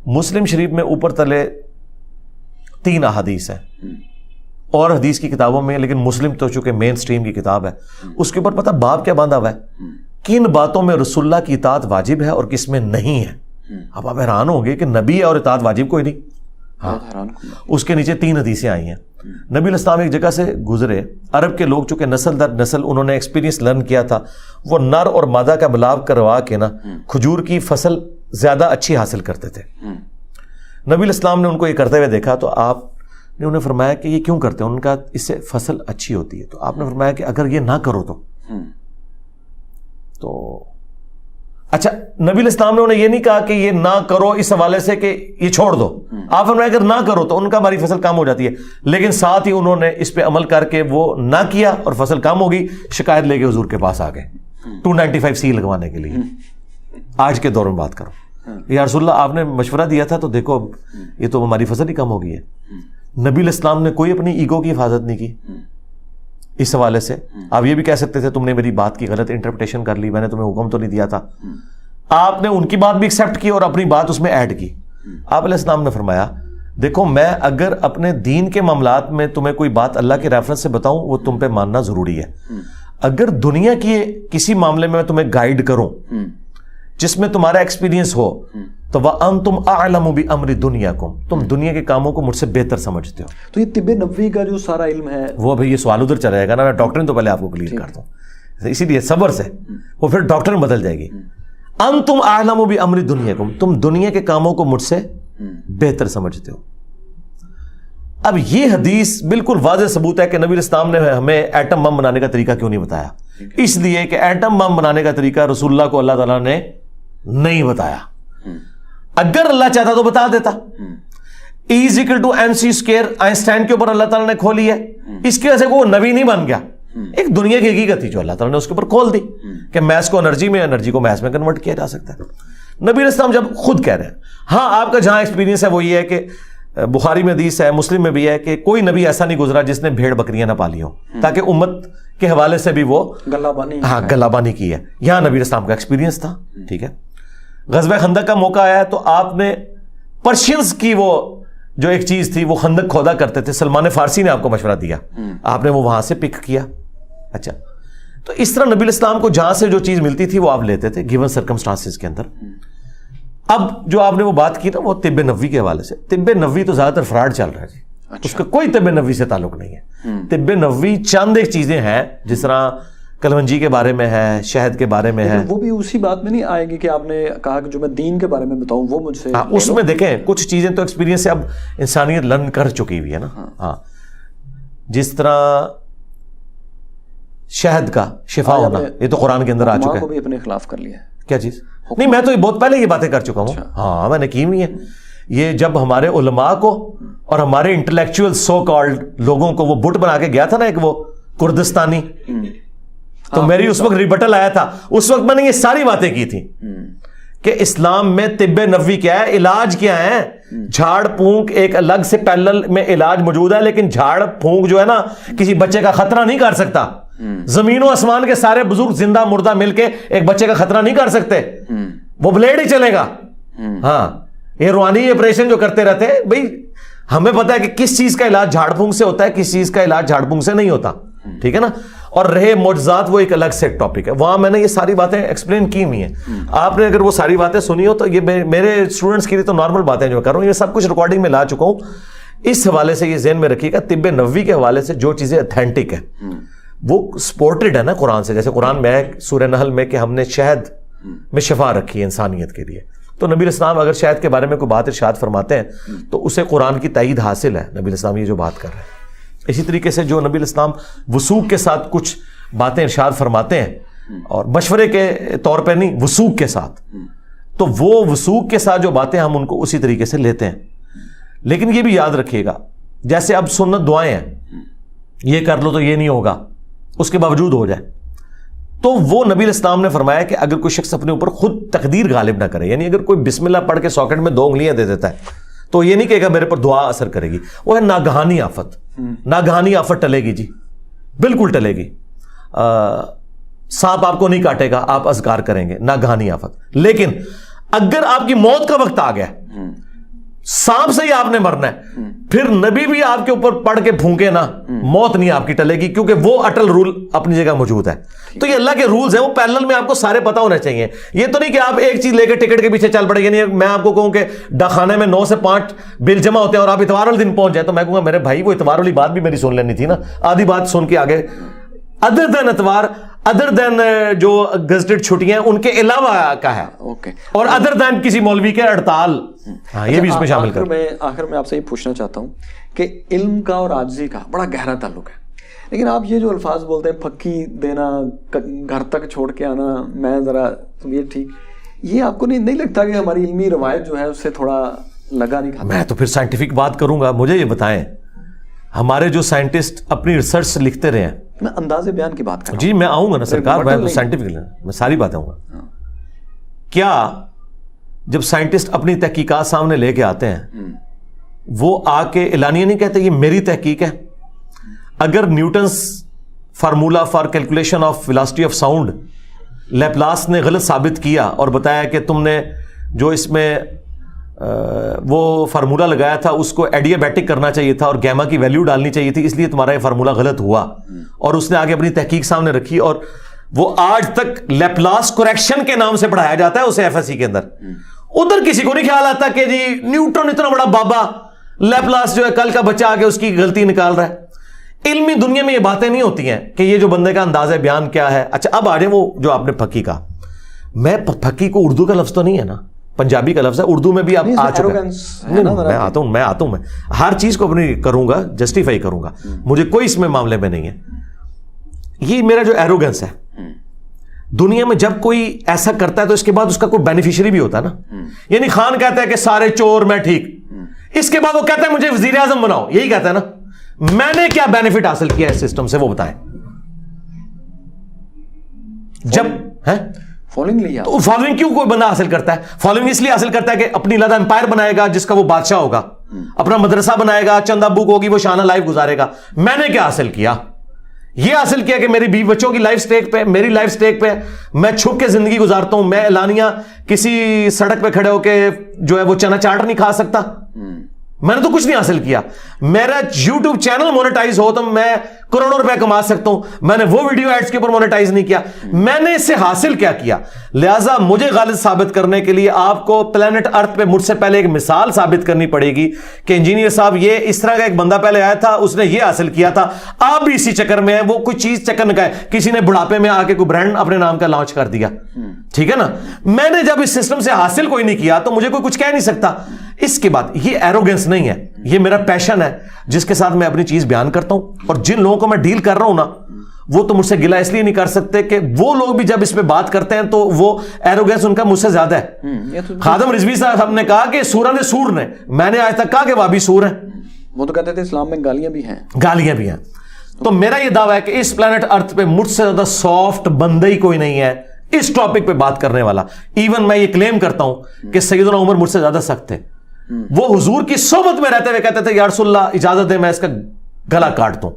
مسلم شریف میں اوپر تلے 3 احادیث ہیں اور حدیث کی کتابوں میں, لیکن مسلم تو چونکہ مین سٹریم کی کتاب ہے, اس کے اوپر پتہ باب کیا باندھا ہوا ہے, کن باتوں میں رسول اللہ کی اطاعت واجب ہے اور کس میں نہیں ہے. اب آپ حیران ہوں گے کہ نبی ہے اور اطاعت واجب کوئی نہیں. ہاں, اس کے نیچے 3 حدیثیں آئی ہیں. نبی علیہ السلام ایک جگہ سے گزرے, عرب کے لوگ چونکہ نسل در نسل انہوں نے ایکسپیرینس لرن کیا تھا, وہ نر اور مادہ کا ملاپ کروا کے نا کھجور کی فصل زیادہ اچھی حاصل کرتے تھے. نبی علیہ السلام نے ان کو یہ کرتے ہوئے دیکھا تو آپ نے انہیں فرمایا کہ یہ کیوں کرتے ہیں؟ ان کا اس سے فصل اچھی ہوتی ہے. تو آپ نے فرمایا کہ اگر یہ نہ کرو تو اچھا, نبی علیہ السلام نے انہیں یہ نہیں کہا کہ یہ نہ کرو اس حوالے سے کہ یہ چھوڑ دو. آپ فرمایا اگر نہ کرو تو ان کا ہماری فصل کم ہو جاتی ہے, لیکن ساتھ ہی انہوں نے اس پہ عمل کر کے وہ نہ کیا اور فصل کم ہوگی. شکایت لے کے حضور کے پاس آ گئے 295C لگوانے کے لیے. آج کے دور میں بات کرو, یا رسول اللہ آپ نے مشورہ دیا تھا تو دیکھو یہ تو ہماری فصل ہی کم ہو گئی ہے. نبی علیہ السلام نے کوئی اپنی ایگو کی حفاظت نہیں کی اس حوالے سے. آپ یہ بھی کہہ سکتے تھے تم نے میری بات کی غلط انٹرپریٹیشن کر لی, میں نے تمہیں حکم تو نہیں دیا تھا. آپ نے ان کی بات بھی ایکسیپٹ کی اور اپنی بات اس میں ایڈ کی. آپ علیہ السلام نے فرمایا دیکھو میں اگر اپنے دین کے معاملات میں تمہیں کوئی بات اللہ کے ریفرنس سے بتاؤں وہ تم پہ ماننا ضروری ہے. اگر دنیا کی کسی معاملے میں تمہیں گائیڈ کروں جس میں تمہارا ایکسپیرینس ہو تو وَأَنْتُمْ أَعْلَمُ بِأَمْرِ دُنْيَاكُمْ, تم دنیا کے کاموں کو مجھ سے بہتر سمجھتے ہو. تو یہ طب نبوی کا جو سارا علم ہے وہ بھئی یہ سوال ادھر چلا جائے گا نا, میں ڈاکٹرین تو پہلے آپ کو کلیئر کرتا ہوں, اسی لیے صبر سے وہ پھر ڈاکٹرین بدل جائے گی. أَنْتُمْ أَعْلَمُ بِأَمْرِ دُنْيَاكُمْ, تم دنیا کے کاموں کو مجھ سے بہتر سمجھتے ہو. اب یہ حدیث بالکل واضح ثبوت ہے کہ نبی علیہ السلام نے ہمیں ایٹم بم بنانے کا طریقہ کیوں نہیں بتایا. اس لیے کہ ایٹم بم بنانے کا طریقہ رسول اللہ کو اللہ تعالیٰ نے نہیں بتایا. اگر اللہ چاہتا تو بتا دیتا. E=mc² آئنسٹائن کے اوپر اللہ تعالیٰ نے کھولی ہے, اس کی وجہ سے وہ نبی نہیں بن گیا. ایک دنیا کی حقیقت تھی جو اللہ تعالیٰ نے اس کے اوپر کھول دی کہ میس کو انرجی میں, انرجی کو میس میں کنورٹ کیا جا سکتا ہے. نبی علیہ السلام جب خود کہہ رہے ہیں, ہاں آپ کا جہاں ایکسپیرینس ہے وہ یہ ہے کہ بخاری میں حدیث ہے, مسلم میں بھی ہے کہ کوئی نبی ایسا نہیں گزرا جس نے بھیڑ بکریاں نہ پالی ہوں, تاکہ امت کے حوالے سے بھی وہ گلہ بانی کی ہے. یہاں نبی علیہ السلام کا ایکسپیرینس تھا. ٹھیک ہے, غزوہ خندق کا موقع آیا تو آپ نے پرشینز کی وہ جو ایک چیز تھی, وہ خندق کھودا کرتے تھے, سلمان فارسی نے آپ کو مشورہ دیا, آپ نے وہ وہاں سے پک کیا. اچھا, تو اس طرح نبی علیہ السلام کو جہاں سے جو چیز ملتی تھی وہ آپ لیتے تھے گیون سرکمسٹانسز کے اندر. اب جو آپ نے وہ بات کی نا وہ طب نبوی کے حوالے سے, طب نبوی تو زیادہ تر فراڈ چل رہا ہے جی. اس کا کوئی طب نبوی سے تعلق نہیں ہے. طب نبوی چند ایک چیزیں ہیں, جس طرح کلونجی کے بارے میں ہے, شہد کے بارے میں ہے, وہ بھی اسی بات میں نہیں آئے گی کہ آپ نے کہا کہ جو میں دین کے بارے میں بتاؤں وہ مجھ سے, اس میں دیکھیں کچھ چیزیں تو ایکسپیرینس سے اب انسانیت لرن کر چکی ہوئی ہے نا. ہاں, جس طرح شہد کا شفا ہونا, یہ تو قرآن کے اندر آ چکا ہے. کو بھی اپنے خلاف کر لیا ہے. کیا چیز؟ نہیں, میں تو یہ بہت پہلے یہ باتیں کر چکا ہوں. ہاں, میں نے کی ہوئی ہے. یہ جب ہمارے علماء کو اور ہمارے انٹلیکچوئل سو کالڈ لوگوں کو وہ بت بنا کے گیا تھا نا ایک وہ کردستانی, تو میری اس وقت ریبٹل آیا تھا. اس وقت میں نے یہ ساری باتیں کی تھی کہ اسلام میں طب نبوی کیا ہے, علاج کیا ہے. جھاڑ پھونک ایک الگ سے پیرلل میں علاج موجود ہے, لیکن جھاڑ پھونک جو ہے نا کسی بچے کا خطرہ نہیں کر سکتا. زمین و آسمان کے سارے بزرگ زندہ مردہ مل کے ایک بچے کا خطرہ نہیں کر سکتے, وہ بلیڈ ہی چلے گا. ہاں, یہ روحانی آپریشن جو کرتے رہتے ہیں بھائی, ہمیں پتا ہے کہ کس چیز کا علاج جھاڑ پھونک سے ہوتا ہے, کس چیز کا علاج جھاڑ پھونک سے نہیں ہوتا. ٹھیک ہے نا. اور رہے معجزات, وہ ایک الگ سے ٹاپک ہے, وہاں میں نے یہ ساری باتیں ایکسپلین کی ہوئی ہیں. آپ نے اگر وہ ساری باتیں سنی ہو تو یہ میرے اسٹوڈنٹس کے لیے تو نارمل باتیں جو کر رہا ہوں, یہ سب کچھ ریکارڈنگ میں لا چکا ہوں. اس حوالے سے یہ ذہن میں رکھیے گا, طب نبوی کے حوالے سے جو چیزیں اتھینٹک ہے وہ سپورٹڈ ہے نا قرآن سے. جیسے قرآن میں ہے سورہ نحل میں کہ ہم نے شہد میں شفا رکھی ہے انسانیت کے لیے, تو نبی علیہ السلام اگر شہد کے بارے میں کوئی بات ارشاد فرماتے ہیں تو اسے قرآن کی تائید حاصل ہے. نبی علیہ السلام یہ جو بات کر رہے ہیں, اسی طریقے سے جو نبی علیہ السلام وثوق کے ساتھ کچھ باتیں ارشاد فرماتے ہیں, اور مشورے کے طور پہ نہیں, وثوق کے ساتھ, تو وہ وثوق کے ساتھ جو باتیں ہم ان کو اسی طریقے سے لیتے ہیں. لیکن یہ بھی یاد رکھیے گا, جیسے اب سنت دعائیں ہیں, یہ کر لو تو یہ نہیں ہوگا, اس کے باوجود ہو جائے, تو وہ نبی علیہ السلام نے فرمایا کہ اگر کوئی شخص اپنے اوپر خود تقدیر غالب نہ کرے, یعنی اگر کوئی بسم اللہ پڑھ کے ساکٹ میں 2 انگلیاں دے دیتا ہے تو یہ نہیں کہے گا میرے پر دعا اثر کرے گی, وہ ہے ناگہانی آفت. ناگہانی آفت ٹلے گی جی, بالکل ٹلے گی. سانپ آپ کو نہیں کاٹے گا, آپ اذکار کریں گے, ناگہانی آفت. لیکن اگر آپ کی موت کا وقت آ گیا, سانپ سے ہی آپ نے مرنا ہے, پھر نبی بھی آپ کے اوپر پڑھ کے پھونکے نا, موت نہیں آپ کی ٹلے گی, کیونکہ وہ اٹل رول اپنی جگہ موجود ہے. تو یہ اللہ کے رولز ہیں, وہ پیرلل میں آپ کو سارے پتہ ہونے چاہیے. یہ تو نہیں کہ آپ ایک چیز لے کے ٹکٹ کے پیچھے چل پڑے. یعنی میں آپ کو کہوں کہ ڈاکخانے میں 9 سے 5 بل جمع ہوتے ہیں اور آپ اتوار والے دن پہنچ جائے, تو میں کہوں گا میرے بھائی وہ اتوار والی بات بھی میری سن لینی تھی نا, آدھی بات سن کے آگے. ادر دین اتوار, ادر دین جو گزٹڈ چھٹیاں ان کے علاوہ کا ہے, اور ادر دین کسی مولوی کے ہڑتال, ہاں یہ بھی اس میں شامل کر. آخر میں آپ سے یہ پوچھنا چاہتا ہوں کہ علم کا اور عاجزی کا بڑا گہرا تعلق ہے, لیکن آپ یہ جو الفاظ بولتے ہیں پھکی دینا, گھر تک چھوڑ کے آنا, میں ذرا طبیعت ٹھیک, یہ آپ کو نہیں لگتا کہ ہماری علمی روایت جو ہے اس سے تھوڑا لگا نہیں کھاتا؟ میں تو پھر سائنٹیفک بات کروں گا. مجھے یہ بتائیں, ہمارے جو سائنٹسٹ اپنی ریسرچ سے لکھتے رہے ہیں, میں انداز بیان کی بات کر رہا ہوں. جی میں آؤں گا نا سرکار, میں سائنٹیفک میں ساری باتیں آؤں گا. کیا جب سائنٹسٹ اپنی تحقیقات سامنے لے کے آتے ہیں, وہ آ کے اعلانیہ نہیں کہتے یہ میری تحقیق ہے. اگر Newton's formula for calculation of velocity of sound Laplace نے غلط ثابت کیا اور بتایا کہ تم نے جو اس میں وہ فارمولا لگایا تھا اس کو ایڈیابیٹک کرنا چاہیے تھا اور گیما کی ویلیو ڈالنی چاہیے تھی, اس لیے تمہارا یہ فارمولا غلط ہوا, اور اس نے آگے اپنی تحقیق سامنے رکھی, اور وہ آج تک لیپلاس کریکشن کے نام سے پڑھایا جاتا ہے اسے FSC کے اندر. ادھر کسی کو نہیں خیال آتا کہ جی نیوٹن اتنا بڑا بابا, لیپلاس جو ہے کل کا بچہ آگے اس کی غلطی نکال رہا ہے. علمی دنیا میں یہ باتیں نہیں ہوتی ہیں کہ یہ جو بندے کا انداز بیان کیا ہے. اچھا اب آ جائیں وہ جو آپ نے پھکی کا, میں پھکی کو اردو کا لفظ تو نہیں ہے نا, پنجابی کا لفظ ہے, اردو میں بھی آپ آ چکے ہیں. میں آتا ہوں میں ہر چیز کو اپنی کروں گا, جسٹیفائی کروں گا, مجھے کوئی اس میں معاملے میں نہیں ہے. یہ میرا جو ایروگنس ہے, دنیا میں جب کوئی ایسا کرتا ہے تو اس کے بعد اس کا کوئی بینیفیشری بھی ہوتا ہے نا. یعنی خان کہتا ہے کہ سارے چور, میں ٹھیک, اس کے بعد وہ کہتا ہے مجھے وزیر اعظم بناؤ, یہی کہتا ہے نا. میں نے کیا بینیفٹ حاصل کیا اس سسٹم سے وہ بتائیں. جب فالوئنگ لیا تو فالوئنگ کیوں کوئی بندہ حاصل کرتا ہے؟ فالوئنگ اس لیے حاصل کرتا ہے کہ اپنی علیحدہ امپائر بنائے گا جس کا وہ بادشاہ ہوگا، اپنا مدرسہ بنائے گا، چند ابوک ہوگی، وہ شانہ لائف گزارے گا. میں نے کیا حاصل کیا؟ یہ حاصل کیا کہ میری بیوی بچوں کی لائف سٹیک پہ، میری لائف سٹیک پہ میں چھپ کے زندگی گزارتا ہوں. میں اعلانیہ کسی سڑک پہ کھڑے ہو کے جو ہے وہ چنا چاٹ نہیں کھا سکتا. میں نے تو کچھ نہیں حاصل کیا. میرا یوٹیوب چینل مونیٹائز ہو تو میں کروڑوں روپے کما سکتا ہوں. میں نے وہ ویڈیو ایڈز کے اوپر مونیٹائز نہیں کیا. میں نے اس سے حاصل کیا کیا؟ لہٰذا مجھے غالب ثابت کرنے کے لیے آپ کو پلانٹ ارتھ پہ مجھ سے پہلے ایک مثال ثابت کرنی پڑے گی کہ انجینئر صاحب یہ اس طرح کا ایک بندہ پہلے آیا تھا، اس نے یہ حاصل کیا تھا، آپ بھی اسی چکر میں ہیں. وہ کوئی چیز چکر نہ کہے، کسی نے بڑھاپے میں آ کے کوئی برانڈ اپنے نام کا لانچ کر دیا، ٹھیک ہے نا. میں نے جب اس سسٹم سے حاصل کوئی نہیں کیا تو مجھے کوئی کچھ کہہ نہیں سکتا. اس کے بعد یہ ایروگنس نہیں ہے، یہ میرا پیشن ہے جس کے ساتھ میں اپنی چیز بیان کرتا ہوں. اور جن لوگوں کو میں ڈیل کر رہا ہوں نا، وہ تو مجھ سے گلہ اس لیے نہیں کر سکتے کہ وہ لوگ بھی جب اس پہ بات کرتے ہیں تو وہ ایروگنس ان کا مجھ سے زیادہ ہے. خادم رضوی صاحب نے کہا کہ سورہ نے سور نے، میں نے آج تک کہا کہ وہابی سور ہیں. وہ تو کہتے تھے اسلام میں گالیاں بھی ہیں. گالیاں بھی ہیں. تو میرا یہ دعویٰ ہے کہ اس پلانٹ ارتھ پہ مجھ سے زیادہ سافٹ بندہ ہی کوئی نہیں ہے اس ٹاپک پہ بات کرنے والا. ایون میں یہ کلیم کرتا ہوں کہ سیدنا عمر مجھ سے زیادہ سخت تھے. وہ حضور کی صحبت میں رہتے ہوئے کہتے تھے یا رسول اللہ اجازت دے میں اس کا گلا کاٹ دوں.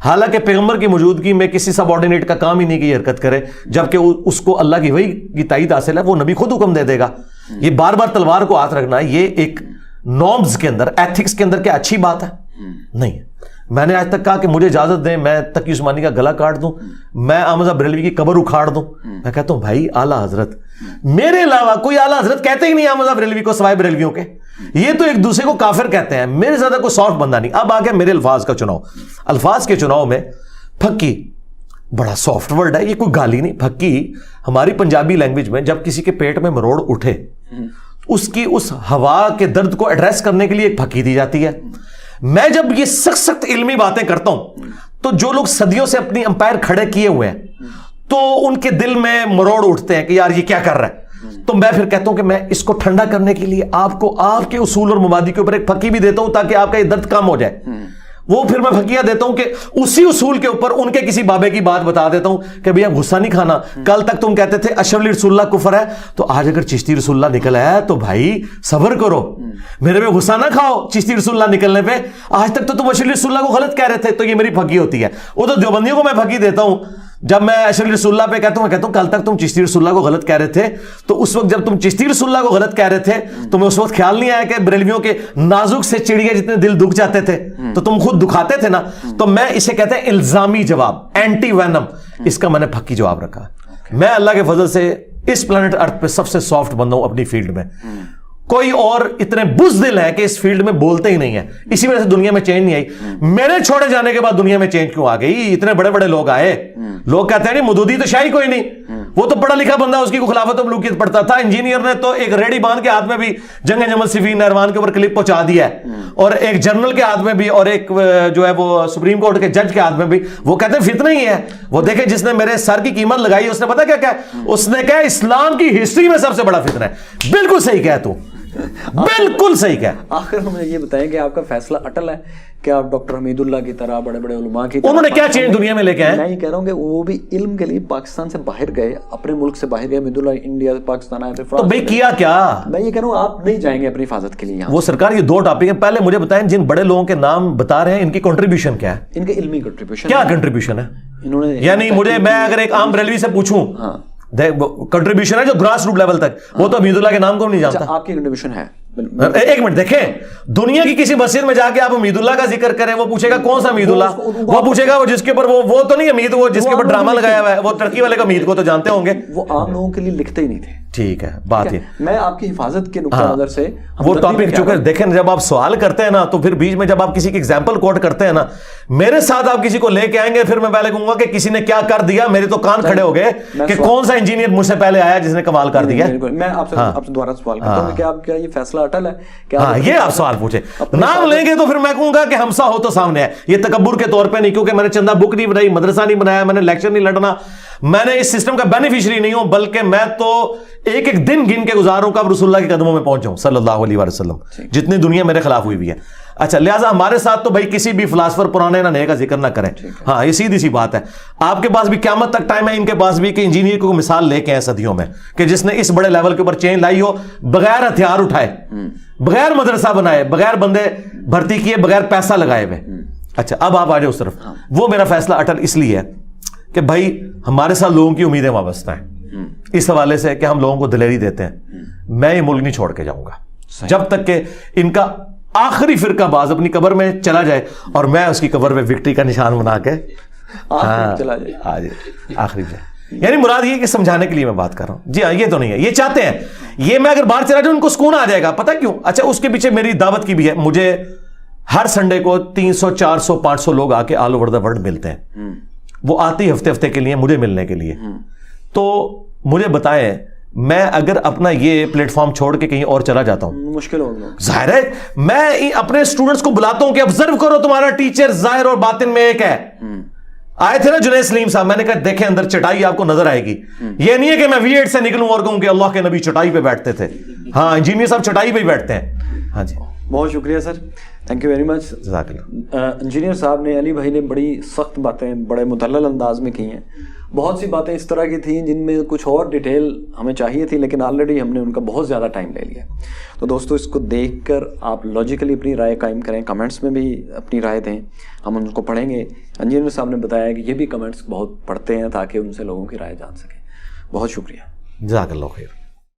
حالانکہ پیغمبر کی موجودگی میں کسی سب آرڈینیٹ کا کام ہی نہیں کی حرکت کرے، جبکہ اس کو اللہ کی وحی کی تائید حاصل ہے. وہ نبی خود حکم دے دے گا. یہ بار بار تلوار کو ہاتھ رکھنا یہ ایک نارمز کے اندر، ایتھکس کے اندر کیا اچھی بات ہے؟ نہیں. میں نے آج تک کہا کہ مجھے اجازت دیں میں تقی عثمانی کا گلا کاٹ دوں، میں احمد بریلوی کی قبر اکھاڑ دوں. میں کہتا ہوں بھائی اعلیٰ حضرت، میرے علاوہ کوئی اعلیٰ حضرت کہتے ہی نہیں احمد بریلوی کو سوائے بریلویوں کے. یہ تو ایک دوسرے کو کافر کہتے ہیں. میرے زیادہ کوئی سافٹ بندہ نہیں. اب آ گیا میرے الفاظ کا چناؤ. الفاظ کے چناؤ میں پھکی بڑا سافٹ ورڈ ہے، یہ کوئی گالی نہیں. پھکی ہماری پنجابی لینگویج میں جب کسی کے پیٹ میں مروڑ اٹھے اس کی اس ہوا کے درد کو ایڈریس کرنے کے لیے ایک پھکی دی جاتی ہے. میں جب یہ سخت سخت علمی باتیں کرتا ہوں تو جو لوگ صدیوں سے اپنی امپائر کھڑے کیے ہوئے ہیں تو ان کے دل میں مروڑ اٹھتے ہیں کہ یار یہ کیا کر رہا ہے. تو میں پھر کہتا ہوں کہ میں اس کو ٹھنڈا کرنے کے لیے آپ کو آپ کے اصول اور مبادی کے اوپر ایک پھکی بھی دیتا ہوں تاکہ آپ کا یہ درد کم ہو جائے. وہ پھر میں پھکیاں دیتا ہوں کہ اسی اصول کے اوپر ان کے کسی بابے کی بات بتا دیتا ہوں کہ بھئی اب غصہ نہیں کھانا. کل تک تم کہتے تھے اشرف علی رسول اللہ کفر ہے، تو آج اگر چشتی رسول اللہ نکل آیا تو بھائی صبر کرو، میرے پہ غصہ نہ کھاؤ چشتی رسول اللہ نکلنے پہ. آج تک تو تم اشرف علی رسول اللہ کو غلط کہہ رہے تھے. تو یہ میری پھکی ہوتی ہے. وہ تو دیوبندیوں کو میں پھکی دیتا ہوں جب میں اشرف علی رسول اللہ پہ کہتا ہوں، میں کہتا ہوں کل تک تم چشتی رسول اللہ کو غلط کہہ رہے تھے، تو اس وقت جب تم چشتی رسول اللہ کو غلط کہہ رہے تھے تو میں اس وقت خیال نہیں آیا کہ بریلویوں کے نازک سے چڑیا جتنے دل دکھ جاتے تھے تو تم خود دکھاتے تھے نا. تو میں اسے کہتے ہیں الزامی جواب، اینٹی وینم. اس کا میں نے پھکی جواب رکھا. میں اللہ کے فضل سے اس پلانٹ ارتھ پہ سب سے سافٹ بندہ ہوں اپنی فیلڈ میں. کوئی اور اتنے بزدل ہے کہ اس فیلڈ میں بولتے ہی نہیں ہے. اسی وجہ سے دنیا میں چینج نہیں آئی. میرے چھوڑے جانے کے بعد دنیا میں چینج کیوں آ گئی؟ اتنے بڑے بڑے لوگ آئے. لوگ کہتے ہیں نہیں مودودی تو شاہی کوئی نہیں، وہ تو پڑھا لکھا بندہ، اس کی خلافت و ملوکیت پڑھتا تھا. انجینئر نے تو ایک ریڈی باندھ کے ہاتھ میں بھی جنگ جمل صفین نہروان کے اوپر کلپ پہنچا دیا ہے، اور ایک جنرل کے ہاتھ میں بھی، اور ایک جو ہے وہ سپریم کورٹ کے جج کے ہاتھ میں بھی. وہ کہتے ہیں فتنہ ہی ہے. وہ دیکھیں جس نے میرے سر کی قیمت لگائی اس نے پتا کیا کہا؟ اس نے کہا اسلام کی ہسٹری میں سب سے بڑا فتنہ ہے. بالکل صحیح کہا تو، بالکل صحیح کہا. آخر مجھے یہ بتائیں کہ آپ کا فیصلہ اٹل ہے کہ آپ ڈاکٹر حمید اللہ کی طرح بڑے بڑے علماء کی طرح، انہوں نے کیا چینج دنیا میں لے کے آئے؟ میں یہ کہہ رہا ہوں کہ وہ بھی علم کے لیے پاکستان سے باہر گئے، اپنے ملک سے باہر گئے. حمید اللہ انڈیا سے پاکستان آئے، تو بھائی کیا کیا؟ میں یہ کہہ رہا ہوں آپ نہیں جائیں گے اپنی حفاظت کے لیے یہاں. وہ سرکار یہ دو ٹاپک ہیں. پہلے مجھے بتائیں جن بڑے لوگوں کے نام بتا رہے ہیں ان کی کنٹریبیوشن کیا ہے؟ ان کے علمی کنٹریبیوشن کیا کنٹریبیوشن ہے؟ انہوں نے یعنی مجھے میں اگر ایک عام بریلوی سے پوچھوں کنٹریبیوشن ہے جو گراس روٹ لیول تک، وہ تو حمید اللہ کے نام کو نہیں جانتا. آپ کی کنٹریبیوشن ہے. ایک منٹ دیکھیں، دنیا کی کسی مسجد میں جا کے آپ حمید اللہ کا ذکر کریں، وہ پوچھے گا کون سا حمید اللہ؟ وہ پوچھے گا وہ جس کے اوپر وہ تو نہیں حمید، وہ جس کے اوپر ڈرامہ لگایا ہوا ہے، وہ ٹرکی والے کا حمید کو تو جانتے ہوں گے. وہ عام لوگوں کے لیے لکھتے ہی نہیں تھے. ٹھیک ہے بات یہ. میں آپ کی حفاظت کے نقطہ نظر سے وہ ٹاپک چونکہ دیکھیں جب آپ سوال کرتے ہیں نا تو پھر بیچ میں جب آپ کسی کی ایگزامپل کوٹ کرتے ہیں نا، میرے ساتھ آپ کسی کو لے کے آئیں گے پھر میں پہلے کہوں گا کہ کسی نے کیا کر دیا. میرے تو کان کھڑے ہو گئے کہ کون سا انجینئر مجھ سے پہلے آیا جس نے کمال کر دیا. میں آپ سے دوبارہ سوال کرتا ہوں کہ آپ کیا یہ فیصلہ اٹل ہے؟ ہاں یہ آپ سوال پوچھے، نام لیں گے تو پھر میں کہوں گا کہ ہمسا ہو تو سامنے ہے. یہ تکبر کے طور پہ نہیں، کیونکہ میں نے چندہ بک نہیں بنائی، مدرسہ نہیں بنایا، میں نے لیکچر نہیں لڑنا، میں نے اس سسٹم کا بینیفیشری نہیں ہوں، بلکہ میں تو ایک ایک دن گن کے گزاروں کب رسول اللہ کے قدموں میں پہنچ جاؤں صلی اللہ علیہ وسلم. جتنی دنیا میرے خلاف ہوئی بھی ہے. اچھا لہٰذا ہمارے ساتھ تو بھائی کسی بھی فلاسفر پرانے نہ نئے کا ذکر نہ کریں. ہاں یہ سیدھی سی بات ہے. آپ کے پاس بھی قیامت تک ٹائم ہے, ان کے پاس بھی, کہ انجینئر کو مثال لے کے ہیں صدیوں میں کہ جس نے اس بڑے لیول کے اوپر چینج لائی ہو, بغیر ہتھیار اٹھائے, بغیر مدرسہ بنائے, بغیر بندے بھرتی کیے, بغیر پیسہ لگائے ہوئے. اچھا اب آپ آ جاؤ اس طرف. وہ میرا فیصلہ اٹل اس لیے ہے کہ بھائی ہمارے ساتھ لوگوں کی امیدیں وابستہ ہیں اس حوالے سے کہ ہم لوگوں کو دلیری دیتے ہیں. میں یہ ملک نہیں چھوڑ کے جاؤں گا جب تک کہ ان کا آخری فرقہ باز اپنی قبر میں چلا جائے اور میں اس کی قبر میں وکٹری کا نشان بنا کے آخری جائے. یعنی مراد یہ کہ سمجھانے کے لیے میں بات کر رہا ہوں. جی ہاں یہ تو نہیں ہے, یہ چاہتے ہیں یہ میں اگر باہر چلا جاؤں ان کو سکون آ جائے گا. پتہ کیوں؟ اچھا اس کے پیچھے میری دعوت کی بھی ہے. مجھے ہر سنڈے کو 300 400 500 لوگ آ کے آل اوور دا ورلڈ ملتے ہیں. وہ آتے ہی ہفتے کے لیے مجھے ملنے کے لیے. تو مجھے بتائیں میں اگر اپنا یہ پلیٹ فارم چھوڑ کے کہیں اور چلا جاتا ہوں مشکل ہوگا. ظاہر ہے میں اپنے اسٹوڈنٹس کو بلاتا ہوں کہ آبزرو کرو تمہارا ٹیچر ظاہر اور باطن میں ایک ہے. آئے تھے نا جنید سلیم صاحب, میں نے کہا دیکھیں اندر چٹائی آپ کو نظر آئے گی. یہ نہیں ہے کہ میں V8 سے نکلوں اور کہوں کہ اللہ کے نبی چٹائی پہ بیٹھتے تھے. ہاں انجینئر صاحب چٹائی پہ ہی بیٹھتے ہیں. ہاں جی بہت شکریہ سر, تھینک یو ویری مچ. جزاک اللہ. انجینئر صاحب نے, علی بھائی نے بڑی سخت باتیں بڑے مدلل انداز میں کی ہیں. بہت سی باتیں اس طرح کی تھیں جن میں کچھ اور ڈیٹیل ہمیں چاہیے تھی, لیکن آلریڈی ہم نے ان کا بہت زیادہ ٹائم لے لیا. تو دوستو اس کو دیکھ کر آپ لاجیکلی اپنی رائے قائم کریں, کمنٹس میں بھی اپنی رائے دیں, ہم ان کو پڑھیں گے. انجینئر صاحب نے بتایا کہ یہ بھی کمنٹس بہت پڑھتے ہیں تاکہ ان سے لوگوں کی رائے جان سکیں. بہت شکریہ. جزاک اللہ خیر.